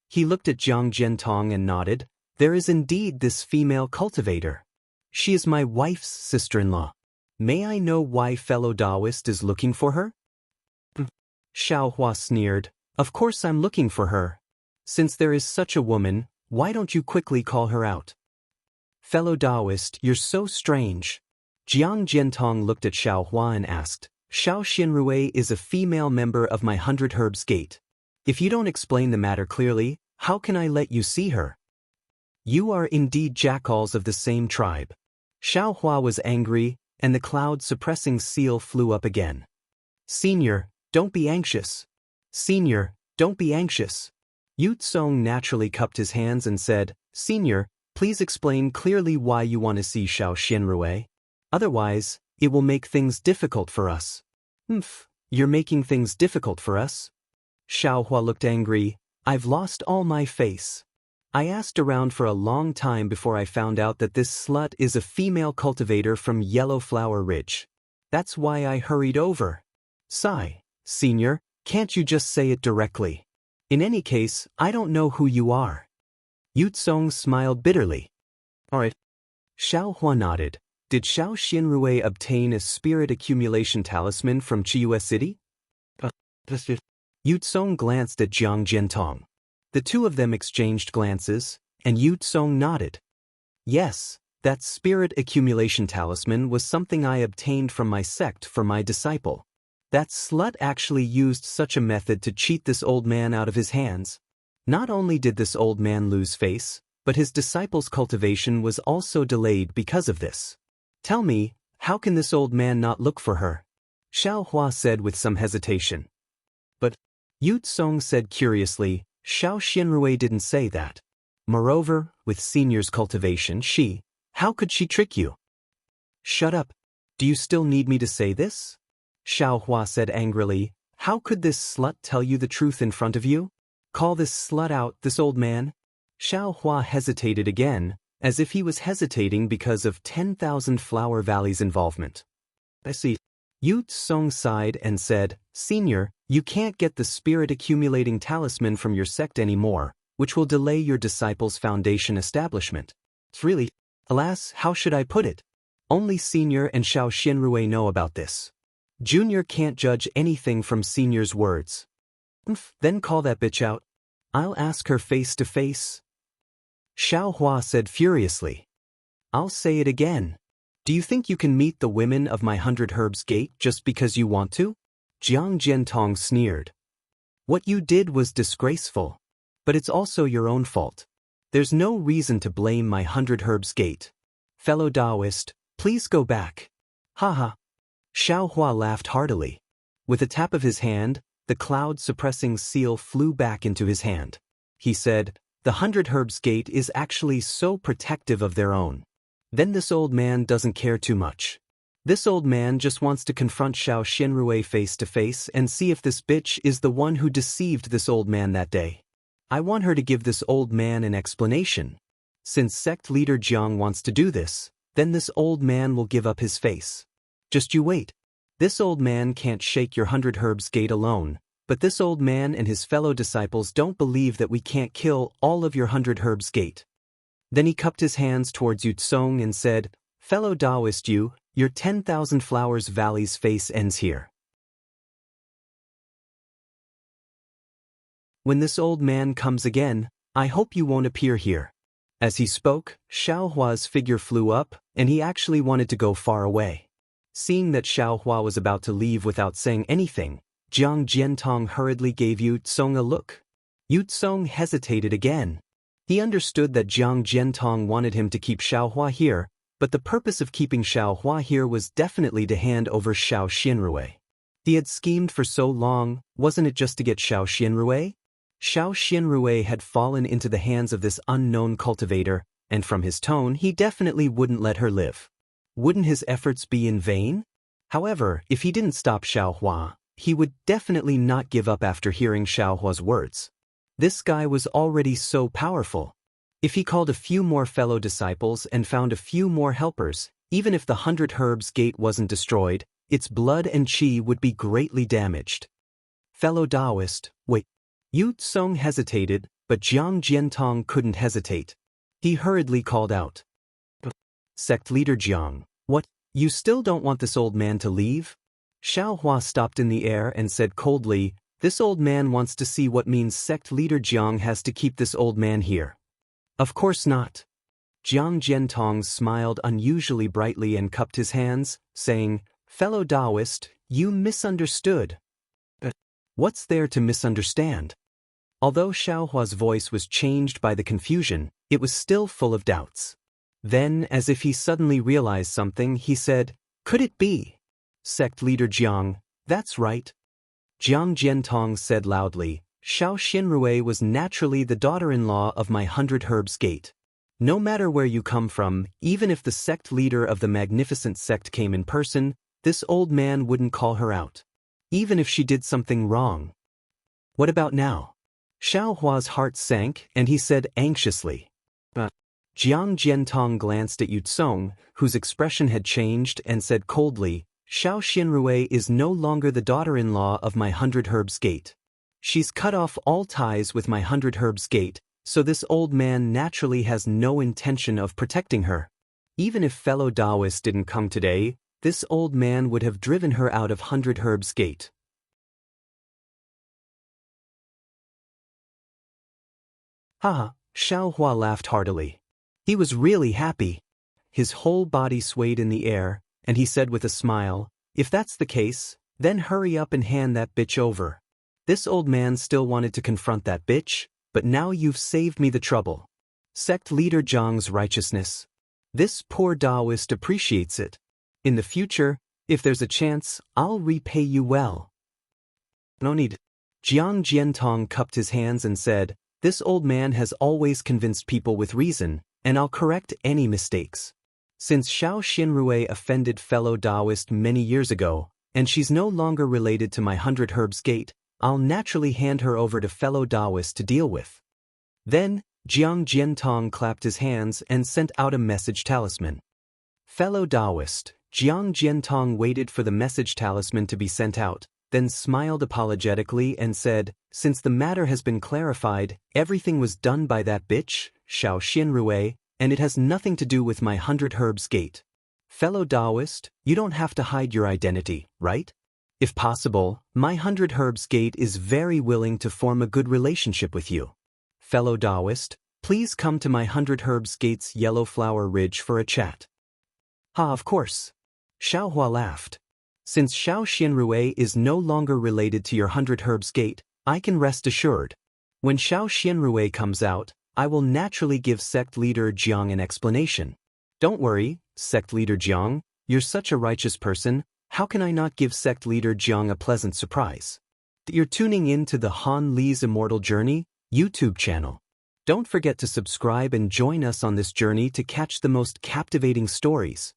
He looked at Jiang Jiantong and nodded. There is indeed this female cultivator. She is my wife's sister-in-law. May I know why fellow Taoist is looking for her? Xiaohua sneered. Of course I'm looking for her. Since there is such a woman, why don't you quickly call her out? Fellow Taoist, you're so strange. Jiang Jiantong looked at Xiaohua and asked, Xiao Xianrui is a female member of my 100 Herbs Gate. If you don't explain the matter clearly, how can I let you see her? You are indeed jackals of the same tribe. Xiaohua was angry, and the cloud-suppressing seal flew up again. Senior, don't be anxious. Senior, don't be anxious. Yu Tsong naturally cupped his hands and said, Senior, please explain clearly why you want to see Xiao Xianrui. Otherwise, it will make things difficult for us. You're making things difficult for us? Xiaohua looked angry. I've lost all my face. I asked around for a long time before I found out that this slut is a female cultivator from Yellow Flower Ridge. That's why I hurried over. Sigh, Senior, can't you just say it directly? In any case, I don't know who you are. Yu Tsong smiled bitterly. Alright. Xiaohua nodded. Did Xiao Xianrui obtain a spirit accumulation talisman from Chiyue City? Yu Tsong glanced at Jiang Jiantong. The two of them exchanged glances, and Yu Tsong nodded. Yes, that spirit accumulation talisman was something I obtained from my sect for my disciple. That slut actually used such a method to cheat this old man out of his hands. Not only did this old man lose face, but his disciple's cultivation was also delayed because of this. Tell me, how can this old man not look for her? Xiaohua said with some hesitation. But, Yu Tsong said curiously, Xiao Xianrui didn't say that. Moreover, with Senior's cultivation, how could she trick you? Shut up. Do you still need me to say this? Xiaohua said angrily, how could this slut tell you the truth in front of you? Call this slut out, this old man? Xiaohua hesitated again, as if he was hesitating because of 10,000 Flower Valley's involvement. I see. Yu Tsong sighed and said, Senior, you can't get the spirit-accumulating talisman from your sect anymore, which will delay your disciple's foundation establishment. Really? Alas, how should I put it? Only Senior and Xiao Xianrui know about this. Junior can't judge anything from Senior's words. Then call that bitch out. I'll ask her face to face. Xiaohua said furiously. I'll say it again. Do you think you can meet the women of my 100 Herbs Gate just because you want to? Jiang Jiantong sneered. What you did was disgraceful. But it's also your own fault. There's no reason to blame my 100 Herbs Gate. Fellow Taoist, please go back. Haha. Xiaohua laughed heartily. With a tap of his hand, the cloud-suppressing seal flew back into his hand. He said, "The 100 Herbs Gate is actually so protective of their own. Then this old man doesn't care too much. This old man just wants to confront Xiao Xianrui face to face and see if this bitch is the one who deceived this old man that day. I want her to give this old man an explanation. Since sect leader Jiang wants to do this, then this old man will give up his face. Just you wait. This old man can't shake your 100 Herbs Gate alone, but this old man and his fellow disciples don't believe that we can't kill all of your 100 Herbs Gate." Then he cupped his hands towards Yu Tsong and said, "Fellow Taoist Yu, your 10,000 Flowers Valley's face ends here. When this old man comes again, I hope you won't appear here." As he spoke, Xiaohua's figure flew up, and he actually wanted to go far away. Seeing that Xiaohua was about to leave without saying anything, Jiang Jiantong hurriedly gave Yu Tsong a look. Yu Tsong hesitated again. He understood that Jiang Jiantong wanted him to keep Xiaohua here, but the purpose of keeping Xiaohua here was definitely to hand over Xiao Xianrui. He had schemed for so long, wasn't it just to get Xiao Xianrui? Xiao Xianrui had fallen into the hands of this unknown cultivator, and from his tone he definitely wouldn't let her live. Wouldn't his efforts be in vain? However, if he didn't stop Xiaohua, he would definitely not give up after hearing Xiaohua's words. This guy was already so powerful. If he called a few more fellow disciples and found a few more helpers, even if the 100 Herbs Gate wasn't destroyed, its blood and qi would be greatly damaged. "Fellow Taoist, wait." Yu Tsong hesitated, but Jiang Jiantong couldn't hesitate. He hurriedly called out, "Sect leader Jiang, what, you still don't want this old man to leave?" Xiaohua stopped in the air and said coldly, "This old man wants to see what means sect leader Jiang has to keep this old man here." "Of course not." Jiang Jiantong smiled unusually brightly and cupped his hands, saying, "Fellow Taoist, you misunderstood." What's there to misunderstand? Although Xiaohua's voice was changed by the confusion, it was still full of doubts. Then, as if he suddenly realized something, he said, "Could it be? Sect leader Jiang, that's right." Jiang Jiantong said loudly, "Xiao Xianrui was naturally the daughter-in-law of my 100 Herbs Gate. No matter where you come from, even if the sect leader of the magnificent sect came in person, this old man wouldn't call her out. Even if she did something wrong." "What about now?" Xiaohua's heart sank, and he said anxiously. Jiang Jiantong glanced at Yu Tsong, whose expression had changed, and said coldly, "Xiao Xianrui is no longer the daughter-in-law of my 100 Herbs Gate. She's cut off all ties with my 100 Herbs Gate, so this old man naturally has no intention of protecting her. Even if fellow Taoists didn't come today, this old man would have driven her out of 100 Herbs Gate." Haha, Xiaohua laughed heartily. He was really happy. His whole body swayed in the air, and he said with a smile, "If that's the case, then hurry up and hand that bitch over. This old man still wanted to confront that bitch, but now you've saved me the trouble. Sect leader Jiang's righteousness. This poor Taoist appreciates it. In the future, if there's a chance, I'll repay you well." "No need." Jiang Jiantong cupped his hands and said, "This old man has always convinced people with reason, and I'll correct any mistakes. Since Xiao Xianrui offended fellow Taoist many years ago, and she's no longer related to my 100 Herbs Gate, I'll naturally hand her over to fellow Taoists to deal with." Then, Jiang Jiantong clapped his hands and sent out a message talisman. Fellow Taoist, Jiang Jiantong waited for the message talisman to be sent out, then smiled apologetically and said, "Since the matter has been clarified, everything was done by that bitch, Xiao Xianrui, and it has nothing to do with my 100 Herbs Gate. Fellow Taoist, you don't have to hide your identity, right? If possible, my 100 Herbs Gate is very willing to form a good relationship with you. Fellow Taoist, please come to my 100 Herbs Gate's Yellow Flower Ridge for a chat." "Ha, of course." Xiaohua laughed. "Since Xiao Xianrui is no longer related to your 100 Herbs Gate, I can rest assured. When Xiao Xianrui comes out, I will naturally give sect leader Jiang an explanation. Don't worry, sect leader Jiang, you're such a righteous person, how can I not give sect leader Jiang a pleasant surprise?" that you're tuning in to the Han Li's Immortal Journey YouTube channel. Don't forget to subscribe and join us on this journey to catch the most captivating stories.